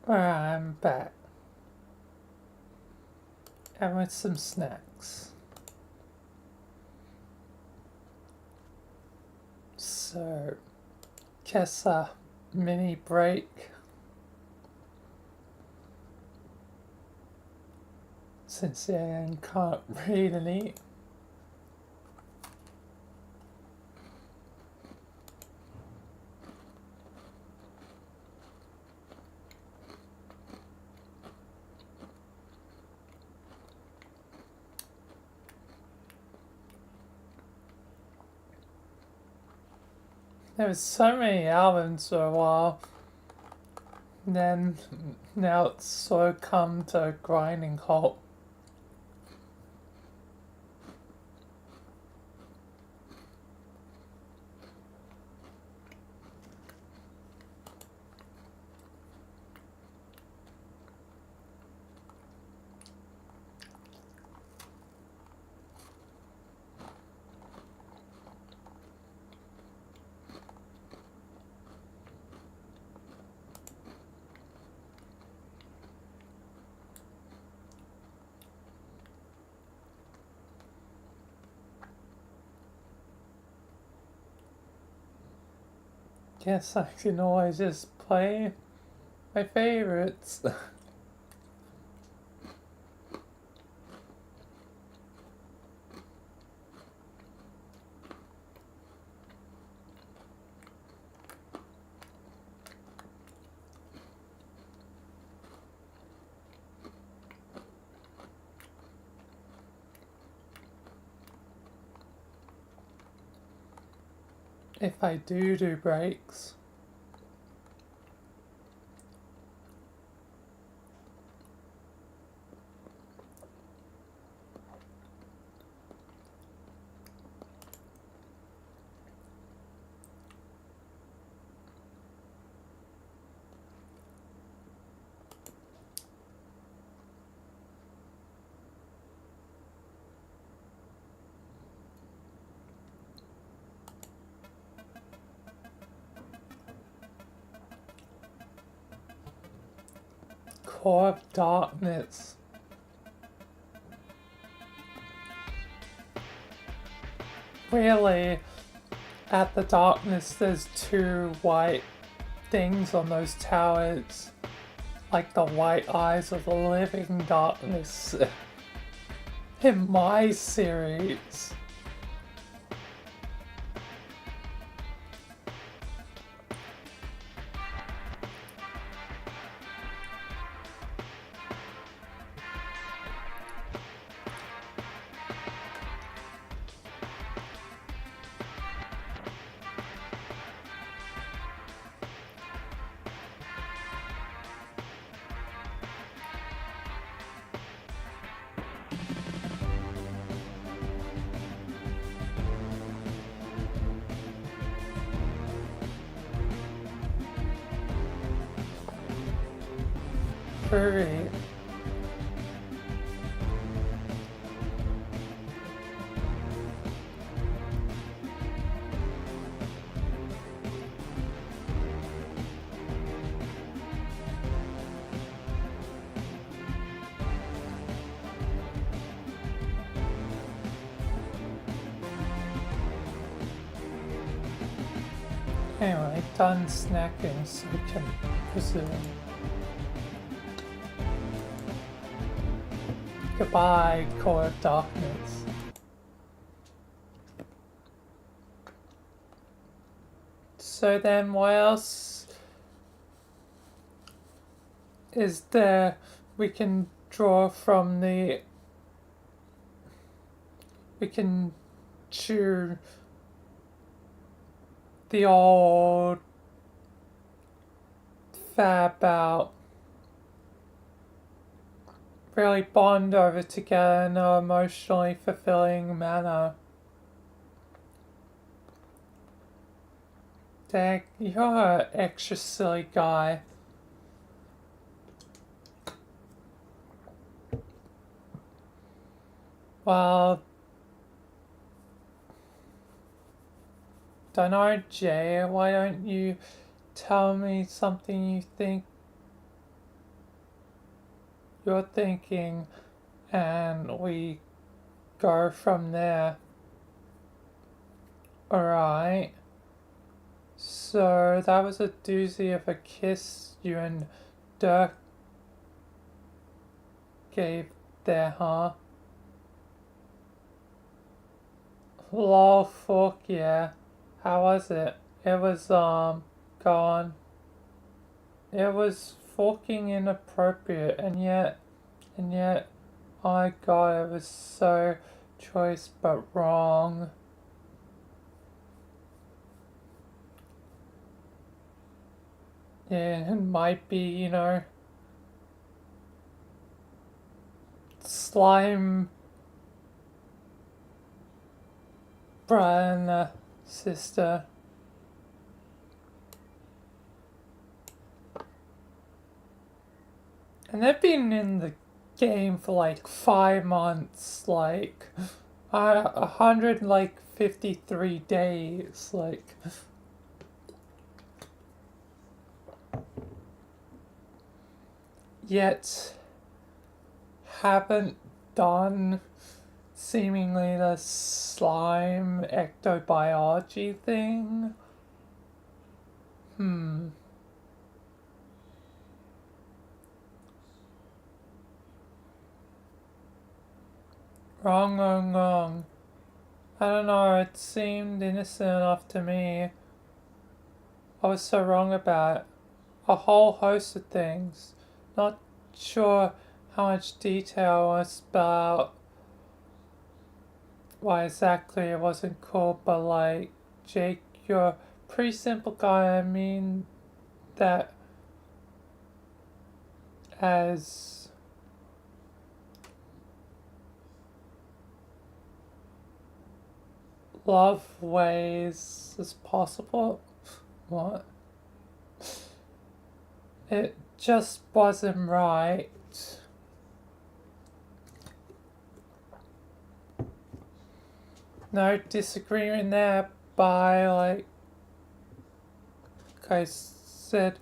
I'm back. And with some snacks. So, guess a mini break. Since Anne can't read and eat. There was so many albums for a while. Then now it's sort of come to a grinding halt. Guess I can always just play my favorites. If I do breaks. Core of Darkness. Really, at the darkness, there's two white things on those towers. Like the white eyes of the living darkness. In my series. Hurry. Anyway, done snacking so we can resume. Goodbye, Core of Darkness. So then what else is there we can draw from the... We can chew the old fab out, really bond over together in an emotionally fulfilling manner. Dad, you're an extra silly guy. Well, don't know, Jay, why don't you tell me something you think you're thinking, and we go from there. Alright. So that was a doozy of a kiss you and Dirk gave there, huh? Lol, fuck yeah. How was it? It was, gone. It was fucking inappropriate, and yet, oh my god, it was so choice but wrong. Yeah, it might be, slime brother and sister. And they've been in the game for like 5 months, like 153 days, like. Yet haven't done seemingly the slime ectobiology thing. Wrong, wrong, wrong. I don't know, it seemed innocent enough to me. I was so wrong about it. A whole host of things. Not sure how much detail was about why exactly it wasn't cool, but like, Jake, you're a pretty simple guy. I mean that as love ways as possible. What? It just wasn't right. No disagreement there, by like I said,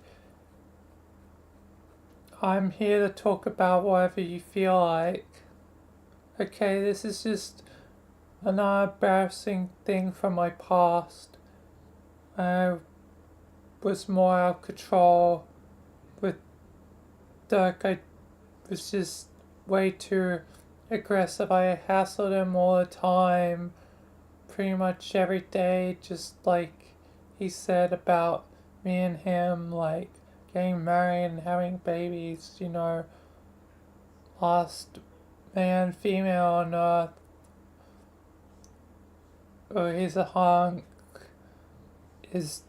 I'm here to talk about whatever you feel like. Okay, this is just another embarrassing thing from my past. I was more out of control with Dirk. I was just way too aggressive. I hassled him all the time, pretty much every day, just like he said about me and him, like getting married and having babies, last man, female on earth. Oh, he's a hunk. His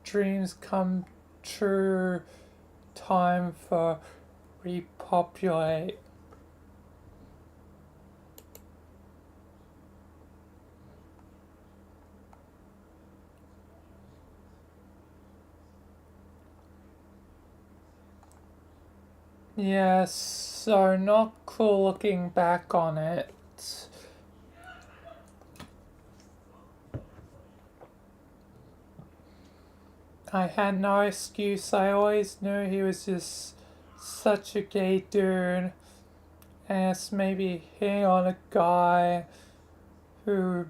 dreams come true. Time for repopulate. Yes, so not cool looking back on it. I had no excuse. I always knew he was just such a gay dude. And it's maybe hitting on a guy who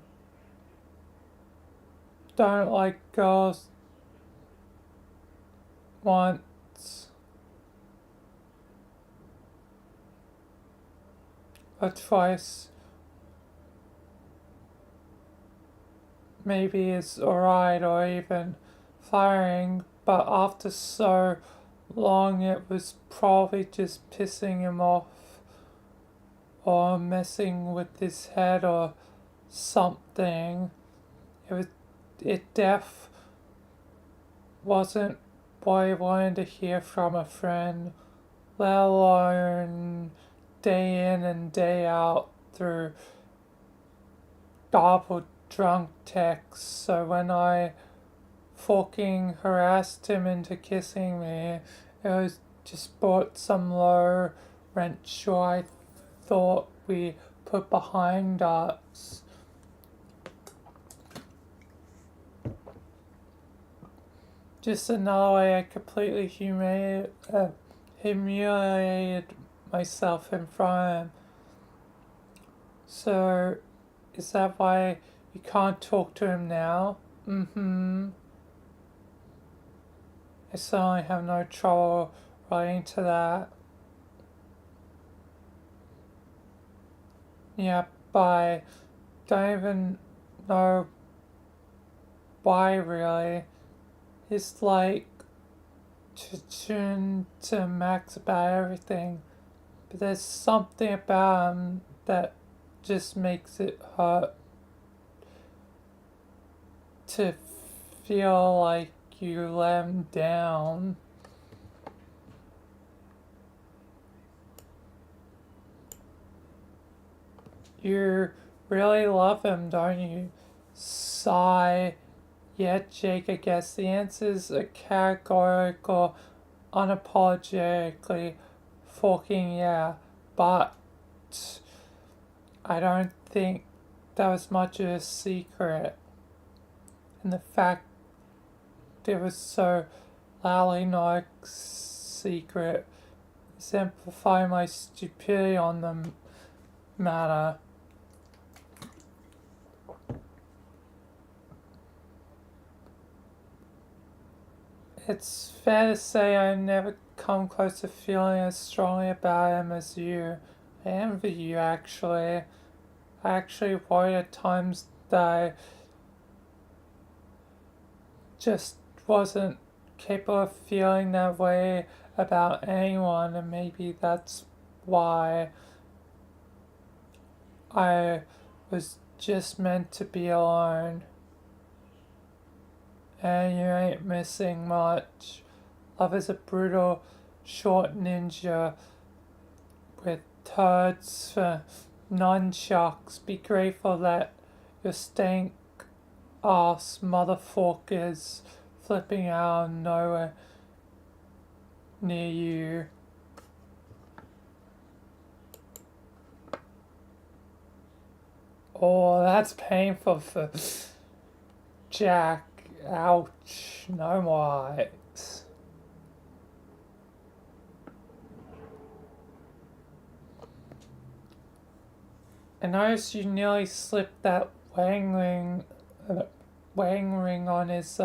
don't like girls once or twice. Maybe it's alright or even firing, but after so long it was probably just pissing him off or messing with his head or something. It wasn't what I wanted to hear from a friend, let alone day in and day out through garbled drunk texts. So when I fucking harassed him into kissing me, it was just bought some low rent show I thought we put behind us. Just another way I completely humiliated myself in front of him. So, is that why you can't talk to him now? Mm-hmm. I certainly have no trouble relating to that. Yeah, but I don't even know why really. He's like tuned to Max about everything, but there's something about him that just makes it hurt to feel like you let him down. You really love him, don't you? Sigh. Yeah, Jake, I guess the answer is a categorical, unapologetically fucking yeah. But I don't think that was much of a secret. And the fact it was so loudly not a secret exemplify my stupidity on the matter. It's fair to say I never come close to feeling as strongly about him as you. I envy you, actually. I actually worry at times that I just wasn't capable of feeling that way about anyone, and maybe that's why I was just meant to be alone. And you ain't missing much. Love is a brutal, short ninja with turds for nunchucks. Be grateful that your stank ass motherfuckers flipping out of nowhere near you. Oh, that's painful for Jack. Ouch. No whites. I noticed you nearly slipped that wedding ring on his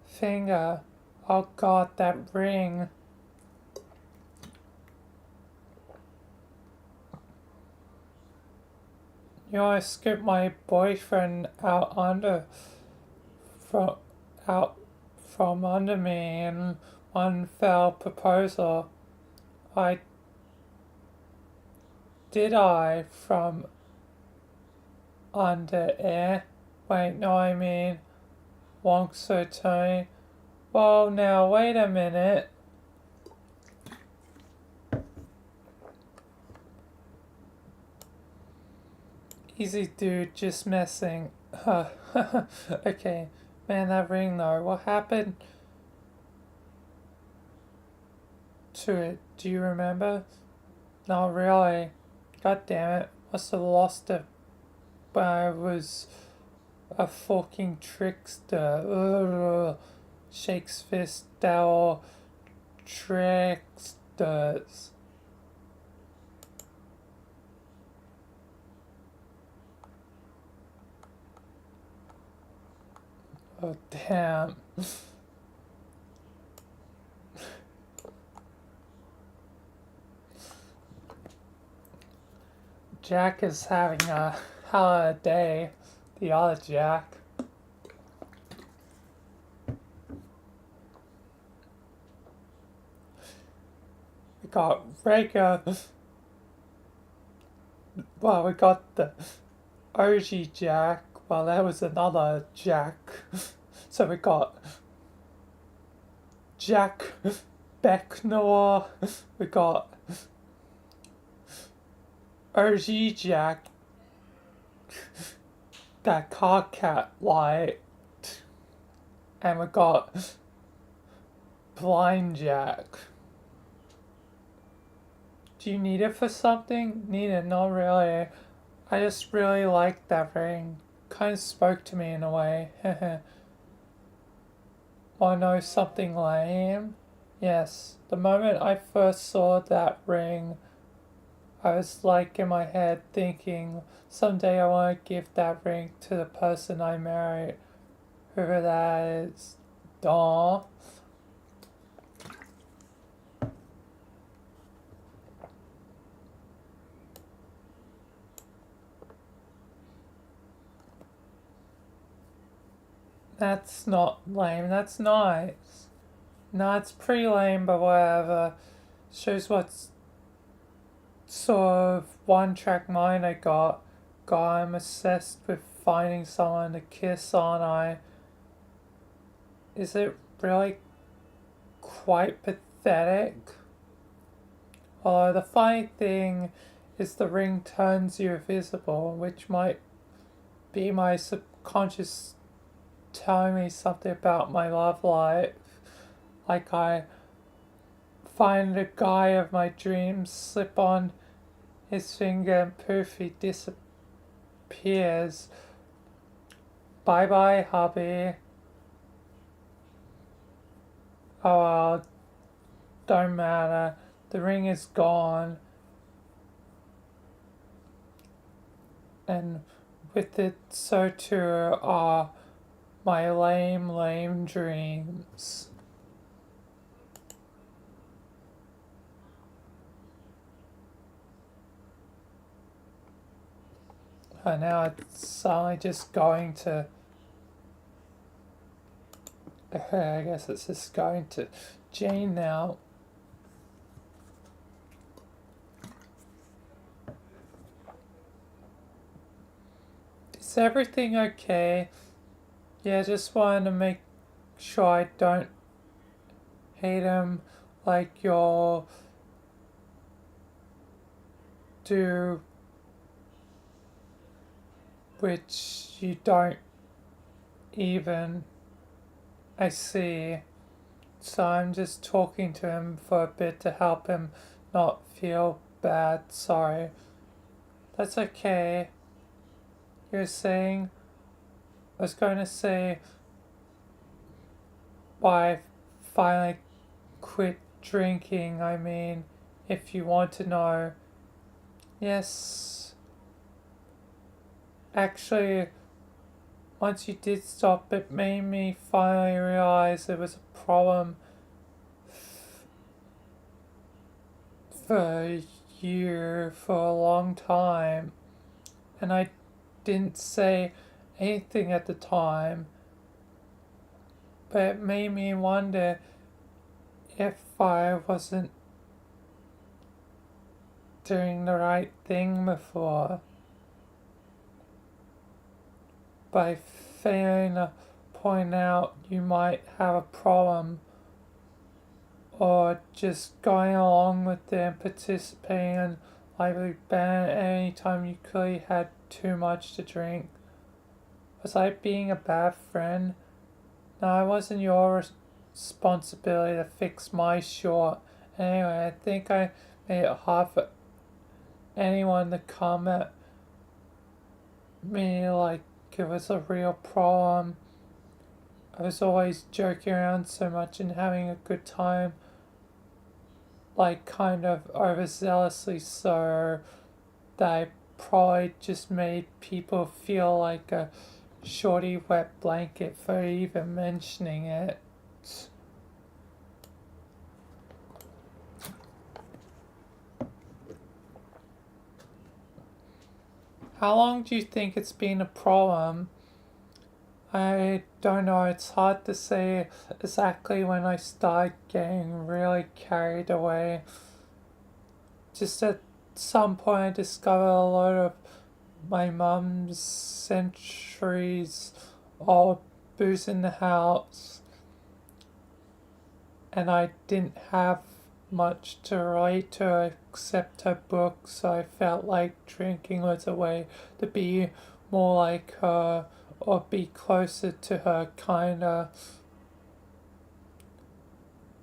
finger. Oh god, that ring. You know, I skipped my boyfriend from out from under me in one fell proposal. I did I from under air? Wait, no, I mean Wonk so Tony. Well, now wait a minute. Easy dude, just messing. Okay, man, that ring though, what happened to it? Do you remember? Not really. God damn it, must have lost it. But I was a fucking trickster. Ugh. Shakes fist, thou tricksters. Oh, damn. Jack is having a hell of a day. The other Jack. We got regular. Well, we got the OG Jack. Well, that was another Jack. So we got Jack Becknor. We got OG Jack. That car cat light. And we got Blind Jack. Do you need it for something? Need it? Not really. I just really liked that ring. Kind of spoke to me in a way. Wanna know something lame? Yes, the moment I first saw that ring, I was like in my head thinking, someday I want to give that ring to the person I marry, whoever that is. Dawn. That's not lame, that's nice. No, it's pretty lame, but whatever. Shows what sort of one track mind I got. God, I'm obsessed with finding someone to kiss on. Is it really quite pathetic? Although the funny thing is the ring turns you invisible, which might be my subconscious telling me something about my love life. Like I find a guy of my dreams, slip on his finger, and poof, he disappears. Bye bye, hubby. Oh well, don't matter. The ring is gone. And with it, so too are my lame dreams. And now it's suddenly just going to. I guess it's just going to Jane now. Is everything okay? Yeah, just wanted to make sure I don't hate him like you'll do, which you don't even. I see. So I'm just talking to him for a bit to help him not feel bad. Sorry. That's okay. You're saying. I was going to say why I finally quit drinking. I mean, if you want to know. Yes. Actually, once you did stop, it made me finally realize it was a problem for you for a long time. And I didn't say anything at the time, but it made me wonder if I wasn't doing the right thing before by failing to point out you might have a problem, or just going along with it and participating in lively band anytime you clearly had too much to drink. Was I being a bad friend? No, it wasn't your responsibility to fix my short. Anyway, I think I made it hard for anyone to come at me like it was a real problem. I was always joking around so much and having a good time, like kind of overzealously so, that I probably just made people feel like a shorty wet blanket for even mentioning it. How long do you think it's been a problem? I don't know, it's hard to say exactly when I started getting really carried away. Just at some point, I discovered a lot of my mum's centuries old booze in the house, and I didn't have much to relate to except her books, so I felt like drinking was a way to be more like her or be closer to her, kinda.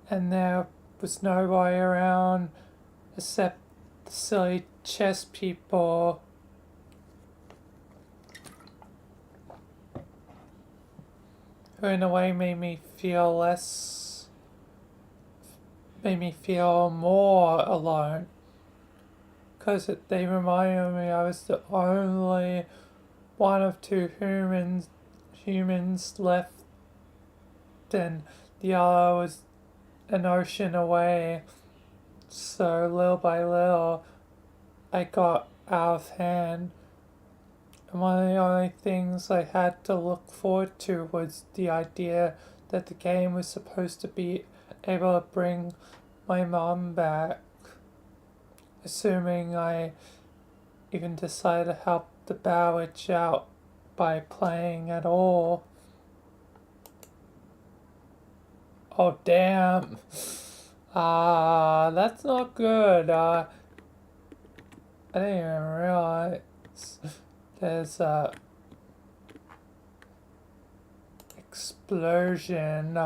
And there was nobody around except the silly chess people, who in a way made me feel less made me feel more alone. Because they reminded me I was the only one of two humans left, and the other was an ocean away. So little by little, I got out of hand. And one of the only things I had to look forward to was the idea that the game was supposed to be able to bring my mom back. Assuming I even decided to help the Bowwitch out by playing at all. Oh damn. That's not good. I didn't even realize there's a explosion.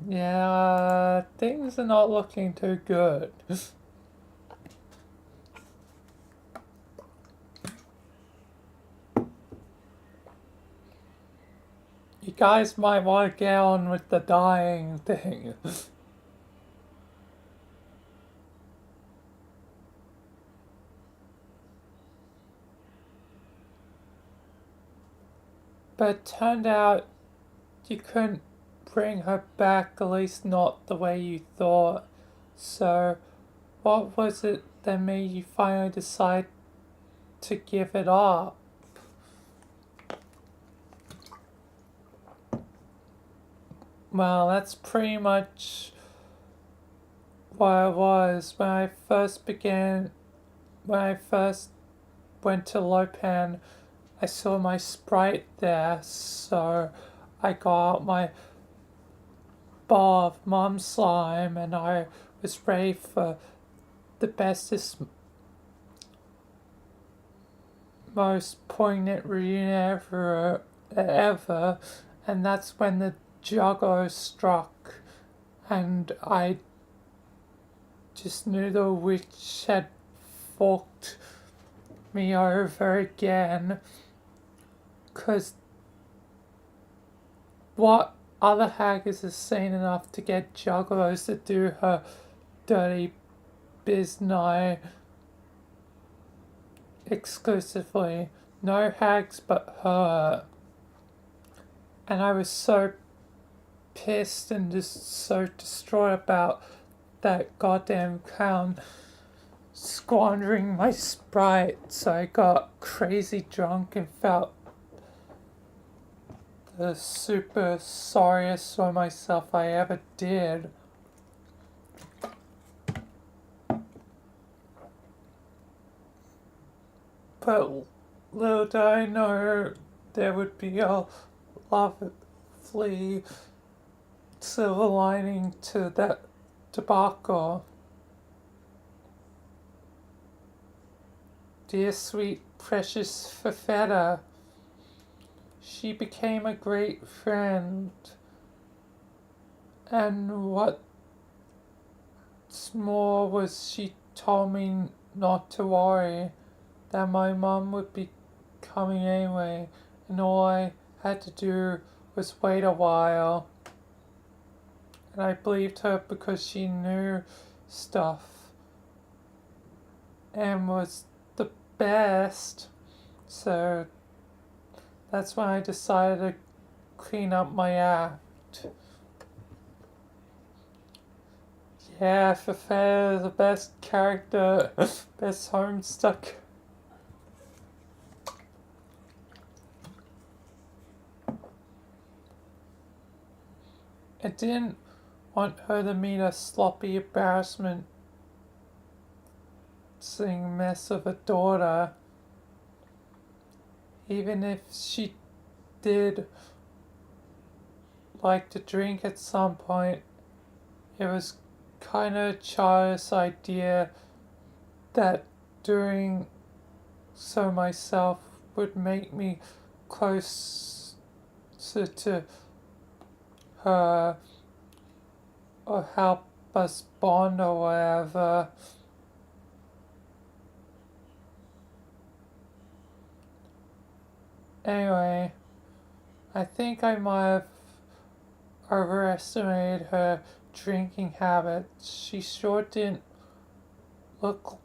Yeah, things are not looking too good. You guys might want to get on with the dying thing. But it turned out you couldn't bring her back, at least not the way you thought. So, what was it that made you finally decide to give it up? Well, that's pretty much what it was when I first went to Lopan. I saw my sprite there, so I got out my ball of mom slime and I was ready for the bestest, most poignant reunion ever, and that's when the juggler struck, and I just knew the witch had fucked me over again. 'Cause what other hackers is sane enough to get juggalos to do her dirty business exclusively? No hags but her. And I was so pissed and just so distraught about that goddamn clown squandering my sprite, so I got crazy drunk and felt the super sorriest for myself I ever did. But little did I know there would be a lovely silver lining to that debacle. Dear sweet precious Fafetta, she became a great friend. And what's more was she told me not to worry, that my mum would be coming anyway, and all I had to do was wait a while. And I believed her because she knew stuff and was the best. So that's when I decided to clean up my act. Yeah, Fafetta is the best character, best Homestuck. I didn't want her to meet a sloppy embarrassment seeing mess of a daughter. Even if she did like to drink at some point, it was kind of a childish idea that doing so myself would make me closer to her or help us bond or whatever. Anyway, I think I might have overestimated her drinking habits. She sure didn't look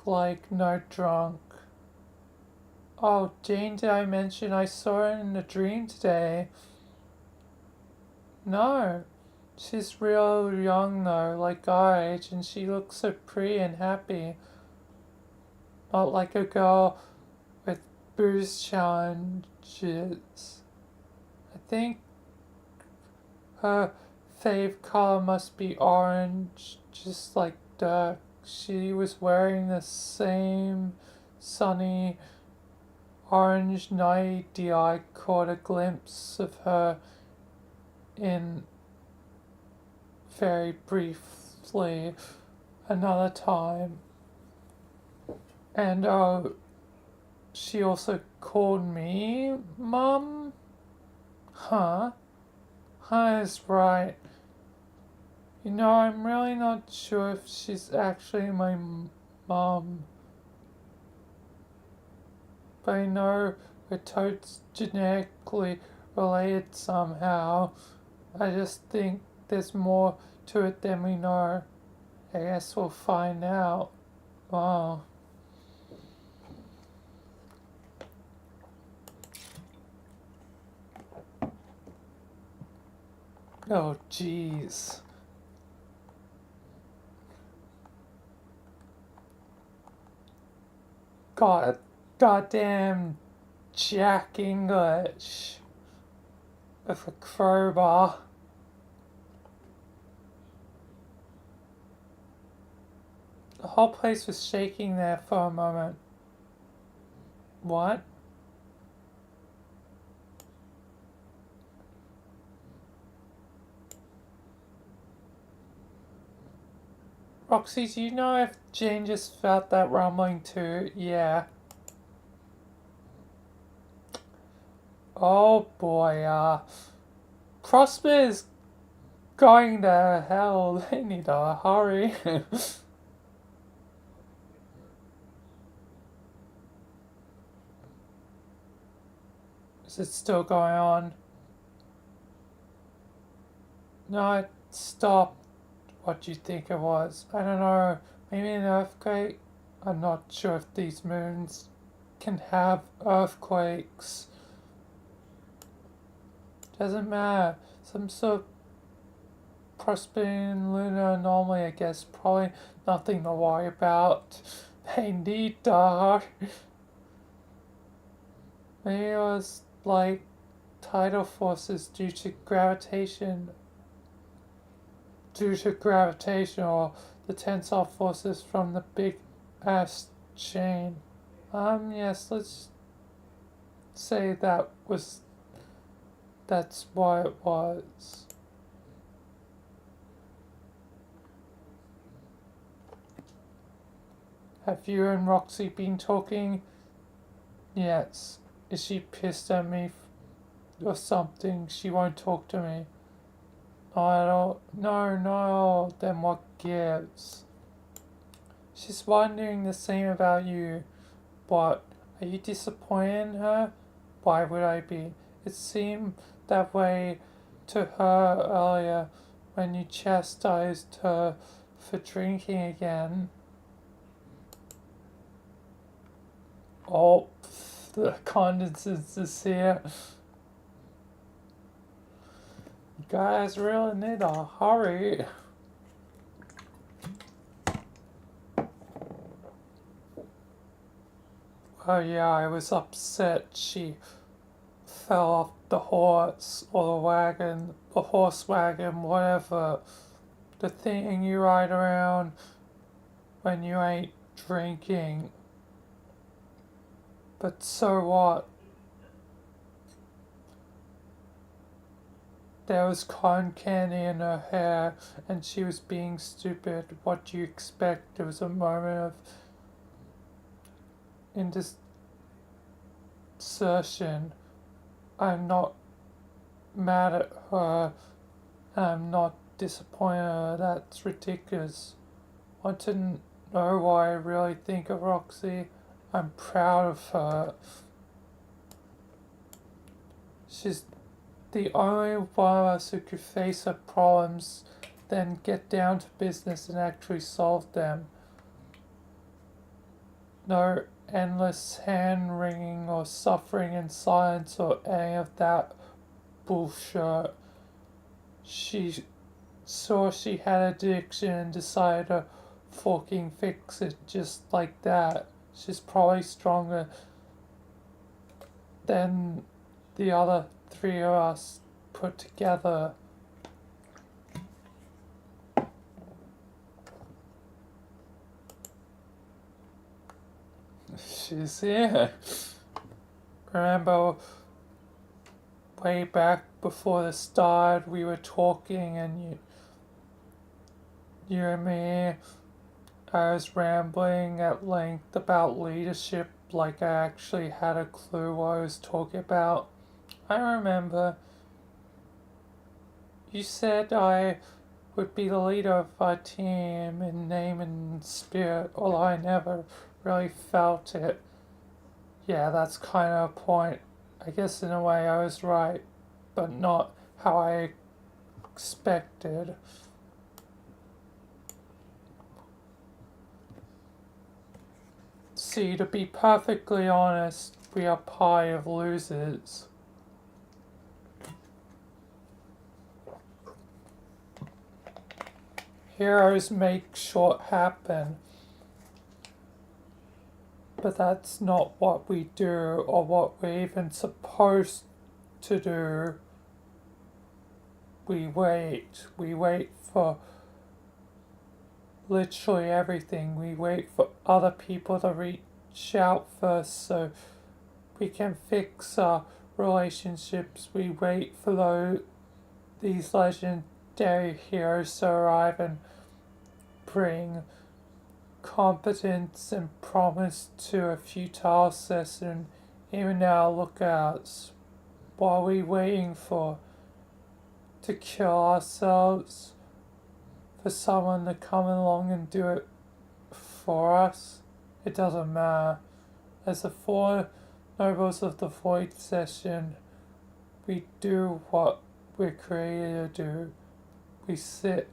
like no drunk. Oh, Jane, did I mention I saw her in a dream today? No. She's real young though, like our age, and she looks so pretty and happy. Not like a girl with booze challenges. I think her fave color must be orange, just like Dirk. She was wearing the same sunny orange nightie. I caught a glimpse of her in very briefly another time. And she also called me Mum? Huh? Huh is right. You know, I'm really not sure if she's actually my mum. But I know we're totes genetically related somehow. I just think there's more to it than we know. I guess we'll find out. Wow. Oh, jeez. Goddamn Jack English with a crowbar. The whole place was shaking there for a moment. What? Roxy, do you know if Jane just felt that rumbling too? Yeah. Oh boy, Prosper's going to hell. They need to hurry. Is it still going on? No, it stopped. What do you think it was? I don't know. Maybe an earthquake? I'm not sure if these moons can have earthquakes. Doesn't matter. Some sort of prospering lunar anomaly, I guess. Probably nothing to worry about. They need to. Maybe it was like tidal forces due to gravitation. Or the tensile forces from the big ass chain. Yes, let's say that's why it was. Have you and Roxy been talking? Yes. Is she pissed at me or something? She won't talk to me. I don't. No. Then what gives? She's wondering the same about you. What? Are you disappointed in her? Why would I be? It seemed that way to her earlier when you chastised her for drinking again. Oh, the condensers is here. You guys really need to hurry. Oh yeah, I was upset she fell off the horse or the wagon, the horse wagon, whatever. The thing you ride around when you ain't drinking. But so what? There was cotton candy in her hair and she was being stupid. What do you expect? There was a moment of indecision. I'm not mad at her. I'm not disappointed in her. That's ridiculous. Want to know why I really think of Roxy? I'm proud of her. She's the only one of us who could face our problems, then get down to business and actually solve them. No endless hand wringing or suffering in silence or any of that bullshit. She saw she had addiction and decided to fucking fix it just like that. She's probably stronger than the other three of us put together. She's here. Remember, way back before the start, we were talking, and you and me, I was rambling at length about leadership, like I actually had a clue what I was talking about. I remember. You said I would be the leader of our team in name and spirit, although I never really felt it. Yeah, that's kind of a point. I guess in a way I was right, but not how I expected. See, to be perfectly honest, we are pie of losers. Heroes make short happen, but that's not what we do or what we're even supposed to do. We wait for literally everything. We wait for other people to reach out first so we can fix our relationships. We wait for these legendary heroes to arrive and bring competence and promise to a futile session. Even our lookouts. What are we waiting for? To kill ourselves? For someone to come along and do it for us? It doesn't matter. As the four nobles of the void session, we do what we're created to do. We sit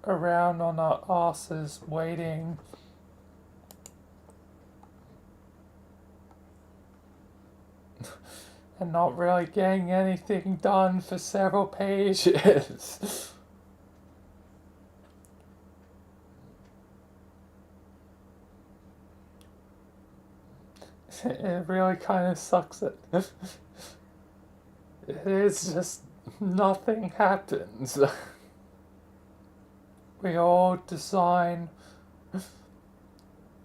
around on our asses waiting. And not really getting anything done for several pages. It really kind of sucks that it's just nothing happens. We all design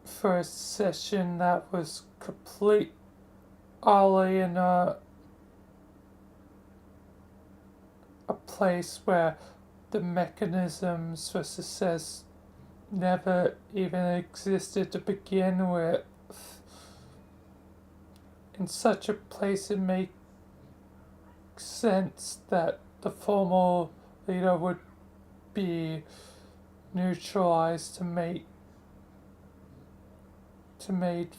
for a session that was complete utterly in a place where the mechanisms for success never even existed to begin with. In such a place, it makes sense that the formal leader would be neutralized to make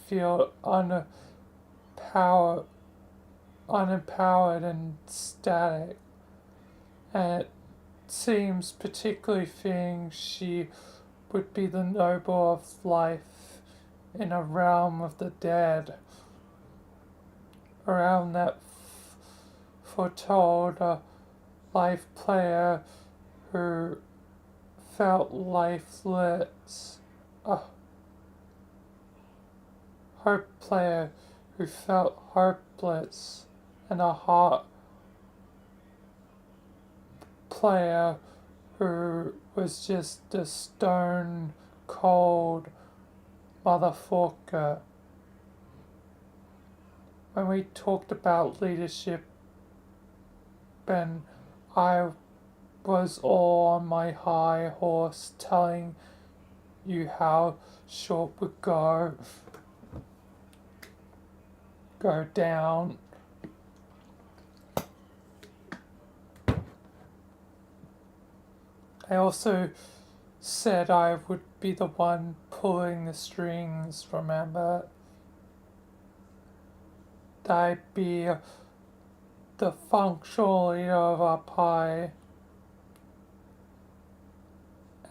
feel unempowered and static. And it seems particularly fitting she would be the noble of life in a realm of the dead. Around that foretold a life player who felt lifeless. A hope player who felt hopeless. And a heart player who was just a stone cold motherfucker. When we talked about leadership, and I was all on my high horse telling you how short would go down. I also said I would be the one pulling the strings, remember? I'd be the functional leader of our party,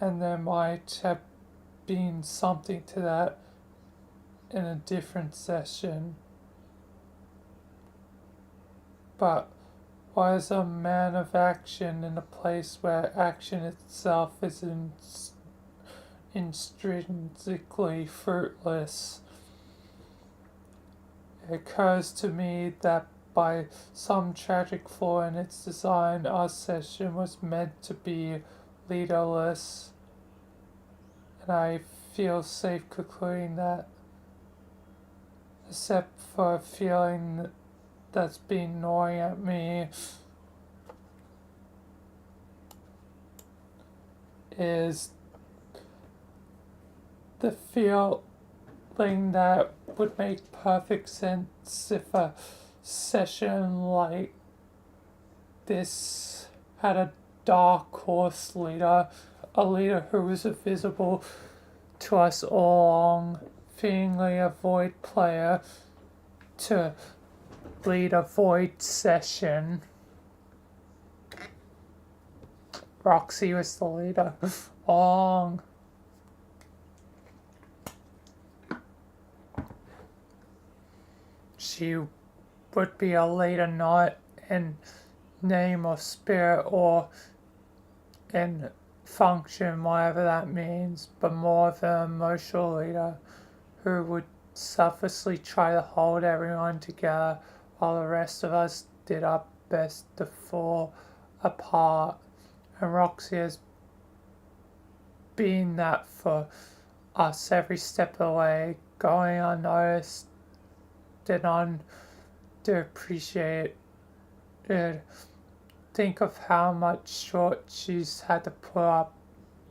and there might have been something to that in a different session. But was a man of action in a place where action itself is intrinsically fruitless. It occurs to me that by some tragic flaw in its design, our session was meant to be leaderless, and I feel safe concluding that, except for a feeling that's been gnawing at me, is the feeling that would make perfect sense if a session like this had a dark horse leader, a leader who was invisible to us all along, seemingly a void player to lead a void session. Roxy was the leader all along. She would be a leader not in name or spirit or in function, whatever that means, but more of an emotional leader who would selflessly try to hold everyone together while the rest of us did our best to fall apart. And Roxy has been that for us every step of the way, going unnoticed and on to appreciate it. Think of how much short she's had to put up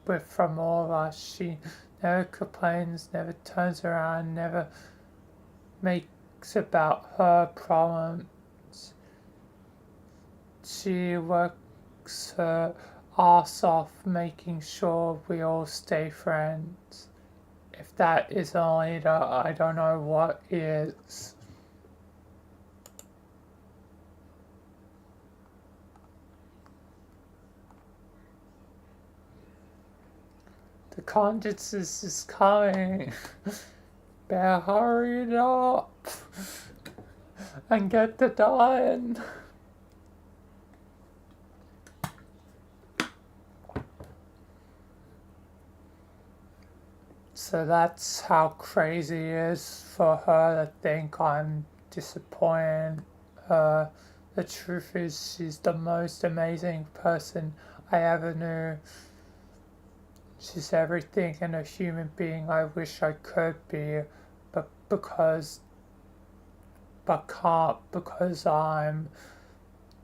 with from all of us. She never complains, never turns around, never makes about her problems. She works her ass off making sure we all stay friends. If that isn't a leader, I don't know what is. The conscience is coming. Better hurry it up and get the dying. So that's how crazy it is for her to think I'm disappointed. The truth is, she's the most amazing person I ever knew. She's everything in a human being I wish I could be, but can't because I'm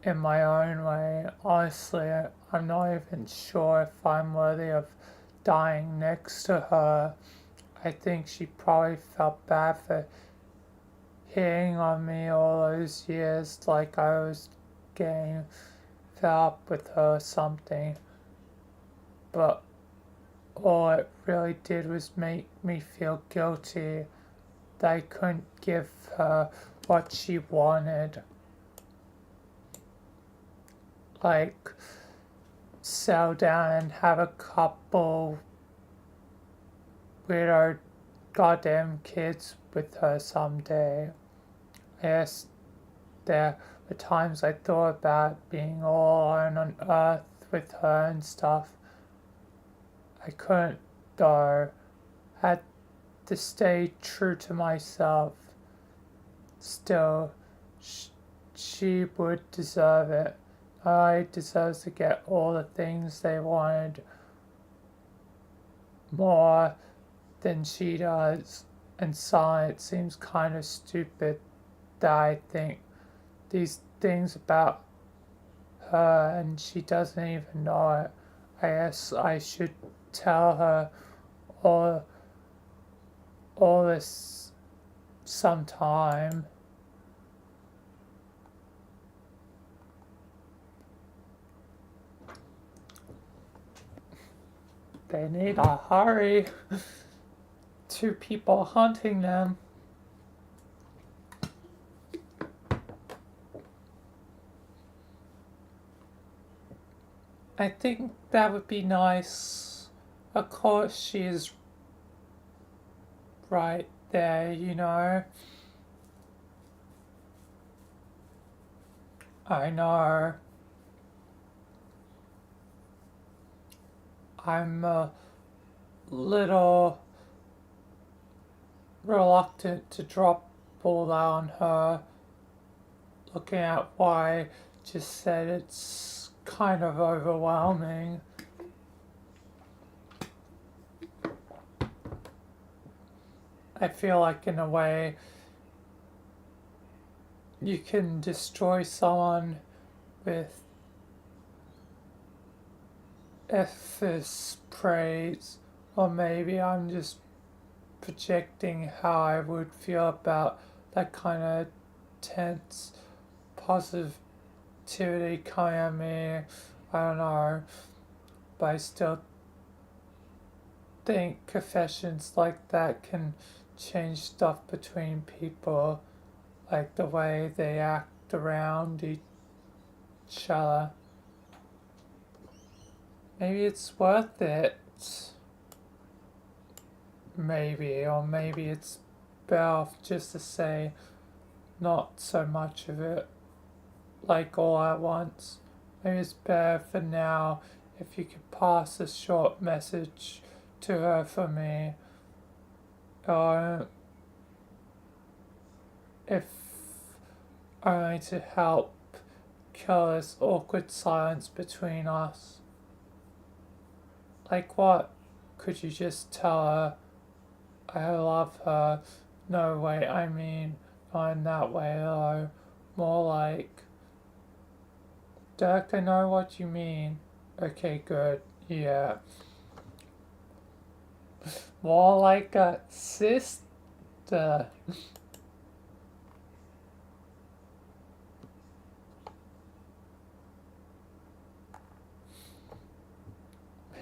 in my own way. Honestly, I'm not even sure if I'm worthy of dying next to her. I think she probably felt bad for hitting on me all those years, like I was getting fed up with her or something. But all it really did was make me feel guilty that I couldn't give her what she wanted. Like, settle down and have a couple with our goddamn kids with her someday. Yes, there were times I thought about being all alone on earth with her and stuff. I couldn't though. Had to stay true to myself. Still, she would deserve it. I deserve to get all the things they wanted more than she does. And so it seems kind of stupid that I think these things about her and she doesn't even know it. I guess I should tell her all this sometime. They need to hurry. 2 people hunting them. I think that would be nice. Of course, she is right there, you know. I know. I'm a little reluctant to drop all that on her, looking at what I just said. It's kind of overwhelming. I feel like, in a way, you can destroy someone with effortless praise, or maybe I'm just projecting how I would feel about that kind of tense positivity coming at me. I don't know, but I still think confessions like that can change stuff between people, like the way they act around each other. Maybe it's worth it. Maybe, or maybe it's better just to say not so much of it, like all at once. Maybe it's better for now if you could pass a short message to her for me, or if only to help kill this awkward silence between us. Like what? Could you just tell her I love her? No way, I mean, not in that way though. More like, Dirk, I know what you mean. Okay, good. Yeah. More like a sister.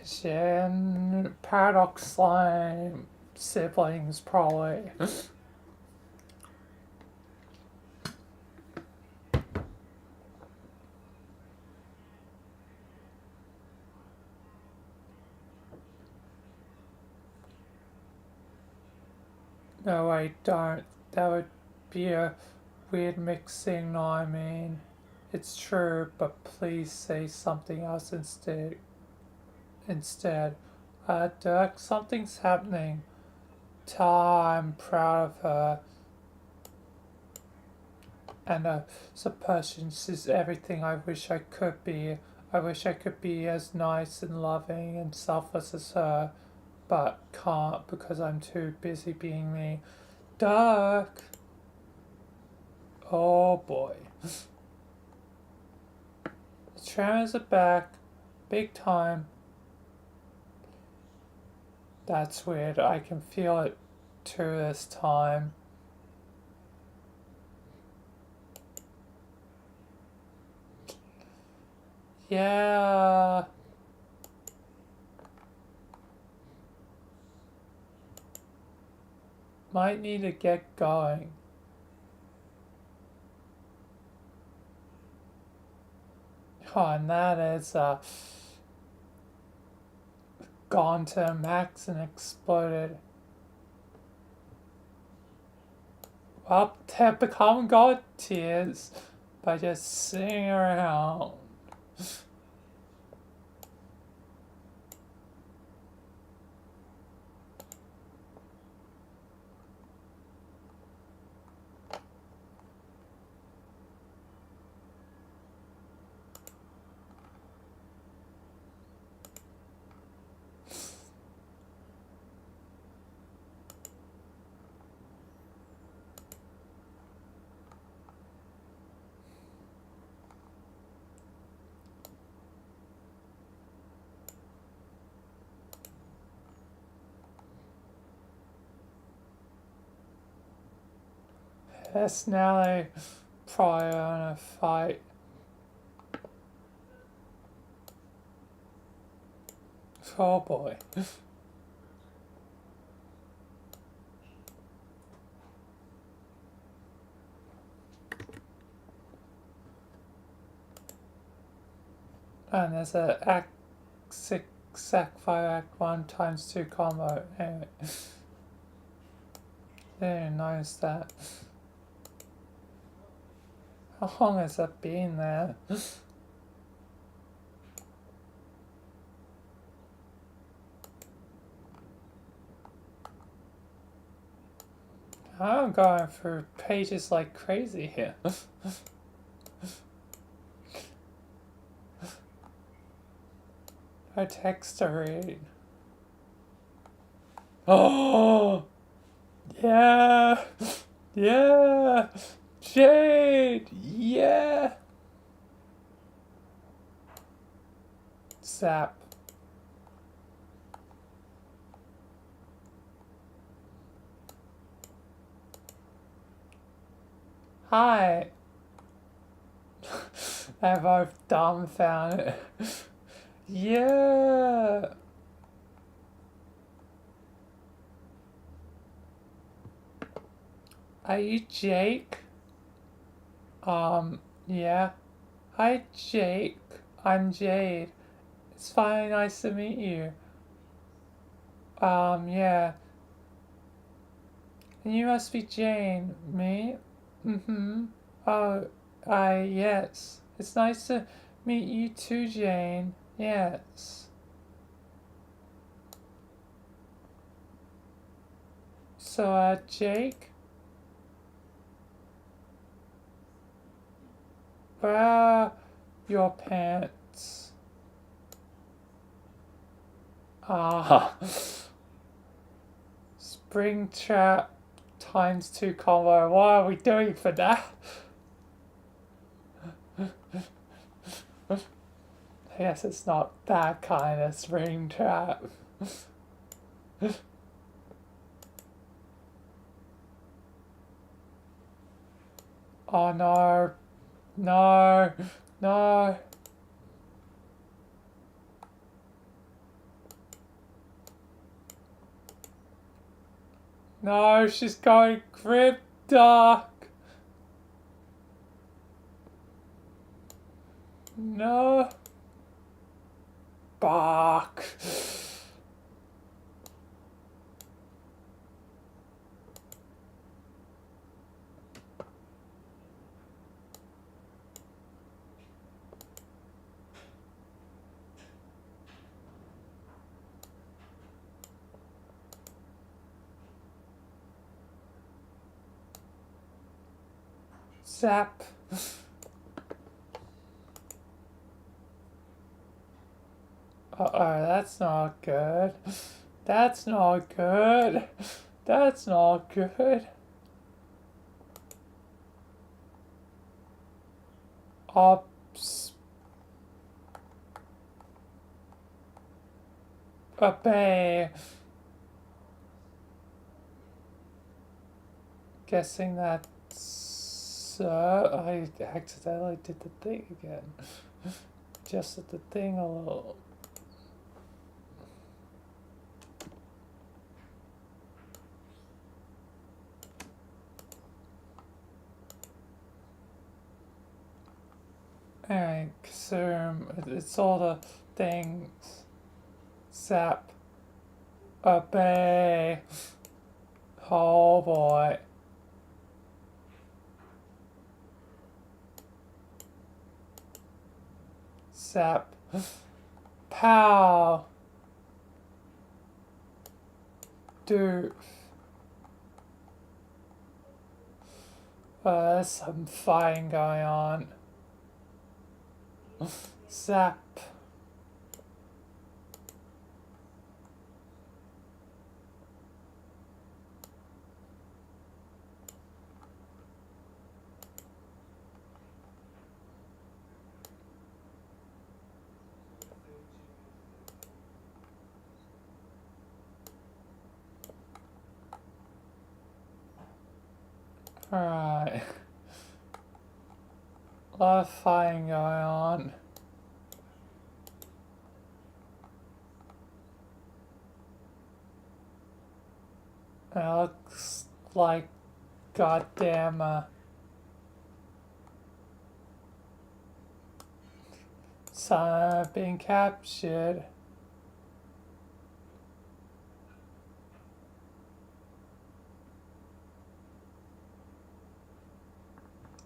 Shan Paradox Slime siblings, probably. No, I don't. That would be a weird mixing, no, I mean. It's true, but please say something else instead. Dirk, something's happening. Tell her I'm proud of her, and submersions is everything I wish I could be. I wish I could be as nice and loving and selfless as her, but can't because I'm too busy being me. Dirk! Oh boy. The tremors are back. Big time. That's weird. I can feel it too this time. Yeah. Might need to get going. Oh, and that is gone to max and exploded. Well, have become god tears by just sitting around. Yes, now they probably on a fight. Oh boy. And there's a Act 6, Act 5, Act 1 times 2 combo. Anyway. Didn't notice that. How long has that been there? I'm going through pages like crazy here. A text to read. Oh, yeah, yeah, Jade, yeah. Zap. Hi. I'm both dumbfounded. Yeah. Are you Jake? Yeah. Hi, Jake. I'm Jade. It's finally nice to meet you. Yeah. You must be Jane. Me? Mm-hmm. Oh, yes. It's nice to meet you too, Jane. Yes. So, Jake? Where are your pants? Ah. Springtrap times 2 combo. What are we doing for that? I guess it's not that kind of Springtrap. Oh no. No. No. No, she's going grim dark. No. Bark. Zap. Uh-oh, that's not good. That's not good. That's not good. Ops. Obey. Guessing that's... I accidentally did the thing again. Adjusted the thing a little. Alright, consume. It's all the things. Zap. Obey. Oh boy. Zap. Pow. Doof. There's some fighting going on. Zap. Alright. A lot of fighting going on. It looks like goddamn I've been captured.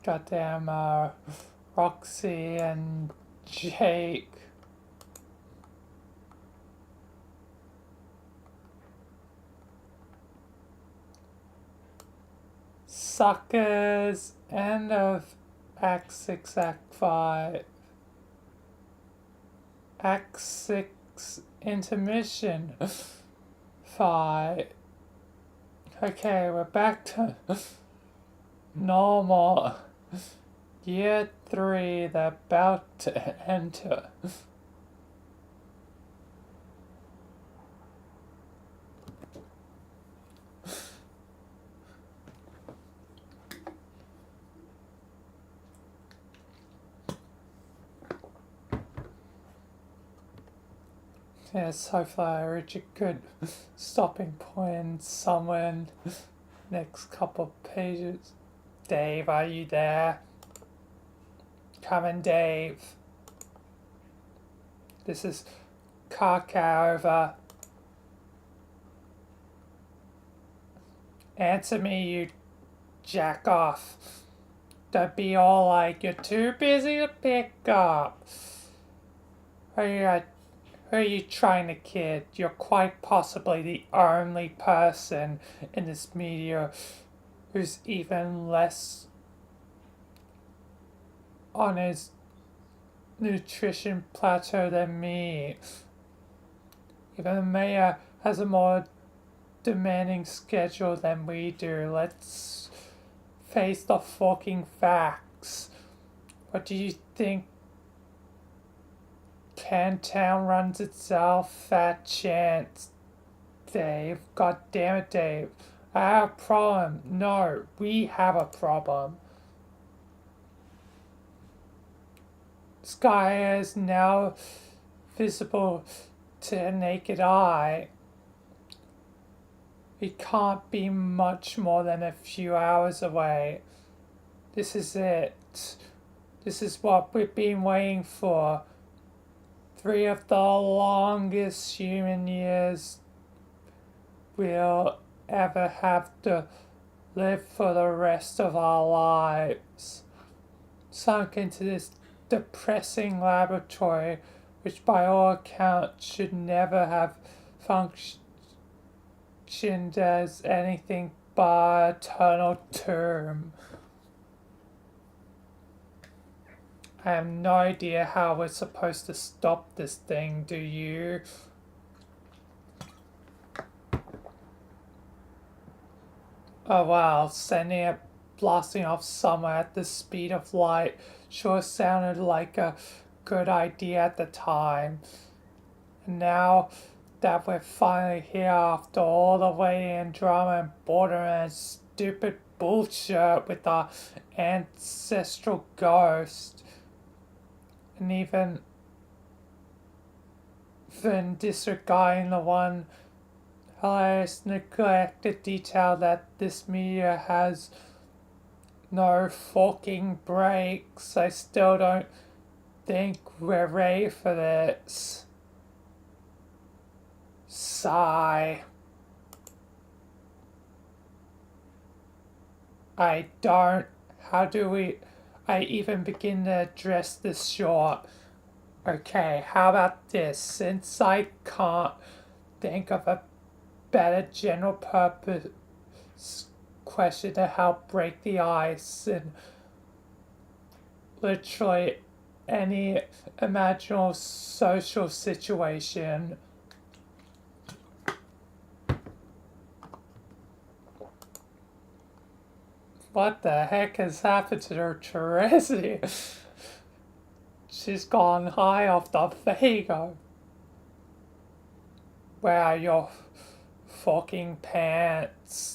Goddamn, Roxy and Jake. Suckers. End of Act 6, Act 5. Act 6 intermission. 5. Okay, we're back to normal. Year 3, they're about to enter. Yes, hopefully I reach a good stopping point somewhere in next couple of pages. Dave, are you there? Come in, Dave. This is Kaka over. Answer me, you jack off. Don't be all like, you're too busy to pick up. Who are you trying to kid? You're quite possibly the only person in this media who's even less on his nutrition plateau than me. Even the mayor has a more demanding schedule than we do. Let's face the fucking facts. What do you think? Town runs itself? Fat chance. Dave. God damn it, Dave. I have a problem. No, we have a problem. Sky is now visible to the naked eye. It can't be much more than a few hours away. This is it. This is what we've been waiting for. 3 of the longest human years we'll ever have to live for the rest of our lives. Sunk into this depressing laboratory, which by all accounts should never have functioned as anything but eternal term. I have no idea how we're supposed to stop this thing, do you? Oh wow, sending it blasting off somewhere at the speed of light sure sounded like a good idea at the time. And now that we're finally here after all the waiting and drama and boredom and stupid bullshit with our ancestral ghost, and even disregarding the one hilarious neglected detail that this media has no fucking breaks, I still don't think we're ready for this. Sigh. I don't. How do I even begin to address this short? Okay, how about this? Since I can't think of a better general purpose question to help break the ice in literally any imaginable social situation. What the heck has happened to her Teresia? She's gone high off the Fago. Where are your fucking pants?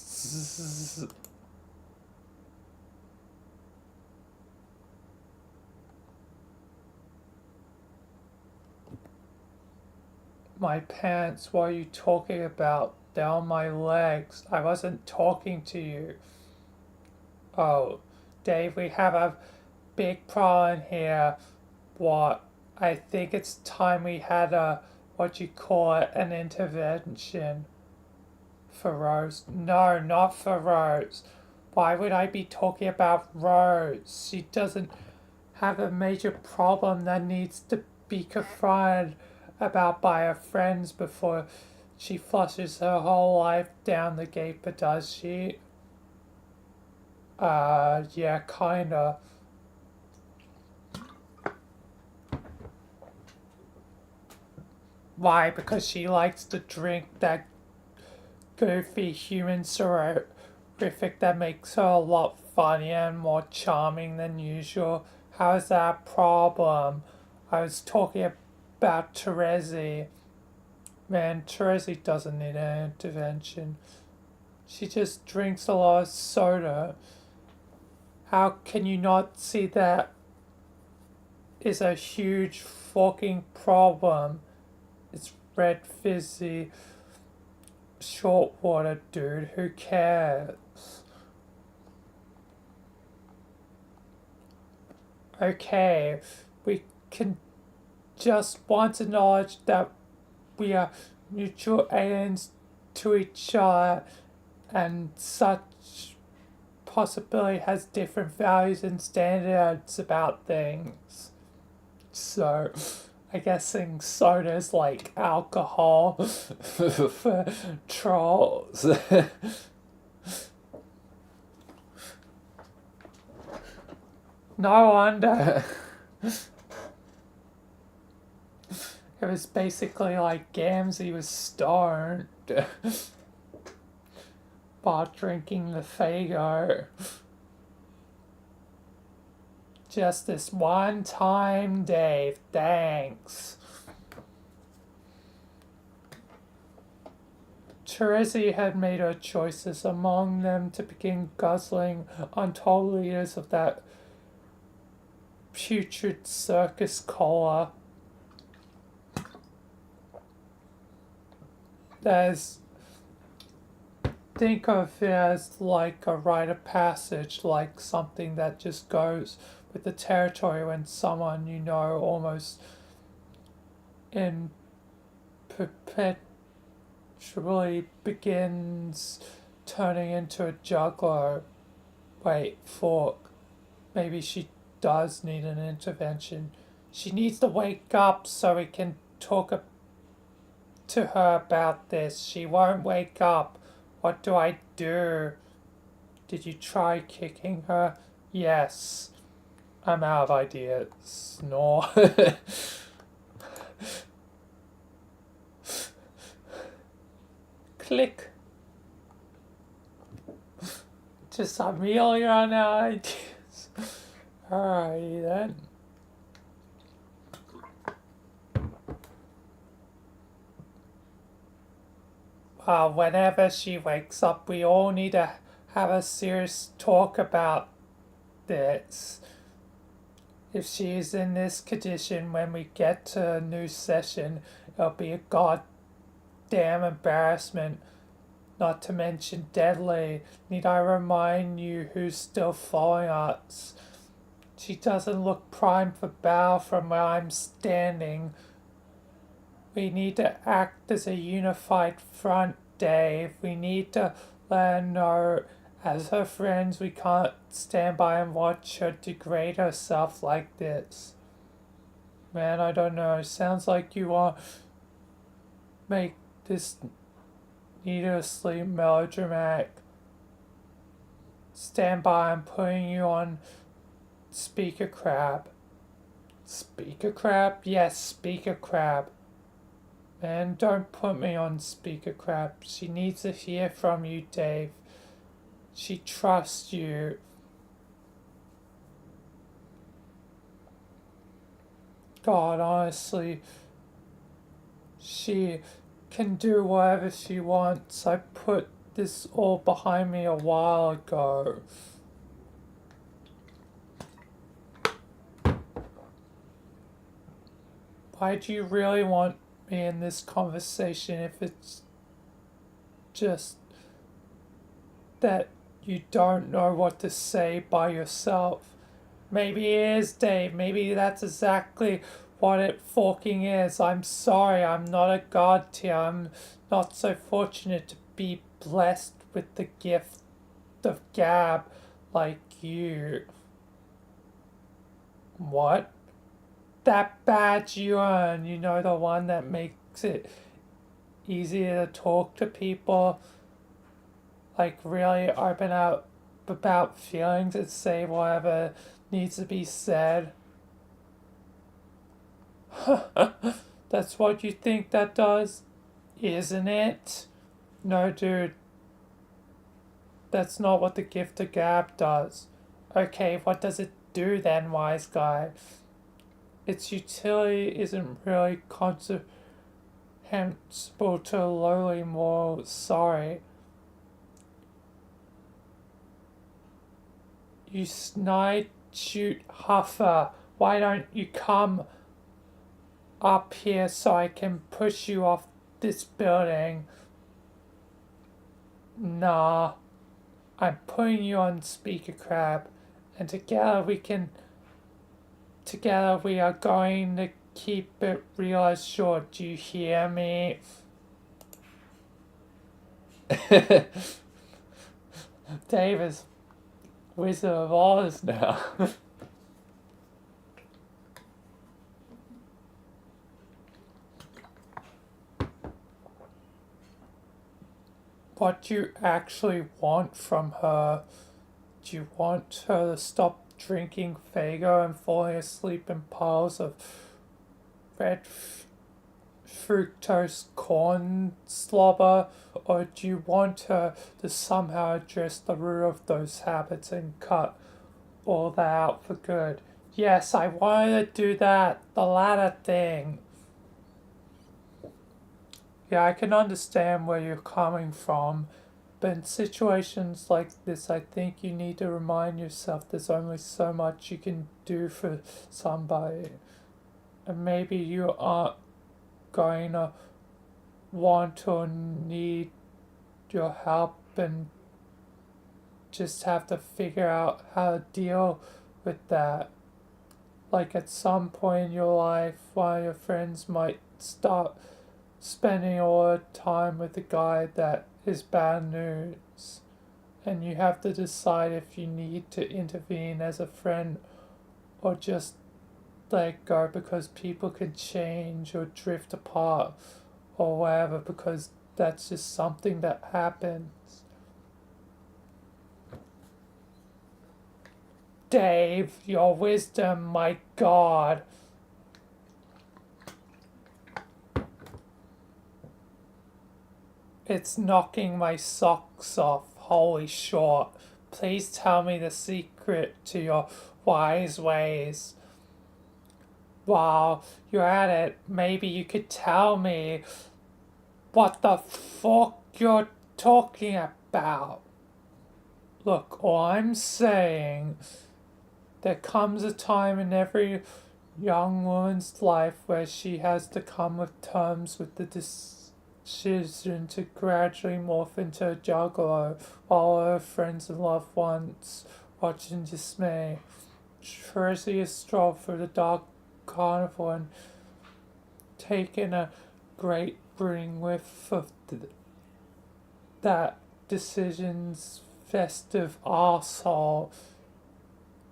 My pants, what are you talking about? They're on my legs. I wasn't talking to you. Oh, Dave, we have a big problem here. What? I think it's time we had a, what you call it, an intervention for Rose. No, not for Rose. Why would I be talking about Rose? She doesn't have a major problem that needs to be confronted about by her friends before she flushes her whole life down the gate, does she? Yeah, kinda. Why? Because she likes to drink that goofy human sorific that makes her a lot funnier and more charming than usual. How is that a problem? I was talking about Terezi. Man, Terezi doesn't need an intervention. She just drinks a lot of soda. How can you not see that is a huge fucking problem? It's red fizzy short water, dude. Who cares? Okay, we can just once acknowledge that we are mutual aliens to each other, and such possibility has different values and standards about things. So, I guessing soda's like alcohol for trolls. No wonder. It was basically like Gamzee was stoned while drinking the Fago. Just this one time, Dave. Thanks. Terezi had made her choices, among them to begin guzzling untold liters of that putrid circus cola. Think of it as like a rite of passage, like something that just goes with the territory when someone you know almost in perpetually begins turning into a juggler. Wait, fork. Maybe she does need an intervention. She needs to wake up so we can talk to her about this. She won't wake up. What do I do? Did you try kicking her? Yes. I'm out of ideas. No. Click. Just I'm really on ideas. Alrighty then. Whenever she wakes up, we all need to have a serious talk about this. If she is in this condition when we get to a new session, it'll be a goddamn embarrassment, not to mention deadly. Need I remind you who's still following us? She doesn't look primed for battle from where I'm standing. We need to act as a unified front, Dave. We need to let her know, as her friends, we can't stand by and watch her degrade herself like this. Man, I don't know. Sounds like you want to make this needlessly melodramatic. Stand by, I'm putting you on speaker crab. Speaker crab? Yes, speaker crab. Man, don't put me on speaker crab. She needs to hear from you, Dave. She trusts you. God, honestly, she can do whatever she wants. I put this all behind me a while ago. Why do you really want me in this conversation if it's just that you don't know what to say by yourself? Maybe it is, Dave. Maybe that's exactly what it fucking is. I'm sorry, I'm not a god tier. I'm not so fortunate to be blessed with the gift of gab like you. What? That badge you earn, you know, the one that makes it easier to talk to people, like really open up about feelings and say whatever needs to be said. That's what you think that does, isn't it? No, dude, that's not what the gift of gab does. Okay, what does it do then, wise guy? Its utility isn't really comprehensible to a lowly moral. Sorry. You snide shoot huffer, why don't you come up here so I can push you off this building? Nah, I'm putting you on speaker crab, and together we are going to keep it real short. Do you hear me? Davis, Wizard of Oz now. What do you actually want from her? Do you want her to stop drinking Fago and falling asleep in piles of red fructose corn slobber? Or do you want her to somehow address the root of those habits and cut all that out for good? Yes, I wanted to do that, the latter thing. Yeah, I can understand where you're coming from, but in situations like this, I think you need to remind yourself there's only so much you can do for somebody. And maybe you aren't going to want or need your help and just have to figure out how to deal with that. Like at some point in your life, one of your friends might start spending all the time with a guy that is bad news, and you have to decide if you need to intervene as a friend or just let it go because people can change or drift apart or whatever, because that's just something that happens. Dave, your wisdom, my god. It's knocking my socks off. Holy short. Please tell me the secret to your wise ways. While you're at it, maybe you could tell me what the fuck you're talking about. Look, all I'm saying, there comes a time in every young woman's life where she has to come with terms with the decision to gradually morph into a juggalo while her friends and loved ones watch in dismay. Tracy is strolled through the dark carnival and taken a great brooding whiff of that decision's festive arsehole,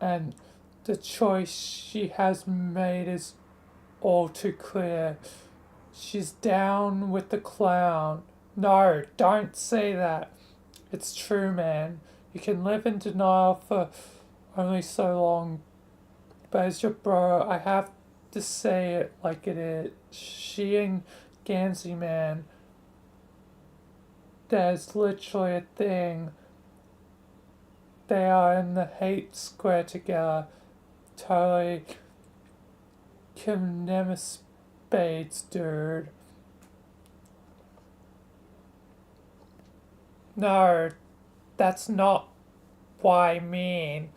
and the choice she has made is all too clear. She's down with the clown. No, don't say that. It's true, man. You can live in denial for only so long, but as your bro, I have to say it like it is. She and Gansey, man, there's literally a thing. They are in the hate square together. Totally Kim Nemes Spades, dude. No, that's not what I mean.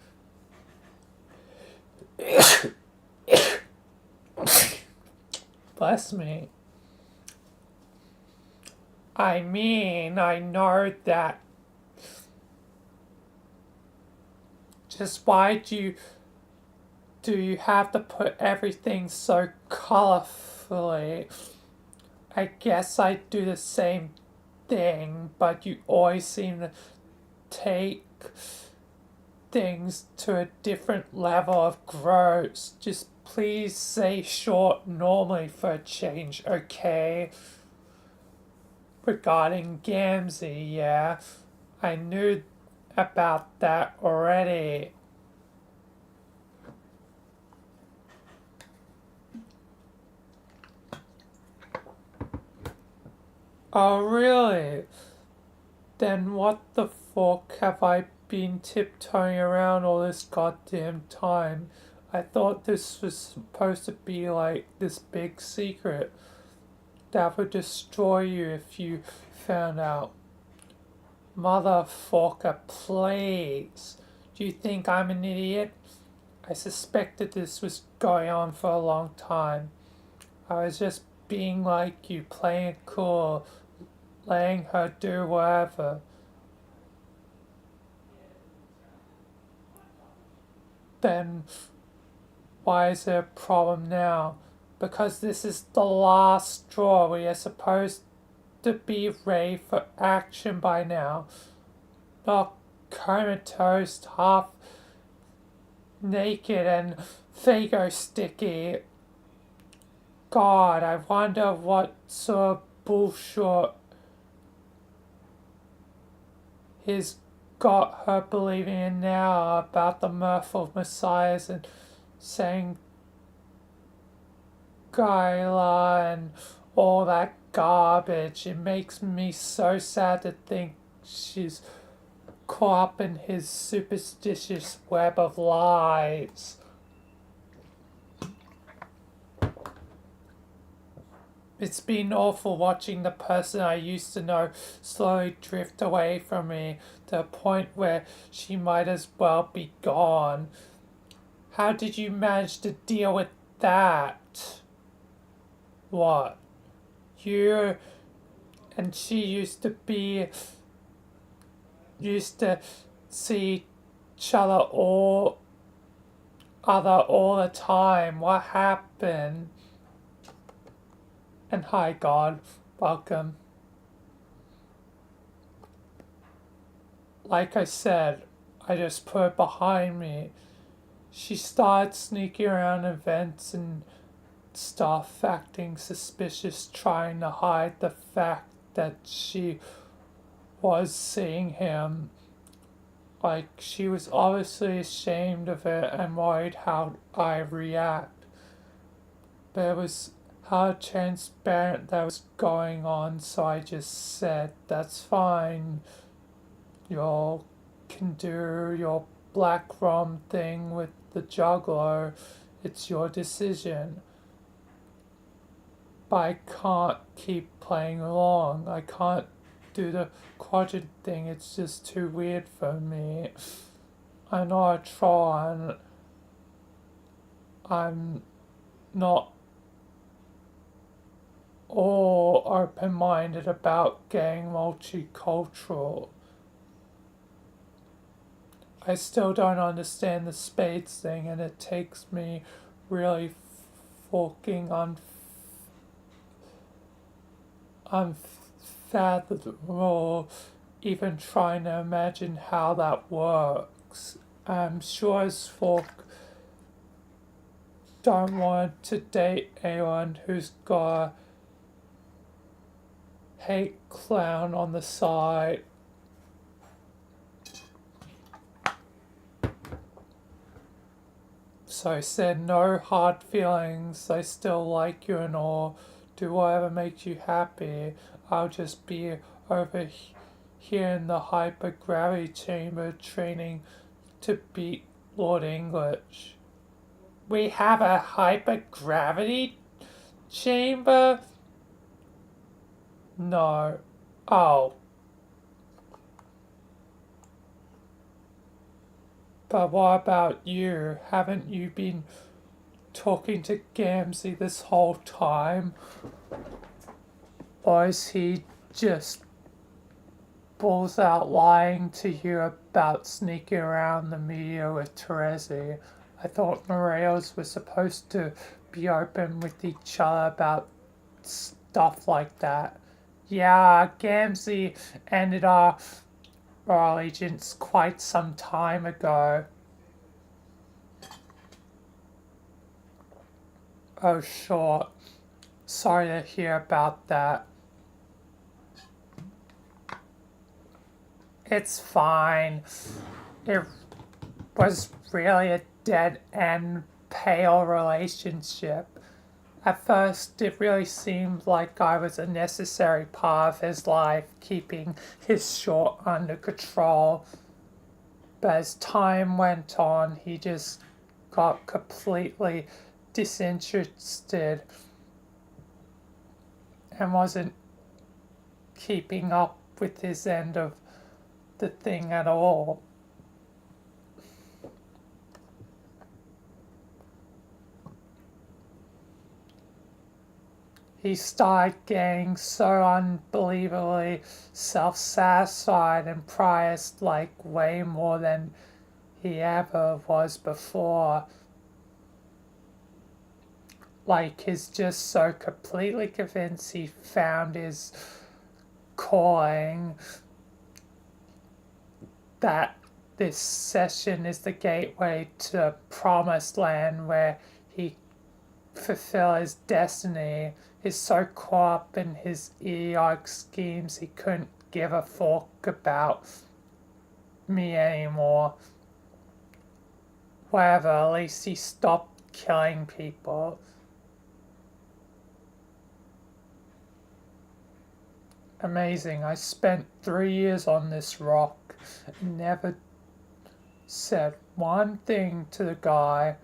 Bless me. I mean, I know that. Just why do you do you have to put everything so colorfully? I guess I do the same thing, but you always seem to take things to a different level of gross. Just please say short normally for a change, okay? Regarding Gamzee, yeah, I knew about that already. Oh, really? Then what the fuck have I been tiptoeing around all this goddamn time? I thought this was supposed to be like this big secret that would destroy you if you found out. Motherfucker, please. Do you think I'm an idiot? I suspected this was going on for a long time. I was just being like you, playing it cool, letting her do whatever. Then why is there a problem now? Because this is the last straw. We are supposed to be ready for action by now. Not comatose, half naked and Fago sticky. God, I wonder what sort of bullshit he's got her believing in now about the mirth of messiahs and saying Gyla and all that garbage. It makes me so sad to think she's caught up in his superstitious web of lies. It's been awful watching the person I used to know slowly drift away from me to a point where she might as well be gone. How did you manage to deal with that? What? You and she used to see each other all the time. What happened? And hi God, welcome. Like I said, I just put it behind me. She started sneaking around events and stuff, acting suspicious, trying to hide the fact that she was seeing him. Like, she was obviously ashamed of it and worried how I react. But it was how transparent that was going on, so I just said, that's fine. You can do your black rum thing with the juggler. It's your decision. But I can't keep playing along. I can't do the quadrant thing. It's just too weird for me. I know I try and I'm not all open-minded about getting multicultural. I still don't understand the spades thing, and it takes me really fucking unfathomable even trying to imagine how that works. I'm sure as fuck don't want to date anyone who's got a hate clown on the side. So I said, no hard feelings, I still like you and all, do whatever makes you happy. I'll just be over here in the hypergravity chamber training to beat Lord English. We have a hypergravity chamber? No. Oh. But what about you? Haven't you been talking to Gamzee this whole time? Or is he just balls out lying to you about sneaking around the media with Terezi? I thought Moreos were supposed to be open with each other about stuff like that. Yeah, Gamzee ended our allegiance quite some time ago. Oh, sure. Sorry to hear about that. It's fine. It was really a dead end pale relationship. At first, it really seemed like I was a necessary part of his life, keeping his short under control. But as time went on, he just got completely disinterested and wasn't keeping up with his end of the thing at all. He started getting so unbelievably self-satisfied and prized like way more than he ever was before. Like he's just so completely convinced he found his calling that this session is the gateway to the promised land where he fulfill his destiny. He's so caught up in his idiotic schemes he couldn't give a fuck about me anymore. Whatever, at least he stopped killing people. Amazing, I spent 3 years on this rock and never said one thing to the guy.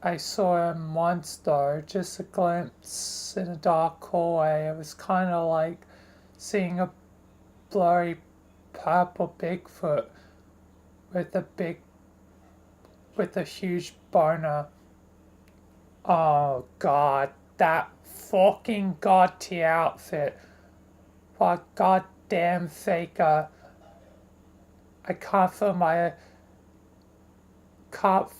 I saw him once though, just a glimpse in a dark hallway. It was kind of like seeing a blurry purple Bigfoot with a huge boner. Oh god, that fucking god tier outfit. What goddamn faker. I can't for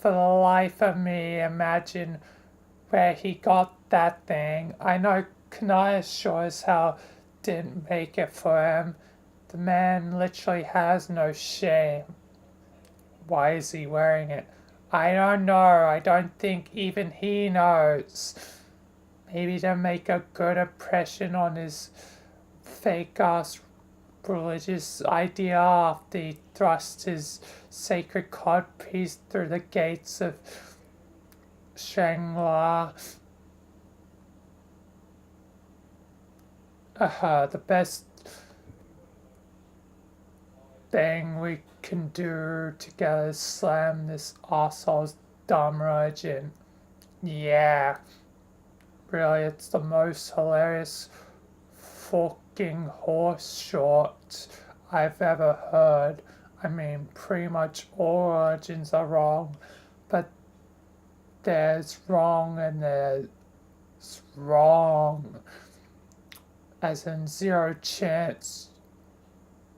the life of me imagine where he got that thing. I know Kanaya sure as hell didn't make it for him. The man literally has no shame. Why is he wearing it? I don't know. I don't think even he knows. Maybe to make a good impression on his fake ass religious idea after he thrust his sacred codpiece through the gates of Shangri-La. The best thing we can do together is slam this asshole's dumb religion. Yeah, really, it's the most hilarious fucking horse short I've ever heard. I mean, pretty much all religions are wrong, but there's wrong and there's wrong. As in, zero chance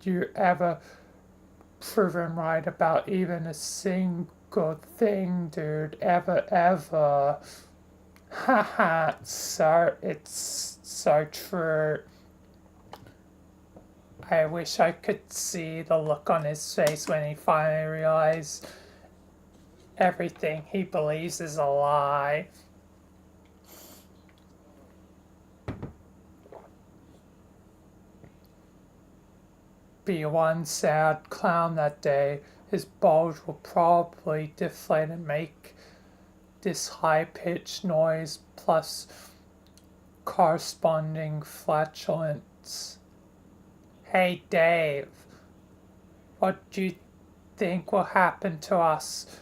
you ever proven right about even a single thing, dude. Ever. Haha, it's so true. I wish I could see the look on his face when he finally realized everything he believes is a lie. Be one sad clown that day. His bulge will probably deflate and make this high-pitched noise plus corresponding flatulence. Hey Dave, what do you think will happen to us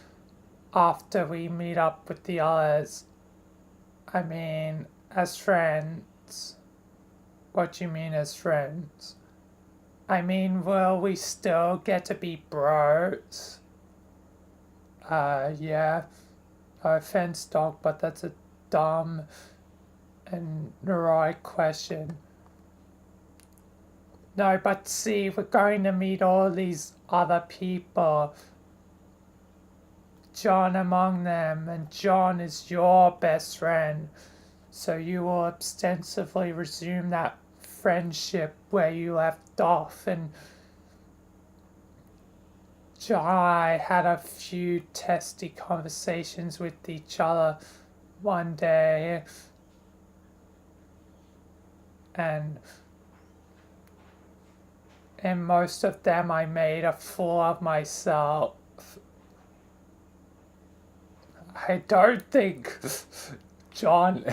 after we meet up with the others? I mean, as friends. What do you mean as friends? I mean, will we still get to be bros? Yeah. No offense, dog, but that's a dumb and neurotic question. No, but see, we're going to meet all these other people. John among them, and John is your best friend. So you will ostensibly resume that friendship where you left off, and John and I had a few testy conversations with each other one day, and in most of them I made a fool of myself. I don't think John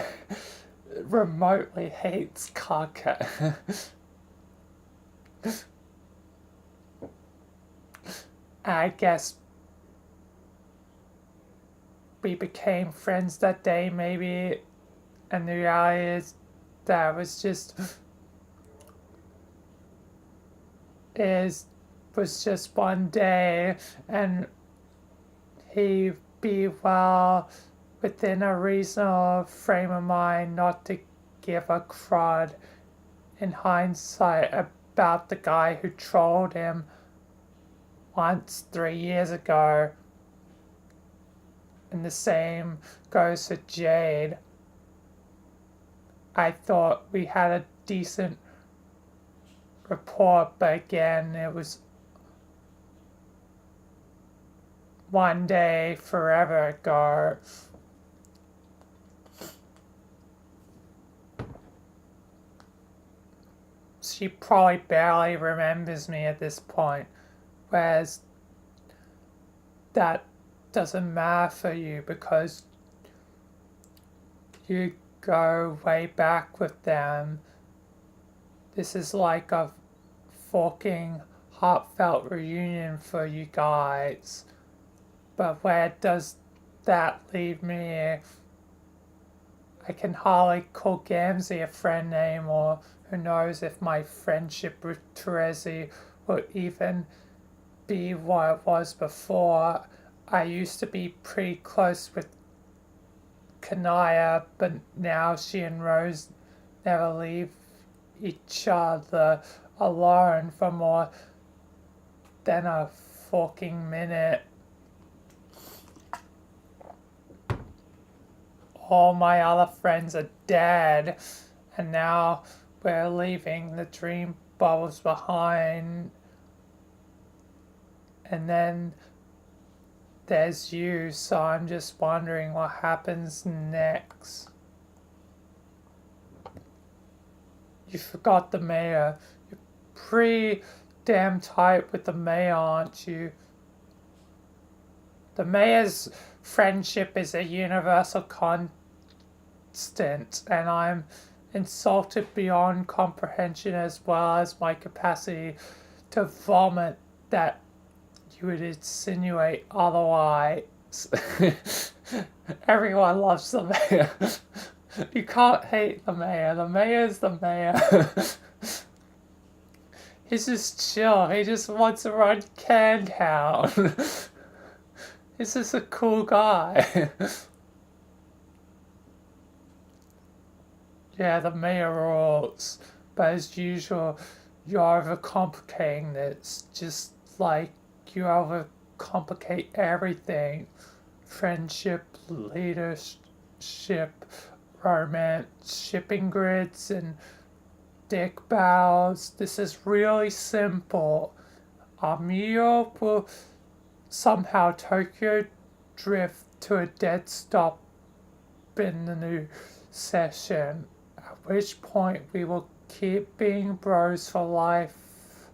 remotely hates Kaka. I guess we became friends that day, maybe, and the reality is that was just one day, and he be well within a reasonable frame of mind not to give a crud in hindsight about the guy who trolled him once 3 years ago. And the same goes for Jade. I thought we had a decent rapport, but again, it was one day forever ago. She probably barely remembers me at this point, whereas that doesn't matter for you because you go way back with them. This is like a fucking heartfelt reunion for you guys. But where does that leave me? I can hardly call Gamzee a friend anymore. Who knows if my friendship with Terezi will even be what it was before. I used to be pretty close with Kanaya, but now she and Rose never leave each other alone for more than a fucking minute. All my other friends are dead, and now we're leaving the dream bubbles behind. And then there's you, so I'm just wondering what happens next. You forgot the mayor. You're pretty damn tight with the mayor, aren't you? The mayor's friendship is a universal constant, and I'm insulted beyond comprehension as well as my capacity to vomit that you would insinuate otherwise. Everyone loves the mayor. You can't hate the mayor. The mayor's the mayor. He's just chill. He just wants to run Cantown. He's just a cool guy. Yeah, the mayor rules. But as usual, you're overcomplicating this. Just like you overcomplicate everything. Friendship, leadership, romance, shipping grids, and dick bows. This is really simple. Amio will somehow Tokyo drift to a dead stop in the new session, at which point we will keep being bros for life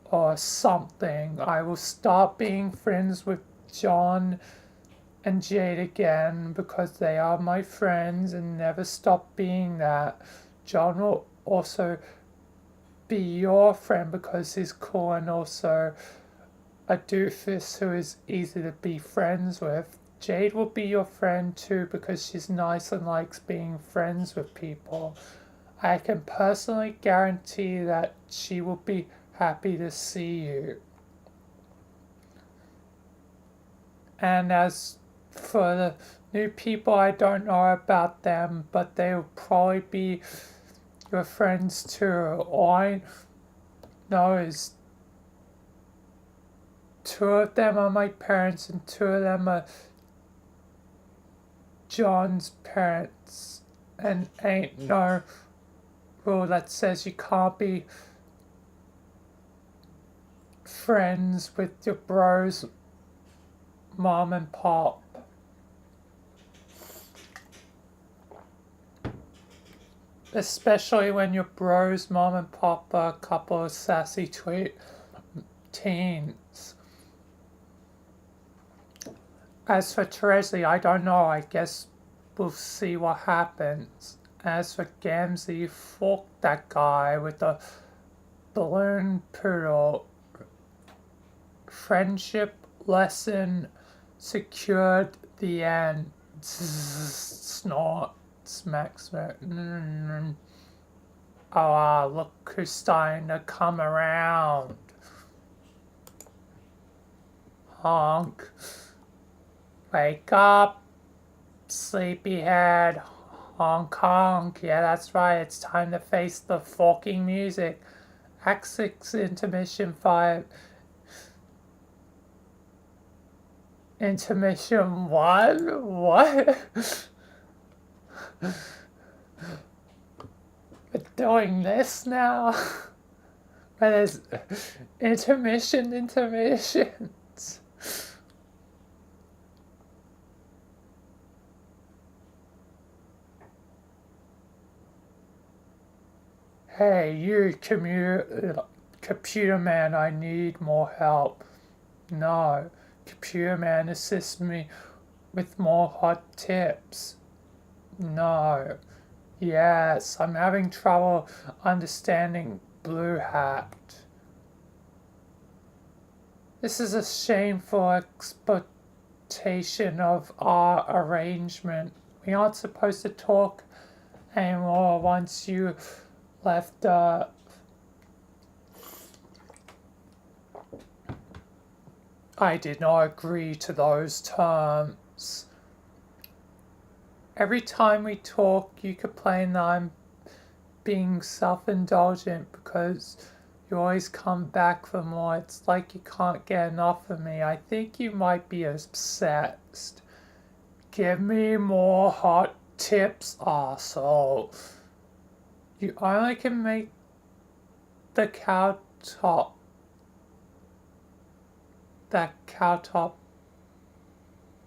or something. I will start being friends with John and Jade again because they are my friends and never stop being that. John will also be your friend because he's cool and also a doofus who is easy to be friends with. Jade will be your friend too because she's nice and likes being friends with people. I can personally guarantee that she will be happy to see you. And as for the new people, I don't know about them, but they will probably be your friends too. All I know is two of them are my parents and two of them are John's parents, and ain't no rule that says you can't be friends with your bro's mom and pop. Especially when your bro's mom and pop are a couple of sassy teens. As for Teresi, I don't know, I guess we'll see what happens. As for Gamzee, fuck that guy with the balloon poodle. Friendship lesson secured, the end. Snort, smack, smack. Oh, look who's starting to come around. Honk. Wake up, sleepyhead. Honk honk. Yeah, that's right, it's time to face the fucking music. Act 6, intermission 5. Intermission 1? What? We're doing this now? But there's intermissions. Hey, you computer man, I need more help. No, computer man, assist me with more hot tips. No. Yes, I'm having trouble understanding Blue Hat. This is a shameful exploitation of our arrangement. We aren't supposed to talk anymore once you left Earth. I did not agree to those terms. Every time we talk, you complain that I'm being self-indulgent because you always come back for more. It's like you can't get enough of me. I think you might be obsessed. Give me more hot tips, arsehole. You only can make the cow top. That cow top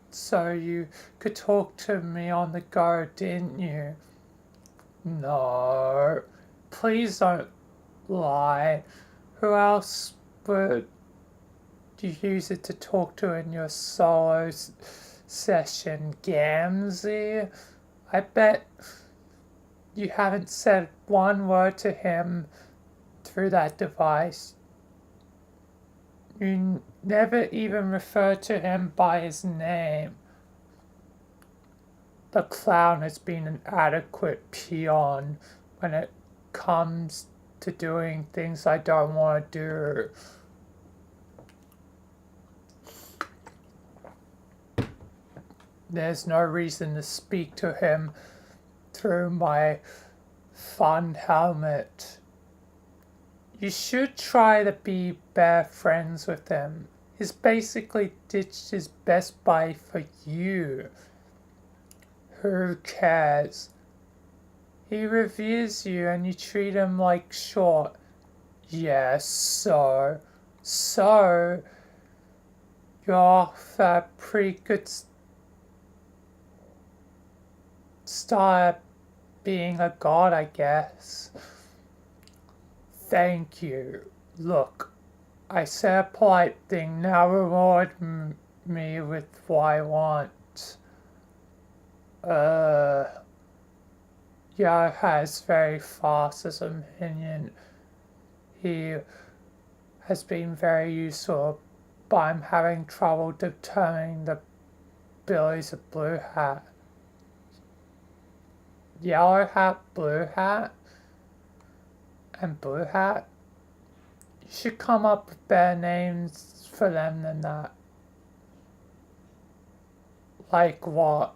so you could talk to me on the go, didn't you? No. Please don't lie. Who else would you use it to talk to in your solo session, Gamzee? I bet you haven't said one word to him through that device. You never even refer to him by his name. The clown has been an adequate peon when it comes to doing things I don't want to do. There's no reason to speak to him through my fun helmet. You should try to be better friends with him. He's basically ditched his best buddy for you. Who cares? He reveres you and you treat him like short. Yes, so you're off a pretty good start being a god, I guess. Thank you. Look, I said a polite thing, now reward me with what I want. Yo has very fast as a minion. He has been very useful, but I'm having trouble determining the abilities of Blue Hat. Yellow Hat, Blue Hat, and Blue Hat? You should come up with better names for them than that. Like what?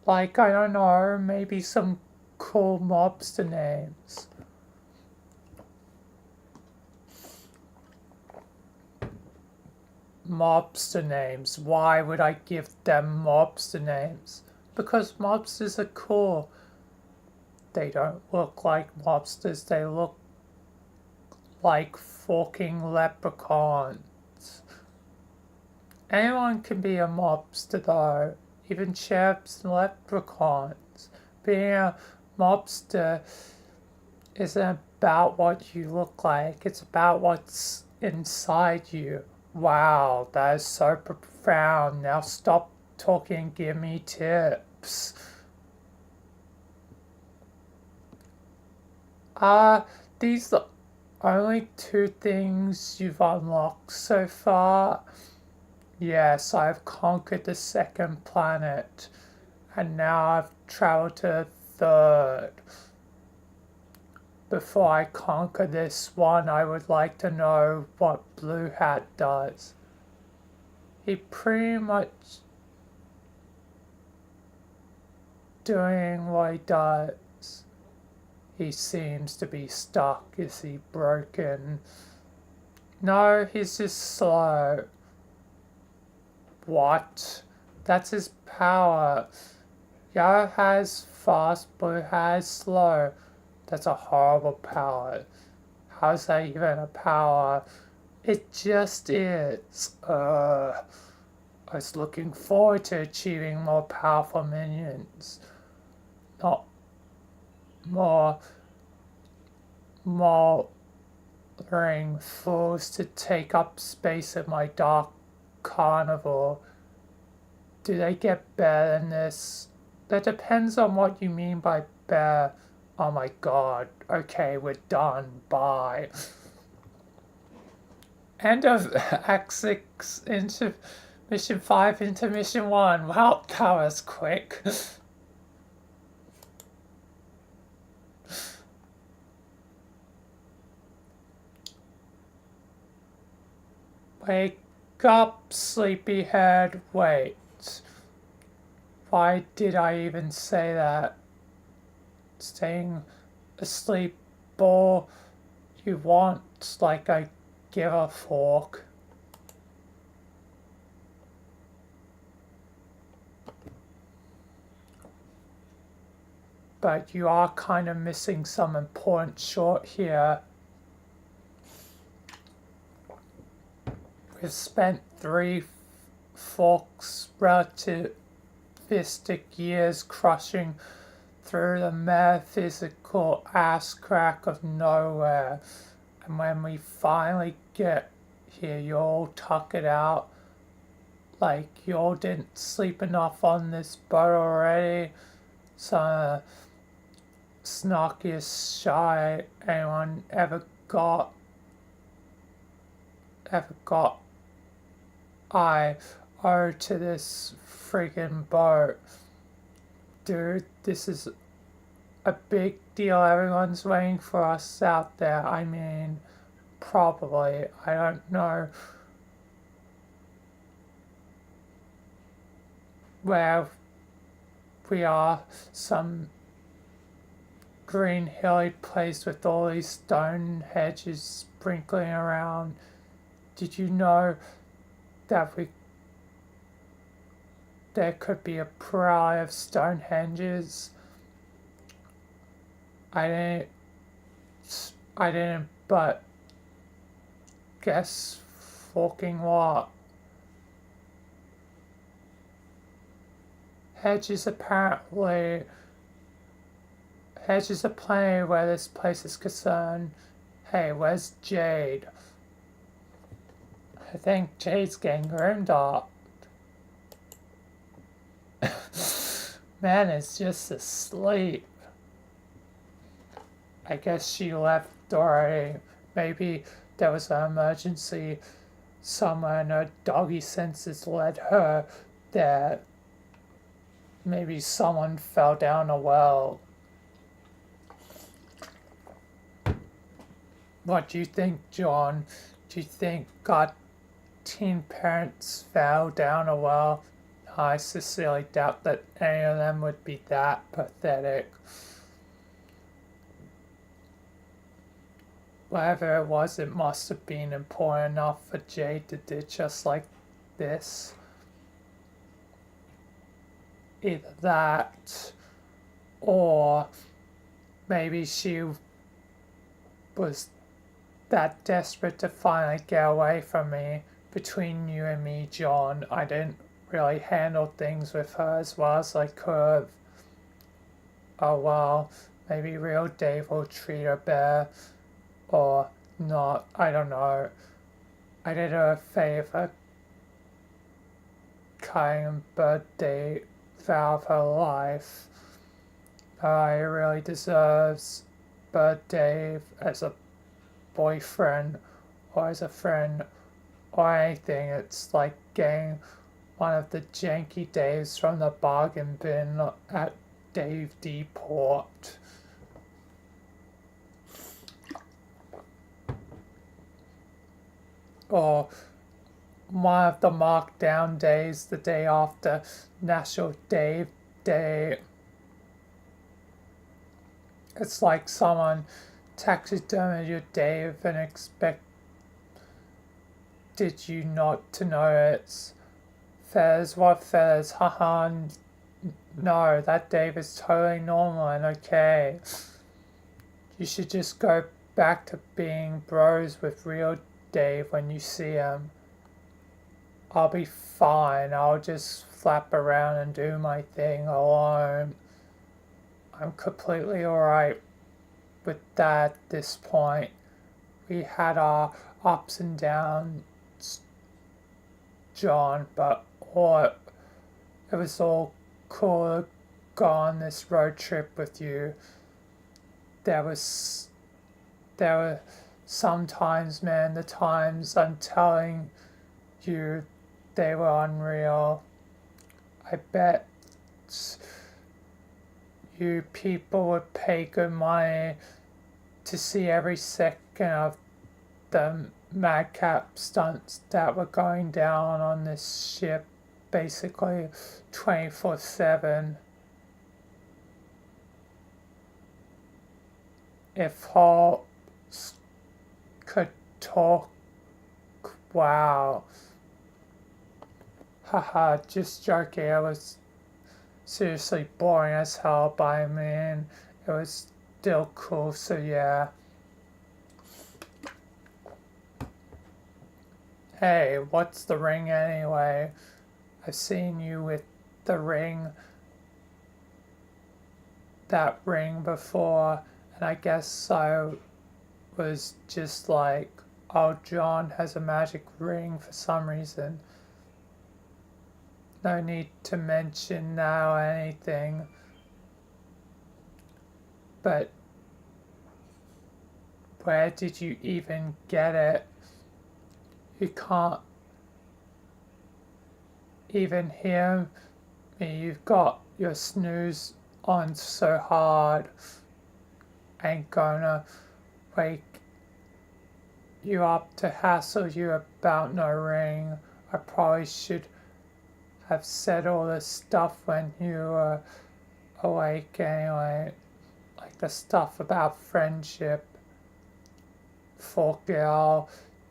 Like, I don't know, maybe some cool mobster names. mobster names. Why would I give them mobster names? Because mobsters are cool. They don't look like mobsters, they look like fucking leprechauns. Anyone can be a mobster though, even chirps and leprechauns. Being a mobster isn't about what you look like, it's about what's inside you. Wow, that is so profound. Now stop talking, give me tips. These are only 2 things you've unlocked so far. Yes, I've conquered the second planet, and now I've traveled to the third. Before I conquer this one, I would like to know what Blue Hat does. He pretty much doing what he does. He seems to be stuck. Is he broken? No, he's just slow. What? That's his power. Yellow has fast, Blue has slow. That's a horrible power. How's that even a power? It just is. I was looking forward to achieving more powerful minions. Not more mothering fools to take up space in my dark carnival. Do they get better than this? That depends on what you mean by better. Oh my god. Okay, we're done. Bye. End of Act 6 into Mission 5 into Mission 1. Wow, that was quick. Wake up, sleepyhead. Wait. Why did I even say that? Staying asleep all you want, like I give a fork. But you are kind of missing some important short here. We've spent 3 forks relativistic years crushing through the metaphysical ass crack of nowhere. And when we finally get here, you all tuck it out. Like you all didn't sleep enough on this boat already. Some snarkiest shy anyone ever got. I owe to this friggin' boat. Dude, this is a big deal. Everyone's waiting for us out there. I mean, probably. I don't know where we are. Some green hilly place with all these stone hedges sprinkling around. Did you know that there could be a pride of Stonehenges? I didn't, but guess fucking what? Hedges are plenty where this place is concerned. Hey, where's Jade? I think Jade's getting groomed up. Man is just asleep. I guess she left already. Maybe there was an emergency somewhere and her doggy senses led her there. Maybe someone fell down a well. What do you think, John? Do you think teen parents fell down a well? I sincerely doubt that any of them would be that pathetic. whatever it was, it must have been important enough for Jade to ditch us like this. Either that, or maybe she was that desperate to finally get away from me. Between you and me, John, I didn't really handle things with her as well as I could have. Oh well, maybe real Dave will treat her better, or not, I don't know. I did her a favor cutting birthday vow of her life. I really deserves birthday as a boyfriend or as a friend or anything. It's like getting one of the janky Daves from the bargain bin at Dave Deport. Or one of the markdown days the day after National Dave Day. It's like someone taxidermied your Dave and expected you not to know it's feathers. What feathers? Haha. No, that Dave is totally normal and okay. You should just go back to being bros with real Dave when you see him. I'll be fine. I'll just flap around and do my thing alone. I'm completely alright with that at this point. We had our ups and downs, John, but it was all cool to go on this road trip with you. There were sometimes, man, the times I'm telling you they were unreal. I bet you people would pay good money to see every second of the madcap stunts that were going down on this ship, basically 24/7. If Hawks could talk, wow. Haha, just joking. It was seriously boring as hell, but I mean, it was still cool, so yeah. Hey, what's the ring anyway? I've seen you with the ring, that ring before, and I guess I was just like, oh, John has a magic ring for some reason. No need to mention now anything, but where did you even get it? You can't even hear me. You've got your snooze on so hard. Ain't gonna wake you up to hassle you about no ring. I probably should have said all this stuff when you were awake anyway. Like the stuff about friendship. Fuck it, I'll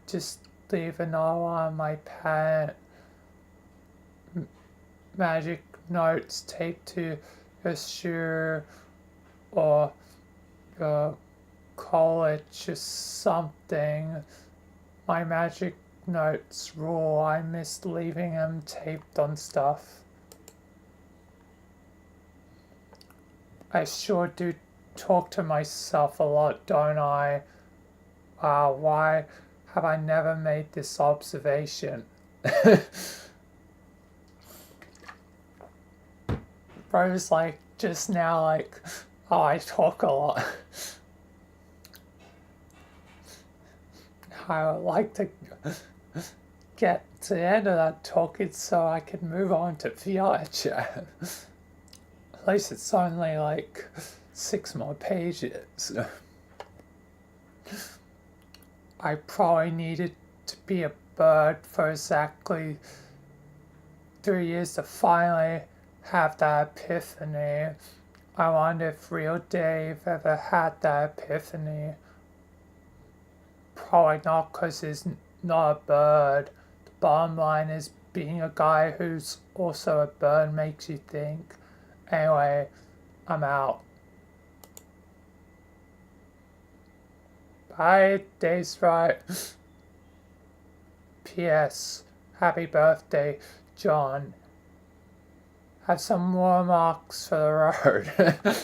just leave a note on my pad. Magic notes taped to your shoe or your college or something. My magic notes rule. I missed leaving them taped on stuff. I sure do talk to myself a lot, don't I? Why have I never made this observation? Rose like just now like, oh, I talk a lot. I would like to get to the end of that talking so I can move on to VR chat. At least it's only like 6 more pages. I probably needed to be a bird for exactly 3 years to finally have that epiphany. I wonder if real Dave ever had that epiphany. probably not, because he's not a bird. The bottom line is being a guy who's also a bird makes you think. Anyway, I'm out. Bye, Dave's right. P.S. Happy birthday, John. Have some more marks for the road.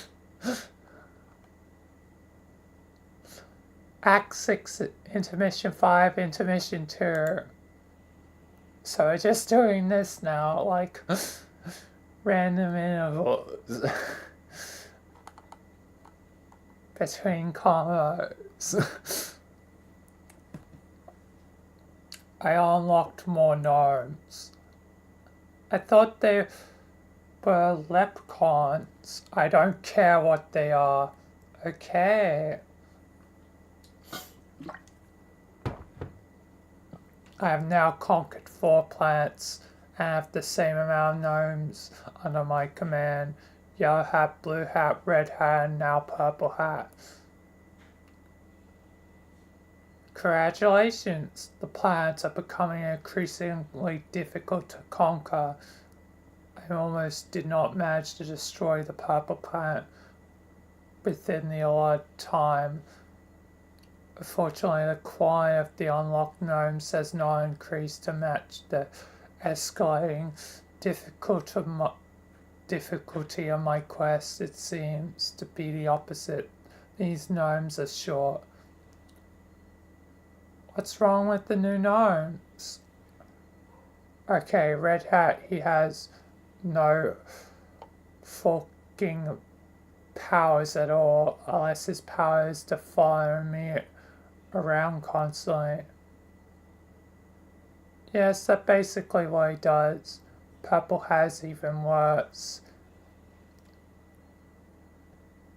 Act 6, intermission 5, intermission 2. So we're just doing this now, like random intervals between combos. I unlocked more gnomes. I thought they were leprechauns. I don't care what they are. Okay. I have now conquered 4 planets and have the same amount of gnomes under my command. Yellow hat, blue hat, red hat, and now purple hat. Congratulations! The planets are becoming increasingly difficult to conquer. I almost did not manage to destroy the purple planet within the allotted time. Unfortunately, the quality of the unlocked gnomes has not increased to match the escalating difficulty of my quest. It seems to be the opposite. These gnomes are short. What's wrong with the new gnomes? Okay, Red Hat, he has no fucking powers at all, unless his power is to follow me around constantly. Yes, that's basically what he does. Purple has even worse.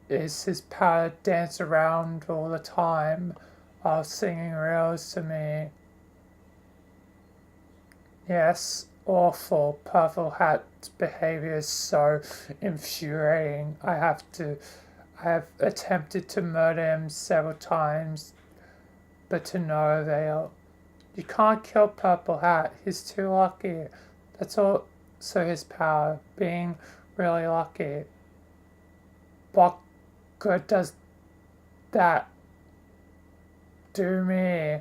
Is his power to dance around all the time while singing riddles to me. Yes, awful. Purple Hat's behavior is so infuriating. I have attempted to murder him several times, but to no avail. You can't kill Purple Hat. He's too lucky. That's also his power, being really lucky. What good does that do me?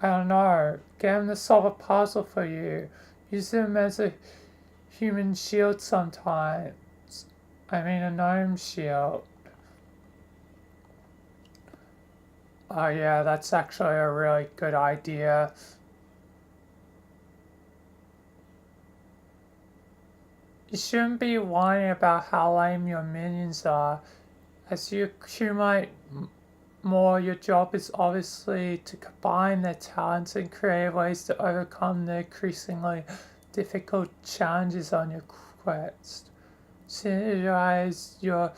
I don't know. Get him to solve a puzzle for you. Use him as a human shield sometimes. I mean a gnome shield. Oh yeah, that's actually a really good idea. You shouldn't be whining about how lame your minions are. As you accumulate more, your job is obviously to combine their talents and create ways to overcome the increasingly difficult challenges on your quest. Synergize your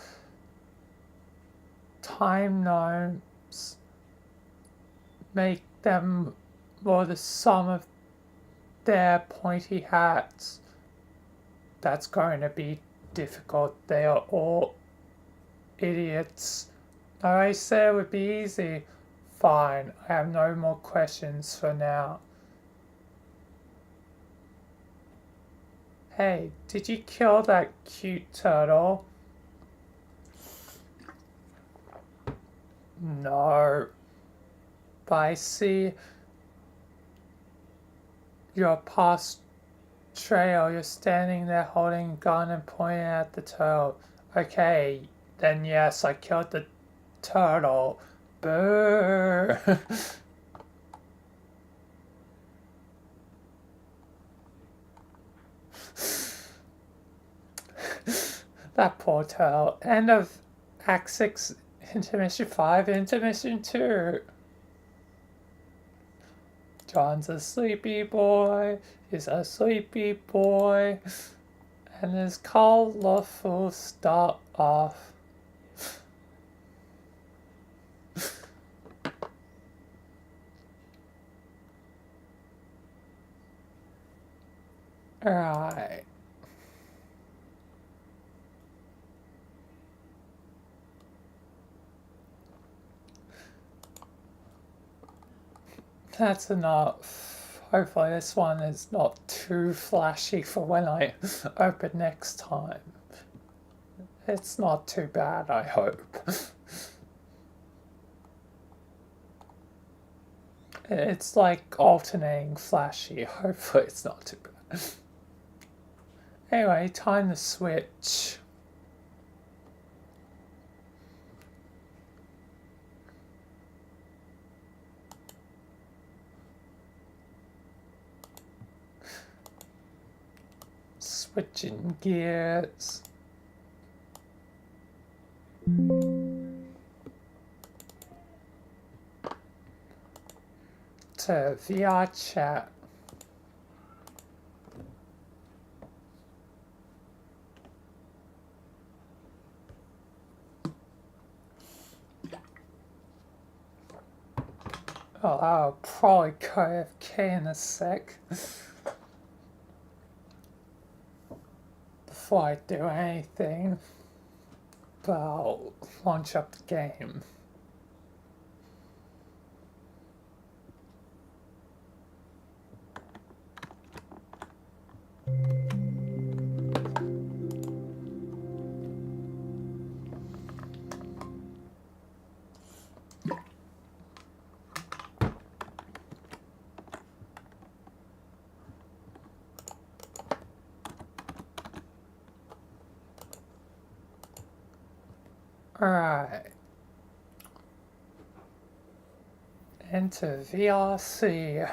time gnomes. Make them more the sum of their pointy hats. That's going to be difficult. They are all idiots. I said it would be easy. Fine, I have no more questions for now. Hey, did you kill that cute turtle? No. But I see your past trail. You're standing there holding a gun and pointing at the turtle. Okay, then yes, I killed the turtle. Boo! That poor turtle. End of Act 6, Intermission 5, Intermission 2. John's a sleepy boy. He's a sleepy boy. And his colorful start off. Alright. That's enough. Hopefully this one is not too flashy for when I open next time. It's not too bad, I hope. It's like alternating flashy. Hopefully it's not too bad. Anyway, time to switch. Switching gears. To VR chat. Oh, I'll probably go AFK in a sec. Before I do anything. But I'll launch up the game. Alright. Into VRC.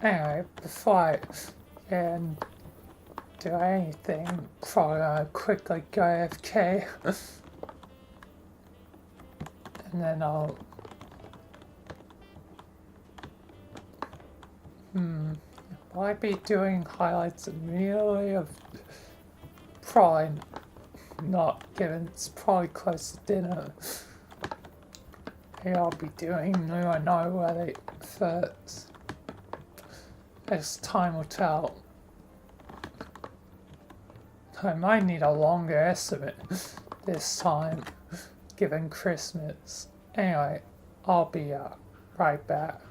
Anyway, before I can do anything, probably gonna quickly go AFK. And then I'll will I be doing highlights immediately of probably not, given it's probably close to dinner. Maybe I'll be doing New I Know where they first. As time will tell. I might need a longer estimate this time, given Christmas. Anyway, I'll be right back.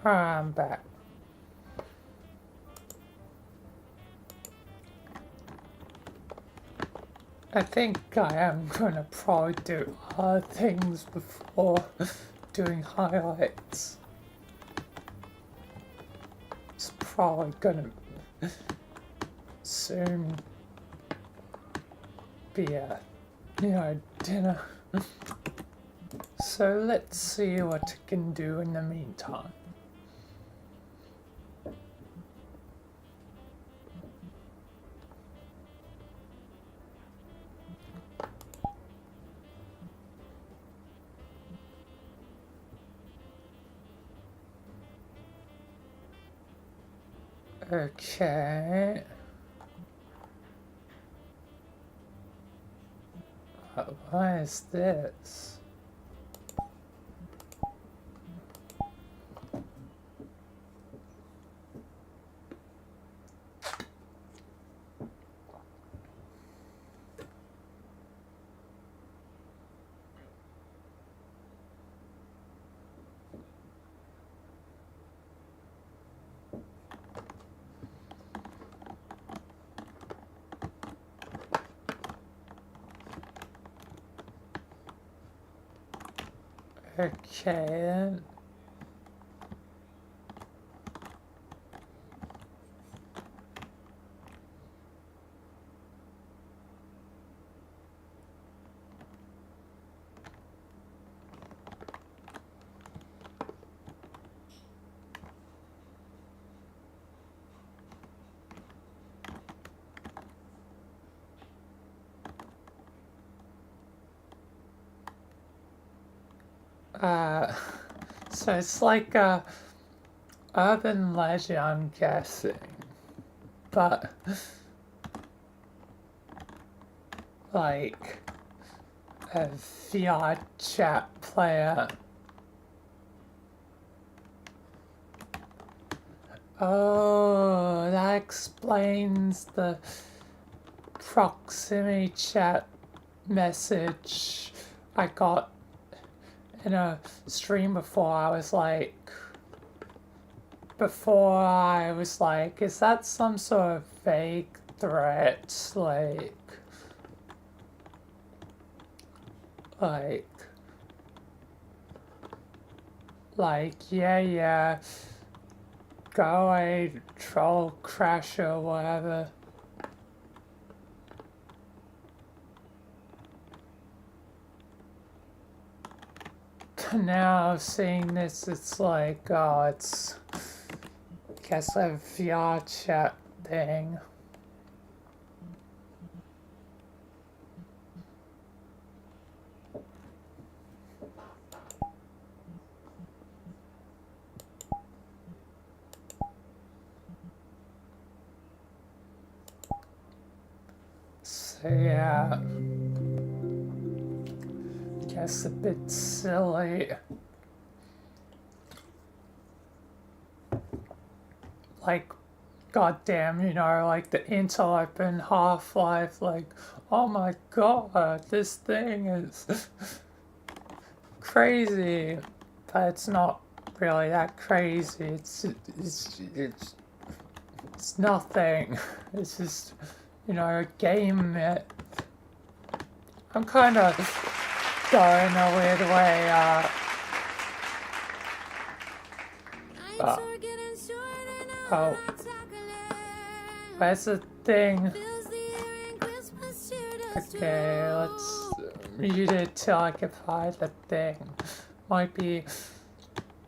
I'm back. I think I am gonna probably do other things before doing highlights. It's probably gonna soon be a, dinner. So let's see what I can do in the meantime. Okay. What is this? Okay. So it's like a urban legend, I'm guessing, but like a VR chat player. Oh, that explains the proximity chat message I got in a stream before. I was like, is that some sort of fake threat? Yeah, go away, troll crasher, whatever. Now seeing this, it's like, oh, it's, I guess a VR chat thing. So yeah, guess a bit silly. Like, goddamn, like the Interlope and Half-Life, like, oh my god, this thing is crazy. But it's not really that crazy. It's nothing. It's just, a game. I'm kind of going a weird way. Oh, where's the thing? Okay, let's mute it till I can find the thing. Might be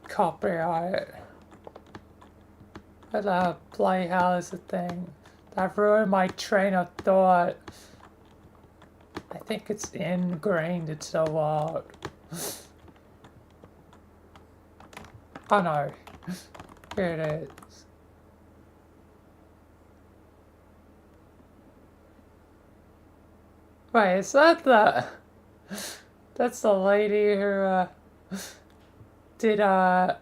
copyright. But Playhouse is the thing. That ruined my train of thought. I think it's ingrained into the world. Oh no. Here it is. Wait, is that that's the lady who did Alan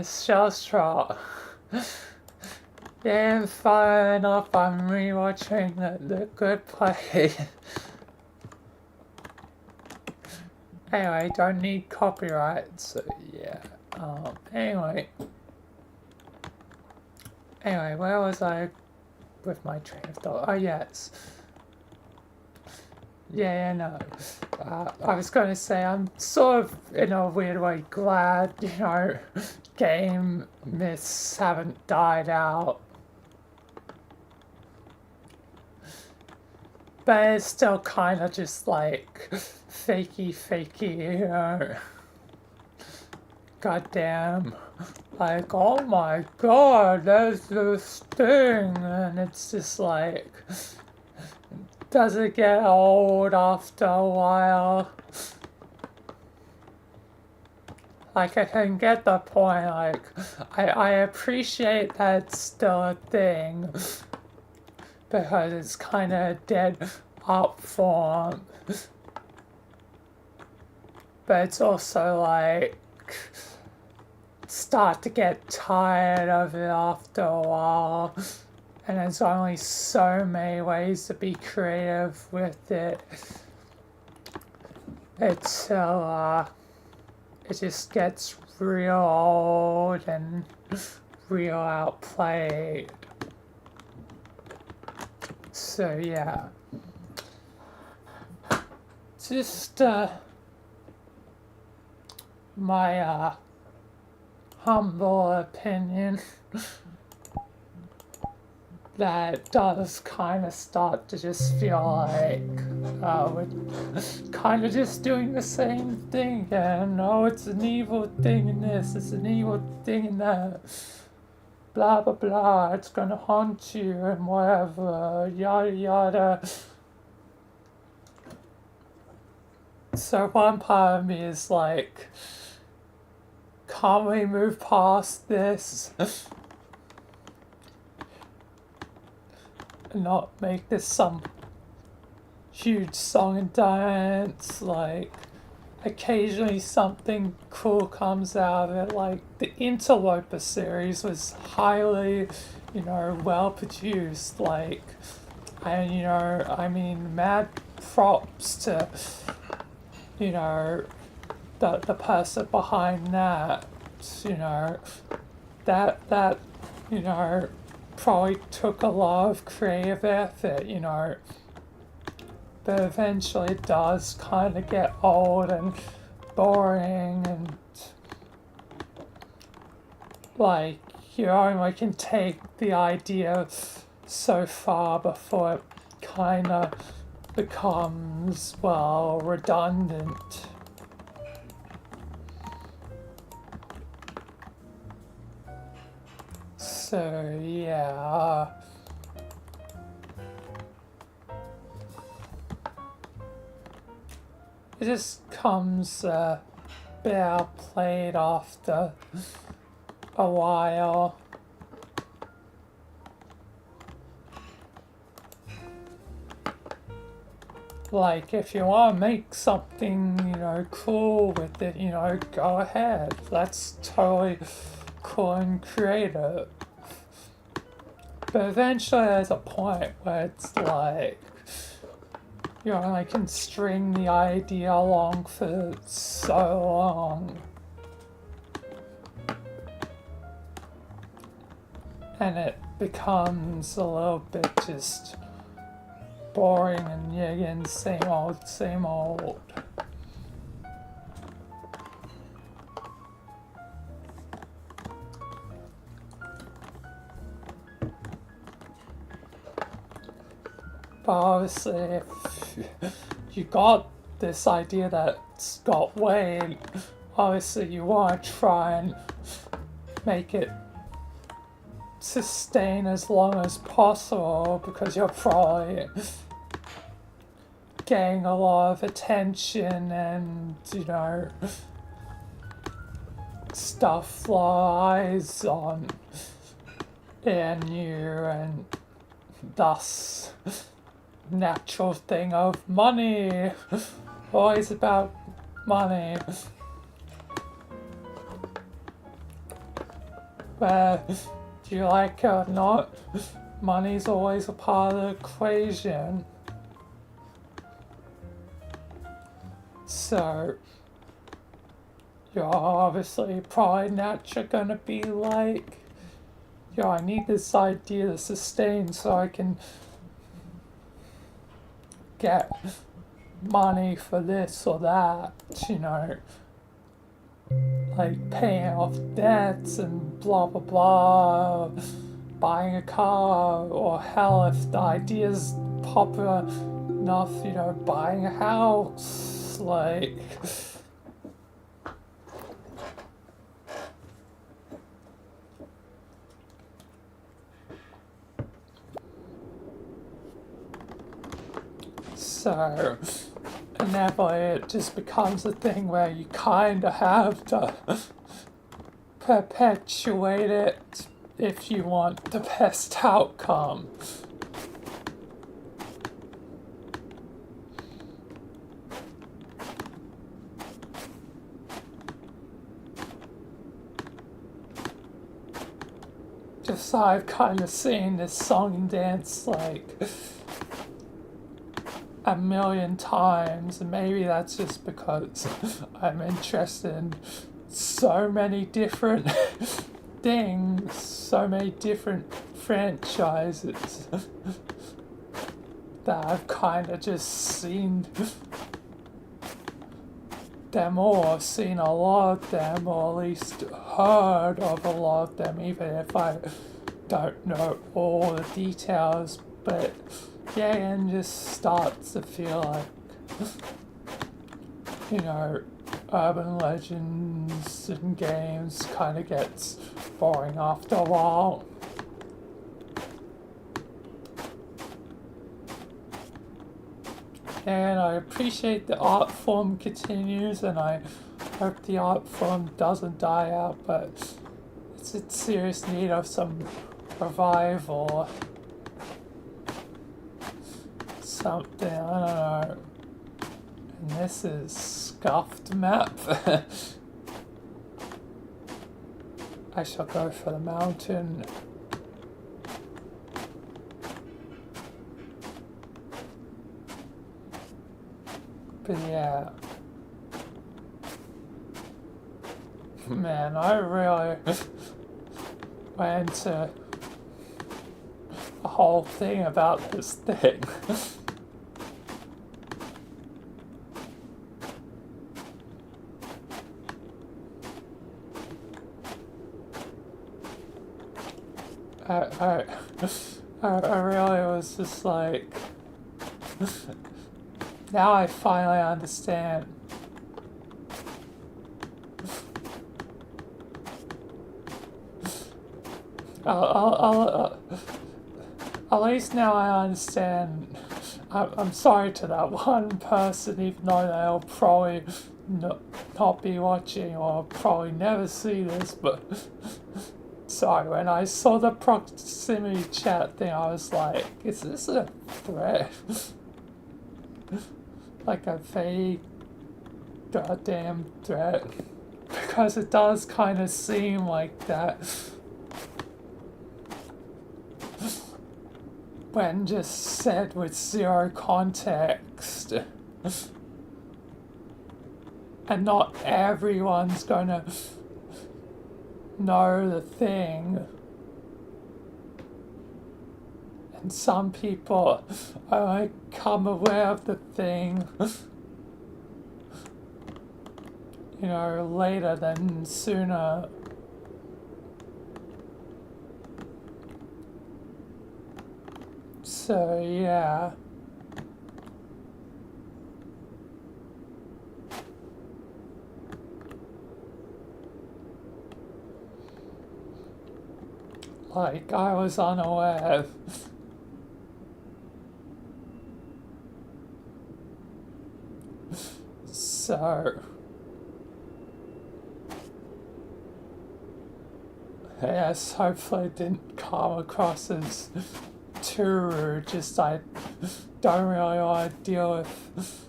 Shellstraw. Yeah, and fun enough, I'm rewatching the Good Place. Anyway, don't need copyright, so yeah. Anyway, where was I with my train of thought? Oh, yes. Yeah, no. I was going to say, I'm sort of, in a weird way, glad, game myths haven't died out. But it's still kind of just like fakey, Goddamn. Like, oh my god, there's this thing. And it's just like, does it get old after a while? Like, I can get the point, like, I appreciate that it's still a thing, because it's kind of dead up form. But it's also like, start to get tired of it after a while. And there's only so many ways to be creative with it. Until it just gets real old and real outplayed. So yeah. Just my humble opinion that does kind of start to just feel like we're kind of just doing the same thing again. Oh, it's an evil thing in this, it's an evil thing in that. Blah blah blah, it's gonna haunt you and whatever, yada yada. So one part of me is like, can't we move past this? And not make this some huge song and dance, like occasionally something cool comes out of it, like the Interloper series was highly, well produced, like, and I mean, mad props to, the person behind that, that probably took a lot of creative effort, but eventually it does kind of get old and boring, and like you only can take the idea so far before it kind of becomes, well, redundant. So yeah, it just comes a bit outplayed after a while. Like, if you want to make something, cool with it, go ahead. That's totally cool and creative. But eventually there's a point where it's like, you only can string the idea along for so long. And it becomes a little bit just boring and again, same old, same old. But obviously, if you got this idea that's got weight, obviously you want to try and make it sustain as long as possible, because you're probably getting a lot of attention and, stuff lies on in you, and thus natural thing of money, always about money. But do you like it or not, money's always a part of the equation. So you're obviously probably naturally gonna be like, yo, I need this idea to sustain so I can get money for this or that, you know, like paying off debts and blah blah blah, buying a car, or hell, if the idea's popular enough, you know, buying a house, like. So, inevitably it just becomes a thing where you kind of have to perpetuate it if you want the best outcome. Just I've kind of seen this song and dance like a million times, and maybe that's just because I'm interested in so many different things, so many different franchises that I've kind of just seen them all, seen a lot of them, or at least heard of a lot of them, even if I don't know all the details. But yeah, and just starts to feel like, you know, urban legends and games kind of gets boring after a while. And I appreciate the art form continues, and I hope the art form doesn't die out, but it's in serious need of some revival. Something, I don't know. And this is Scuffed Map. I shall go for the mountain. But yeah. Man, I really went into a whole thing about this thing. I, I really was just like, now I finally understand. At least now I understand. I'm sorry to that one person, even though they'll probably not be watching or probably never see this, but sorry, when I saw the proximity chat thing, I was like, is this a threat? Like a fake goddamn threat? Because it does kind of seem like that. When just said with zero context. And not everyone's gonna know the thing. And some people only come aware of the thing, you know, later than sooner. So yeah. Like, I was unaware. So, yes, hopefully it didn't come across as too rude. Just I don't really want to deal with,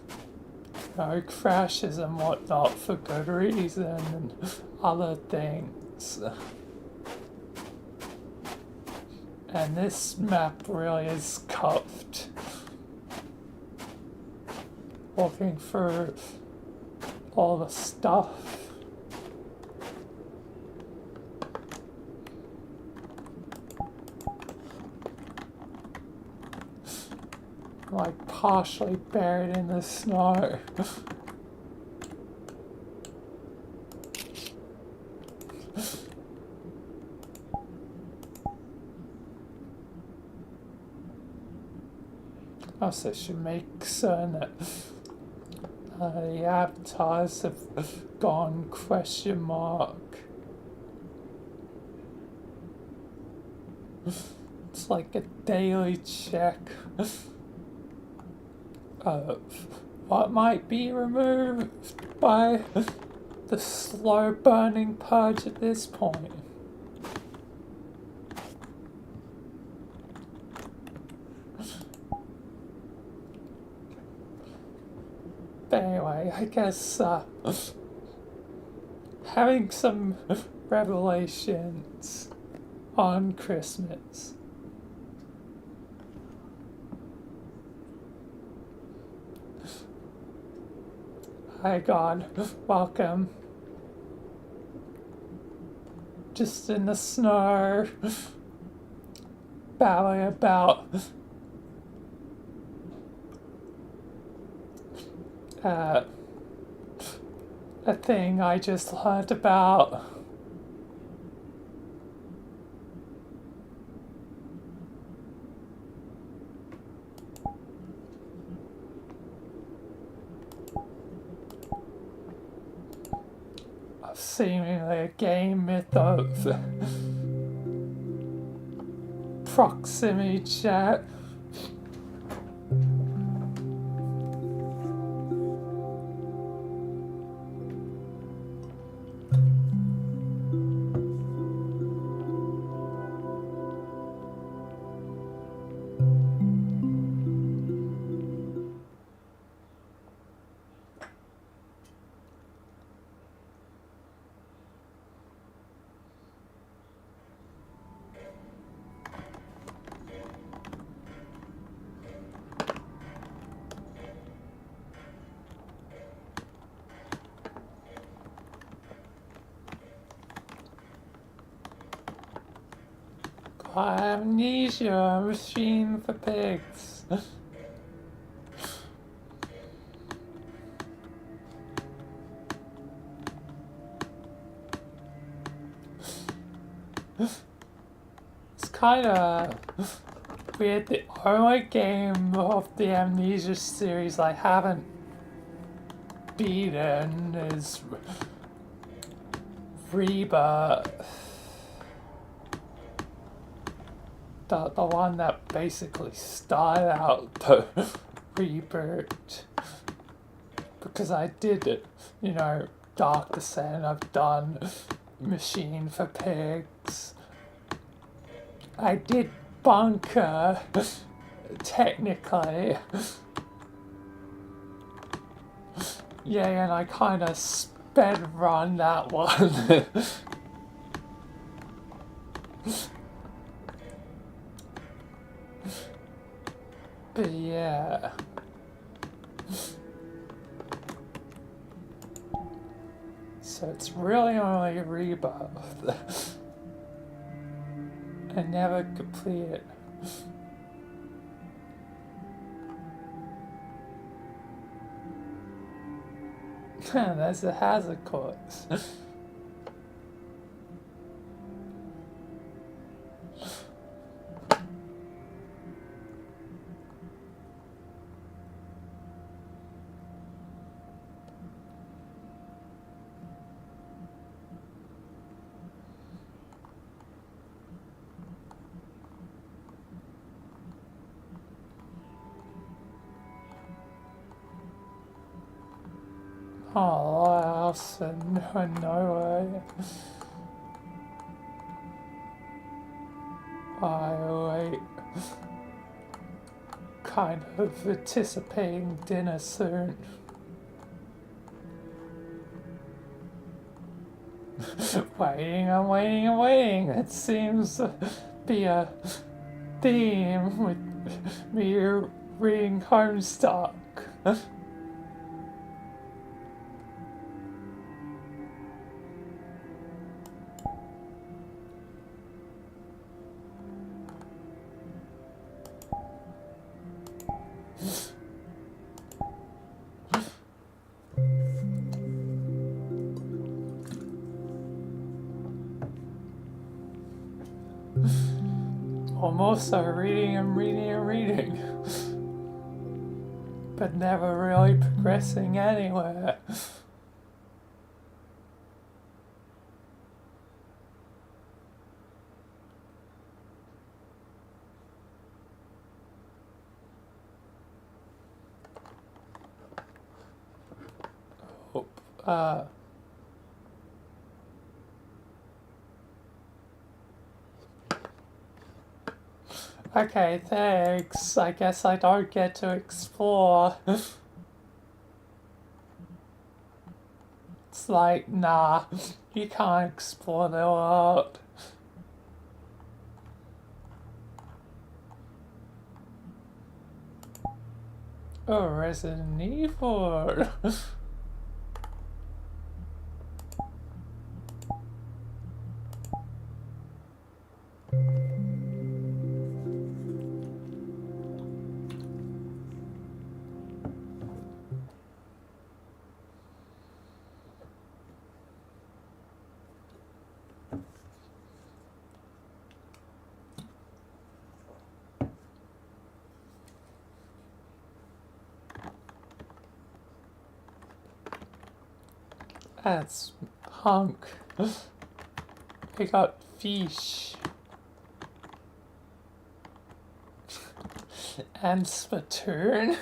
you know, crashes and whatnot for good reason and other things. And this map really is cuffed. Walking through all the stuff. like partially buried in the snow. Also should make certain that the avatars have gone ? It's like a daily check of what might be removed by the slow burning purge at this point. But anyway, I guess having some revelations on Christmas. Hi God, welcome. Just in the snow, babbling about a thing I just learned about. Seemingly a game myth of proximity chat. Amnesia, machine for pigs. It's kind of weird. The only game of the Amnesia series I haven't beaten is Rebirth. The one that basically started out the Rebirth. Because I did it, Dark Descent, I've done Machine for Pigs. I did Bunker, technically. Yeah, and I kind of sped run that one. But yeah. So it's really only Rebirth. I never completed. There's a hazard course. Oh, else no way. I wait. Kind of anticipating dinner soon. Waiting and waiting and waiting. It seems to be a theme with me reading Homestuck. I'm also reading and reading and reading, but never really progressing anywhere. Uh, okay, thanks. I guess I don't get to explore. It's like, nah, you can't explore the world. Oh, Resident Evil. That's hunk. We got fish. And Splatoon.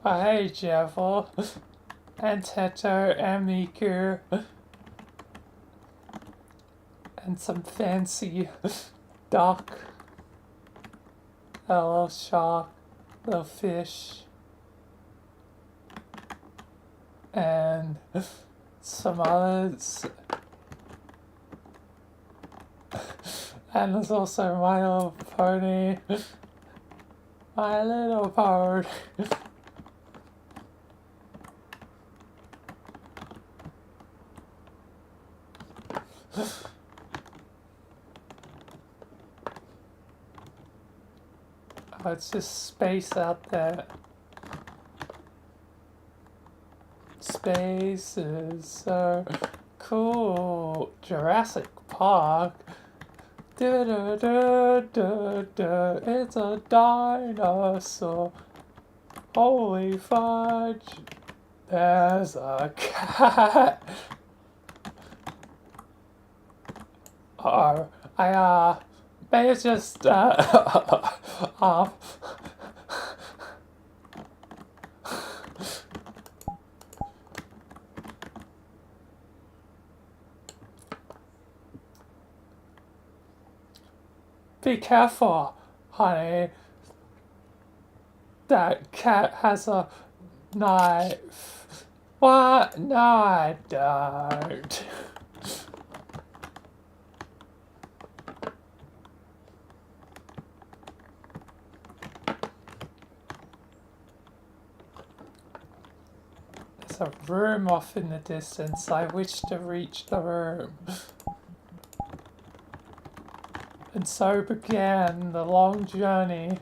Oh, hey, Jevil. And Teto and Miku. And some fancy duck. A little shark. Little fish. And some others. And there's also My Little Pony. My Little Pony. Oh, it's just space out there. Space is so cool. Jurassic Park. Da, da, da, da, da. It's a dinosaur. Holy fudge. There's a cat. Oh, may I just, be careful, honey. That cat has a knife. What? No, I don't. There's a room off in the distance. I wish to reach the room. And so began the long journey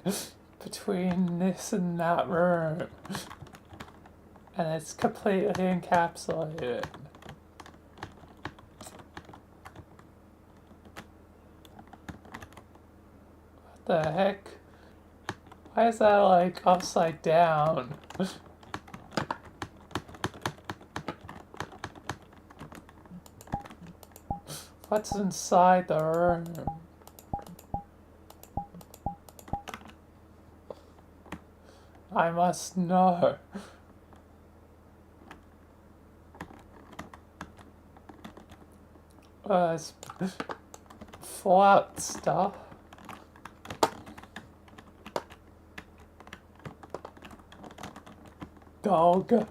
between this and that room. And it's completely encapsulated. What the heck? Why is that like upside down? What's inside the room? I must know. It's Fallout stuff. Dog. There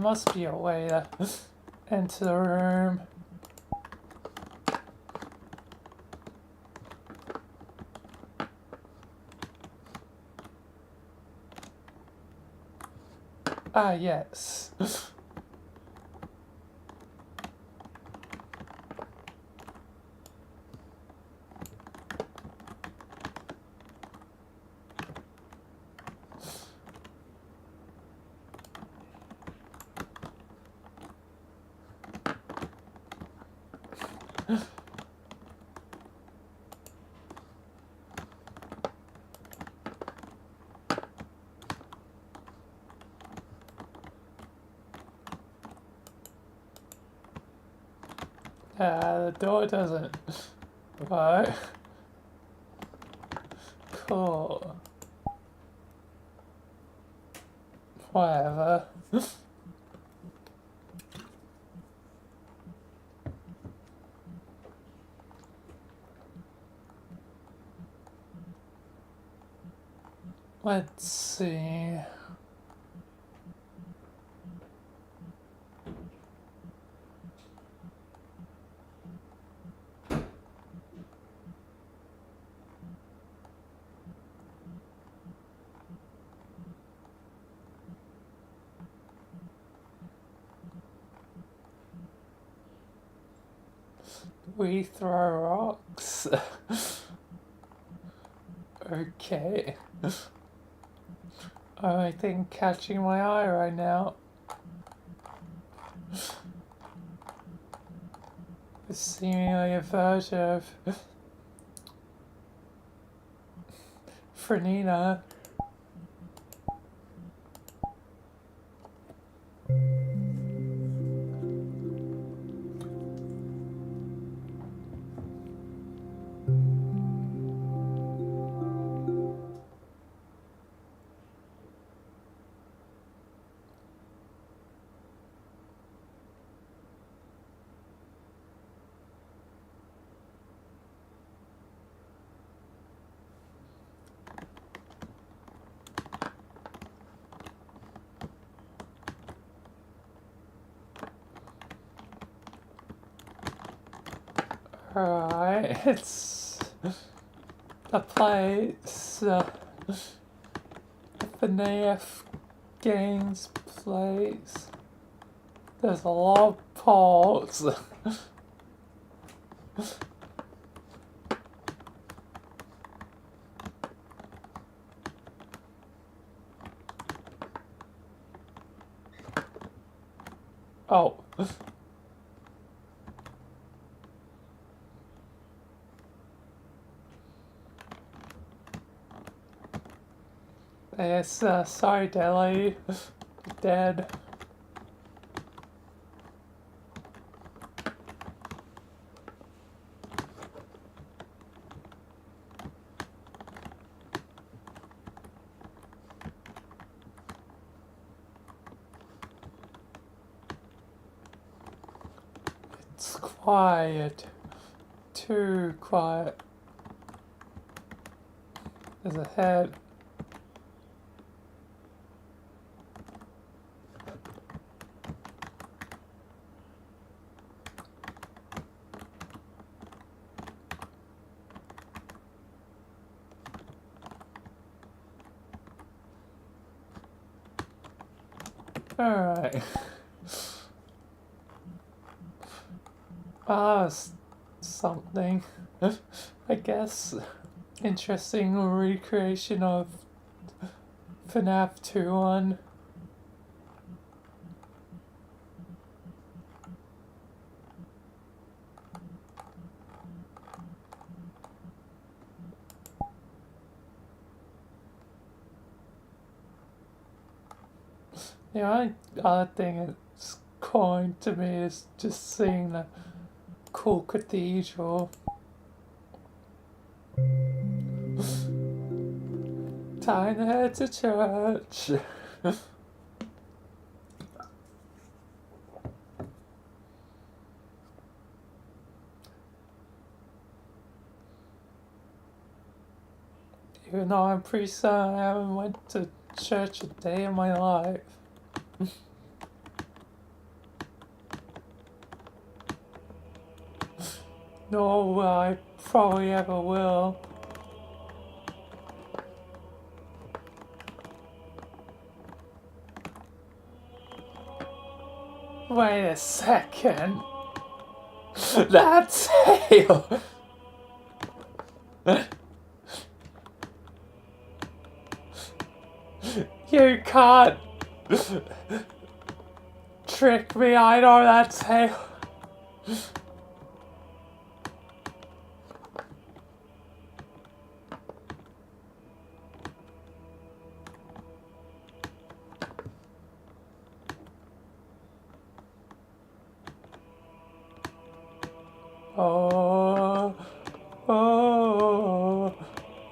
must be a way to enter the room. Ah, yes. The door doesn't work. Cool. Whatever. Let's see. We throw rocks. Okay. Only thing catching my eye right now is seemingly a version of Franina. Alright, it's a place, the NAF Games place. There's a lot of ports. Oh. Yes, sorry, Deli. Dead. It's quiet. Too quiet. There's a head. Alright. Something. I guess. Interesting recreation of FNAF 2 one. The only other thing that's cool to me is just seeing the cool cathedral. Time to head to church. Even though I'm pretty certain I haven't went to church a day in my life. Nor will I probably ever will. Wait a second. That's Hale. You can't trick me, I know that's Hale. oh, oh,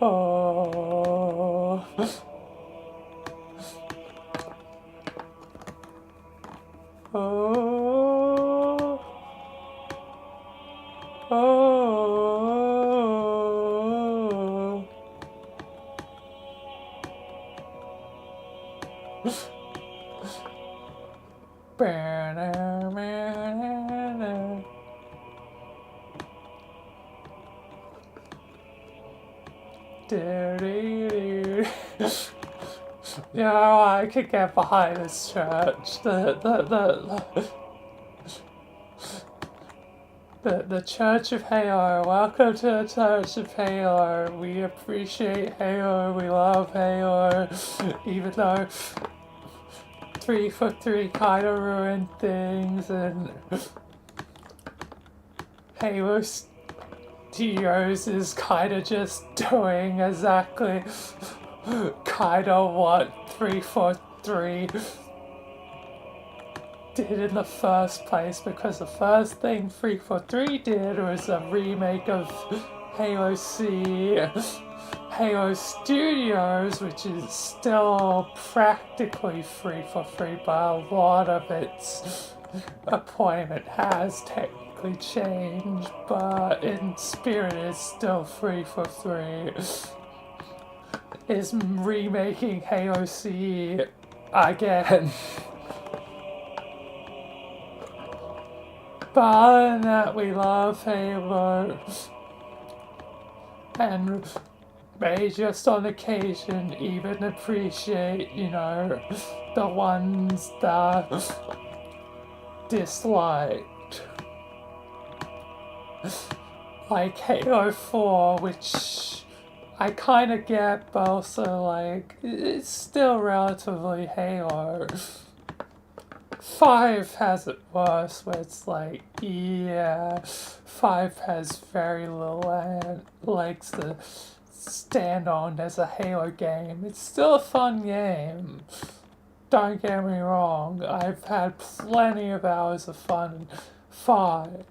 oh. Oh, oh, banana. You know, I could get behind this church. The Church of Halo. Welcome to the Church of Halo. We appreciate Halo. We love Halo. Even though 343 kind of ruined things, and Halo Studios is kind of just doing exactly kind of what 343 did in the first place, because the first thing 343 did was a remake of Halo C, Halo Studios, which is still practically 343, but a lot of its appointment has technically changed, but in spirit it's still 343, is remaking Halo C again. But other than that, we love Halo, and may just on occasion even appreciate, you know, the ones that disliked. Like Halo 4, which I kind of get, but also, like, it's still relatively Halo. 5 has it worse, where it's like, yeah, 5 has very little legs to stand on as a Halo game. It's still a fun game. Don't get me wrong, I've had plenty of hours of fun in 5.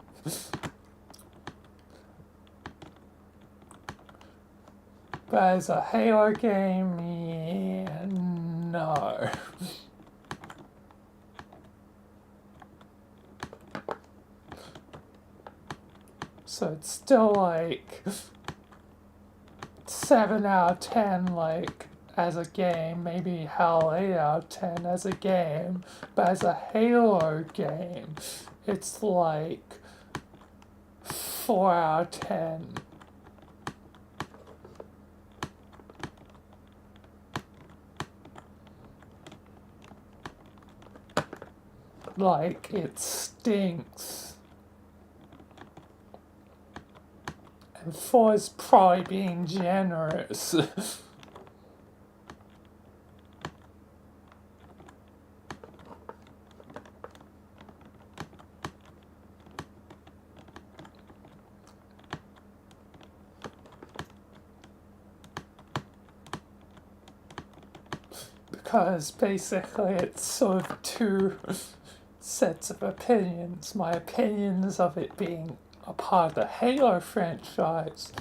But as a Halo game, yeah, no. So it's still like 7 out of 10, like, as a game, maybe hell 8 out of 10 as a game, but as a Halo game, it's like 4 out of 10. Like, it stinks. And 4 is probably being generous. Because basically it's sort of two sets of opinions. My opinions of it being a part of the Halo franchise,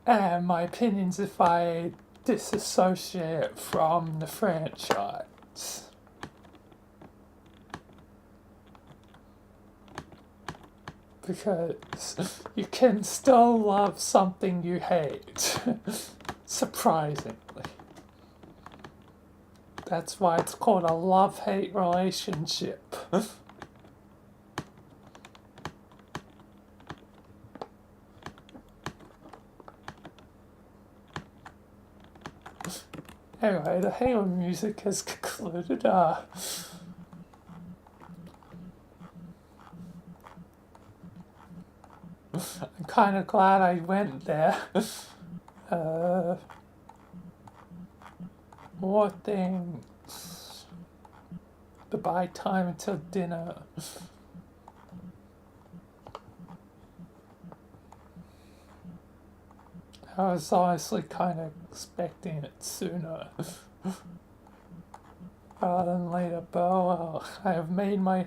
and my opinions if I disassociate from the franchise. Because you can still love something you hate, surprisingly. That's why it's called a love-hate relationship. Anyway, the Halo music has concluded. I'm kind of glad I went there. More things. To buy time until dinner. I was honestly kind of expecting it sooner rather than later, but oh well, I have made my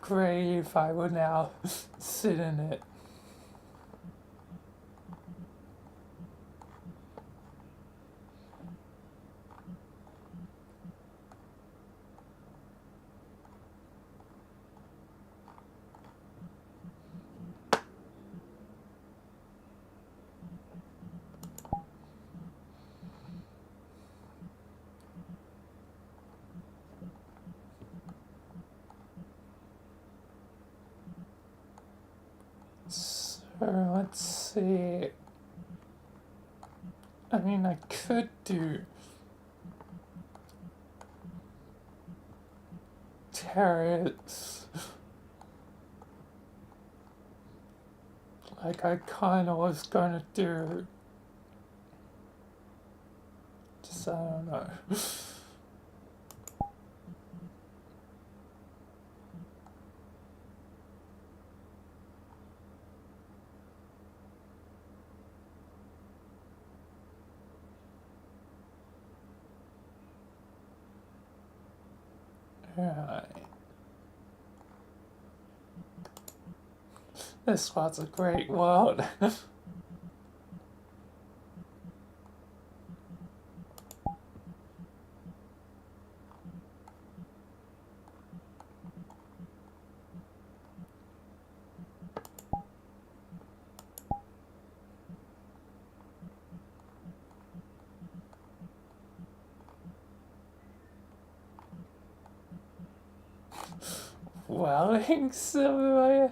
great if I would now sit in it. So let's see. I mean, I could do turrets. Like I kind of was gonna do. Just I don't know. Right. This was a great world. Welding simulator.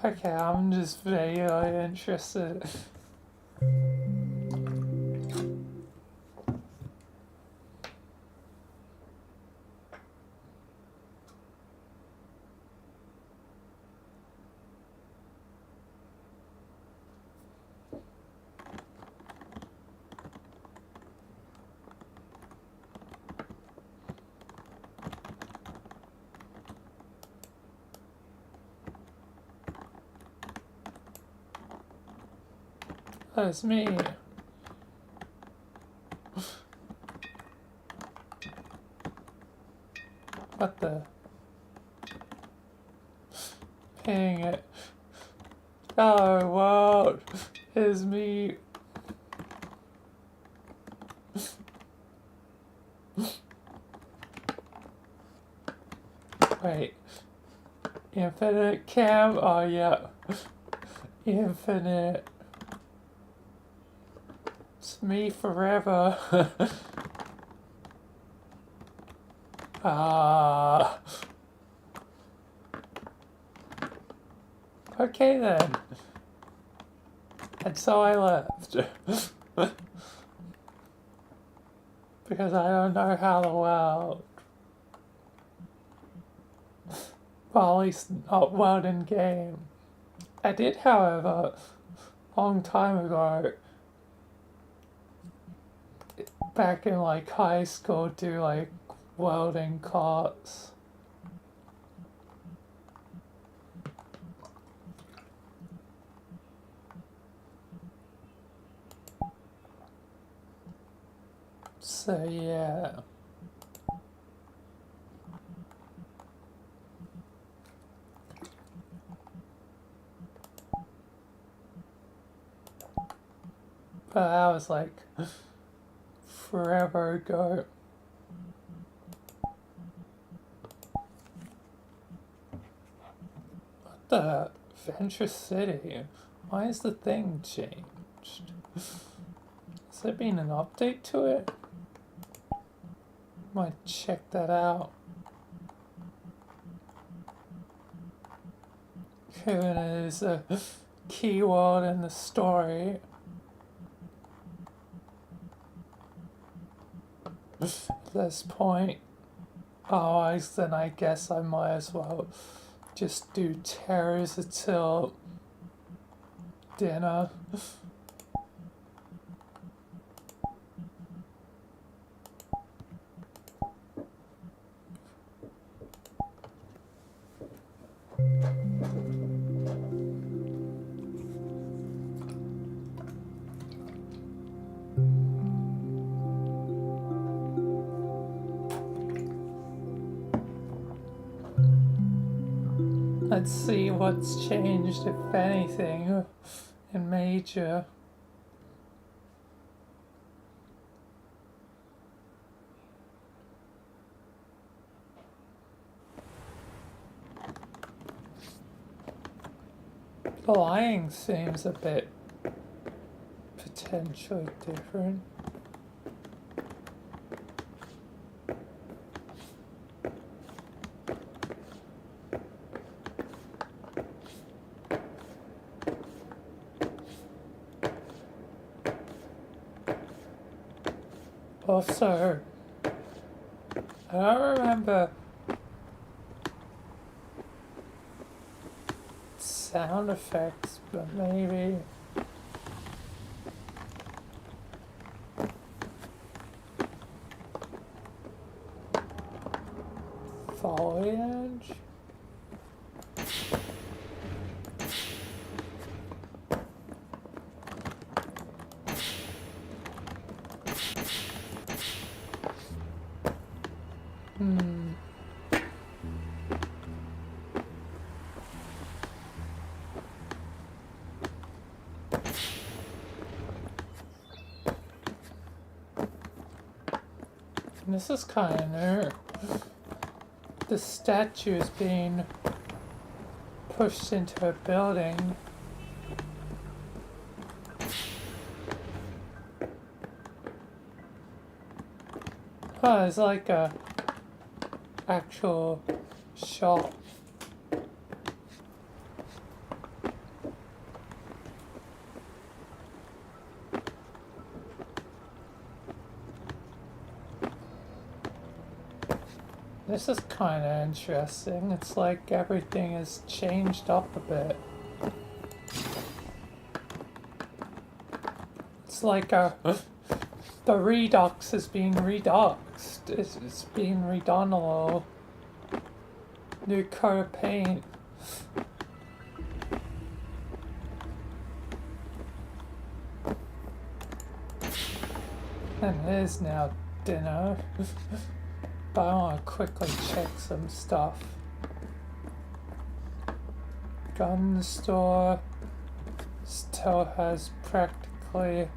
Okay, I'm just vaguely interested. That's me. What the? Dang it. Oh, wow. It's me. Wait. Infinite cam? Oh, yeah. Infinite. It's me forever. Ah. Okay then. And so I left. Because I don't know how the world. Well, at least not world in game. I did, however, a long time ago, back in like high school, do like welding carts. So yeah. But that was like forever ago. What the? Venture City? Why is the thing changed? Has there been an update to it? Might check that out. Given it is a keyword in the story. At this point, otherwise then I guess I might as well just do terrors until dinner. Let's see what's changed, if anything, in major. The lighting seems a bit potentially different. Also, I don't remember sound effects, but maybe foliage? This is kind of new. The statue is being pushed into a building. Oh, it's like a actual shop. This is kind of interesting. It's like everything is changed up a bit. It's like the redux is being reduxed. It's being redone a little. New coat of paint. And there's now dinner. But I want to quickly check some stuff. Gun store still has practically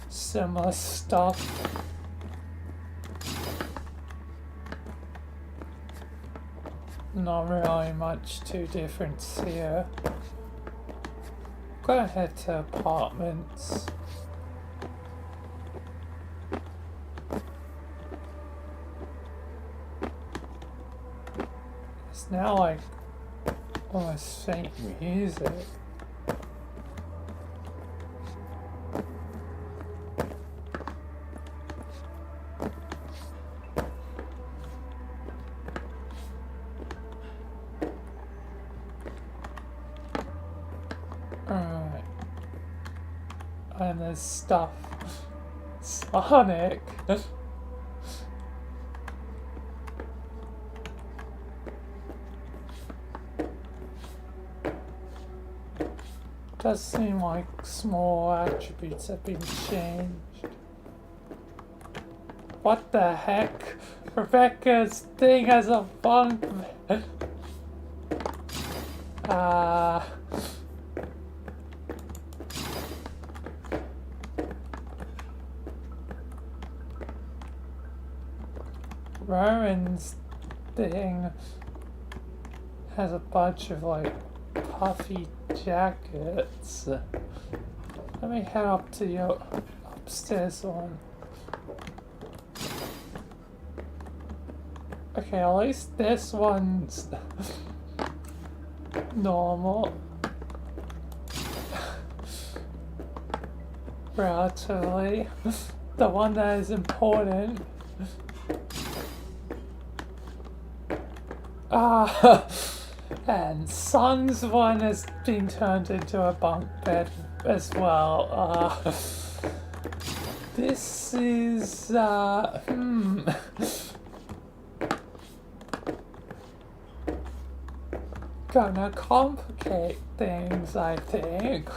similar stuff. Not really much too different here. Gonna head to apartments. It's now like almost faint music. Alright. And there's stuff. Sonic. Does seem like small attributes have been changed. What the heck? Rebecca's thing has a bunk. Rowan's thing has a bunch of like puffy jackets. Let me head up to the upstairs one. Okay, at least this one's normal. Relatively. The one that is important. And Sun's one is being turned into a bunk bed as well. This is, gonna complicate things, I think.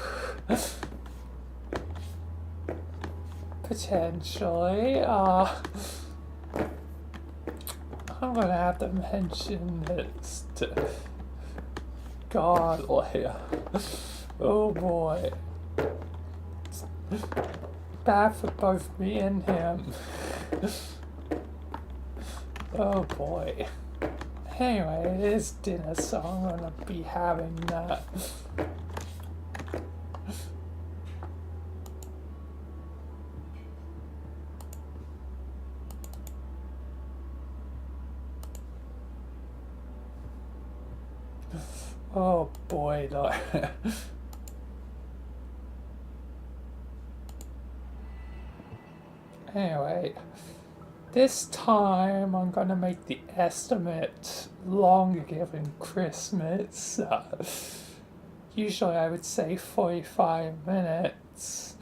Potentially. I'm gonna have to mention this to god, Leia. Oh boy. It's bad for both me and him. Oh boy. Anyway, it is dinner, so I'm gonna be having that. Oh boy, though. Anyway, this time I'm gonna make the estimate longer given Christmas. Usually I would say 45 minutes,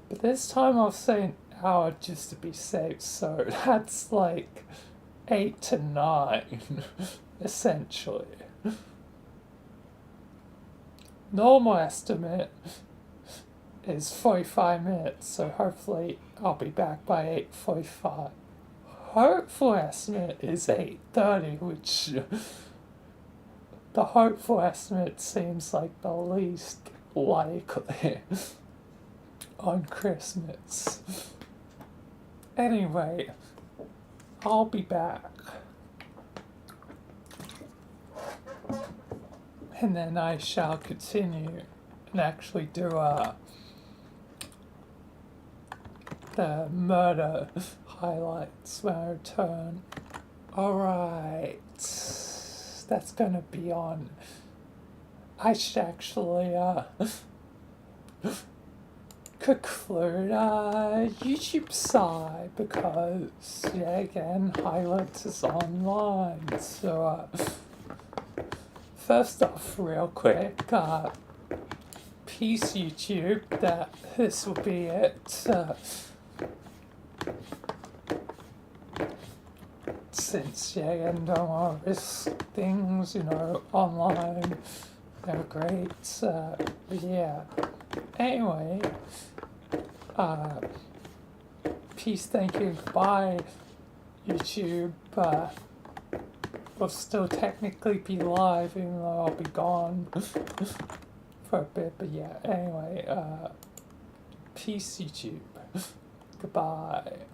but this time I'll say an hour just to be safe, so that's like 8 to 9, essentially. Normal estimate is 45 minutes, so hopefully I'll be back by 8:45. Hopeful estimate is 8:30, which the hopeful estimate seems like the least likely on Christmas. Anyway, I'll be back. And then I shall continue and actually do the murder highlights when I return. Alright, that's gonna be on. I should actually conclude YouTube side because, yeah, again, highlights is online. So, first off, real quick, peace YouTube, that this will be it. Since, yeah, again, don't want to risk things, online. They're great. But yeah. Anyway, peace, thank you, goodbye, YouTube. We'll still technically be live, even though I'll be gone for a bit. But yeah, anyway, peace, YouTube. Goodbye.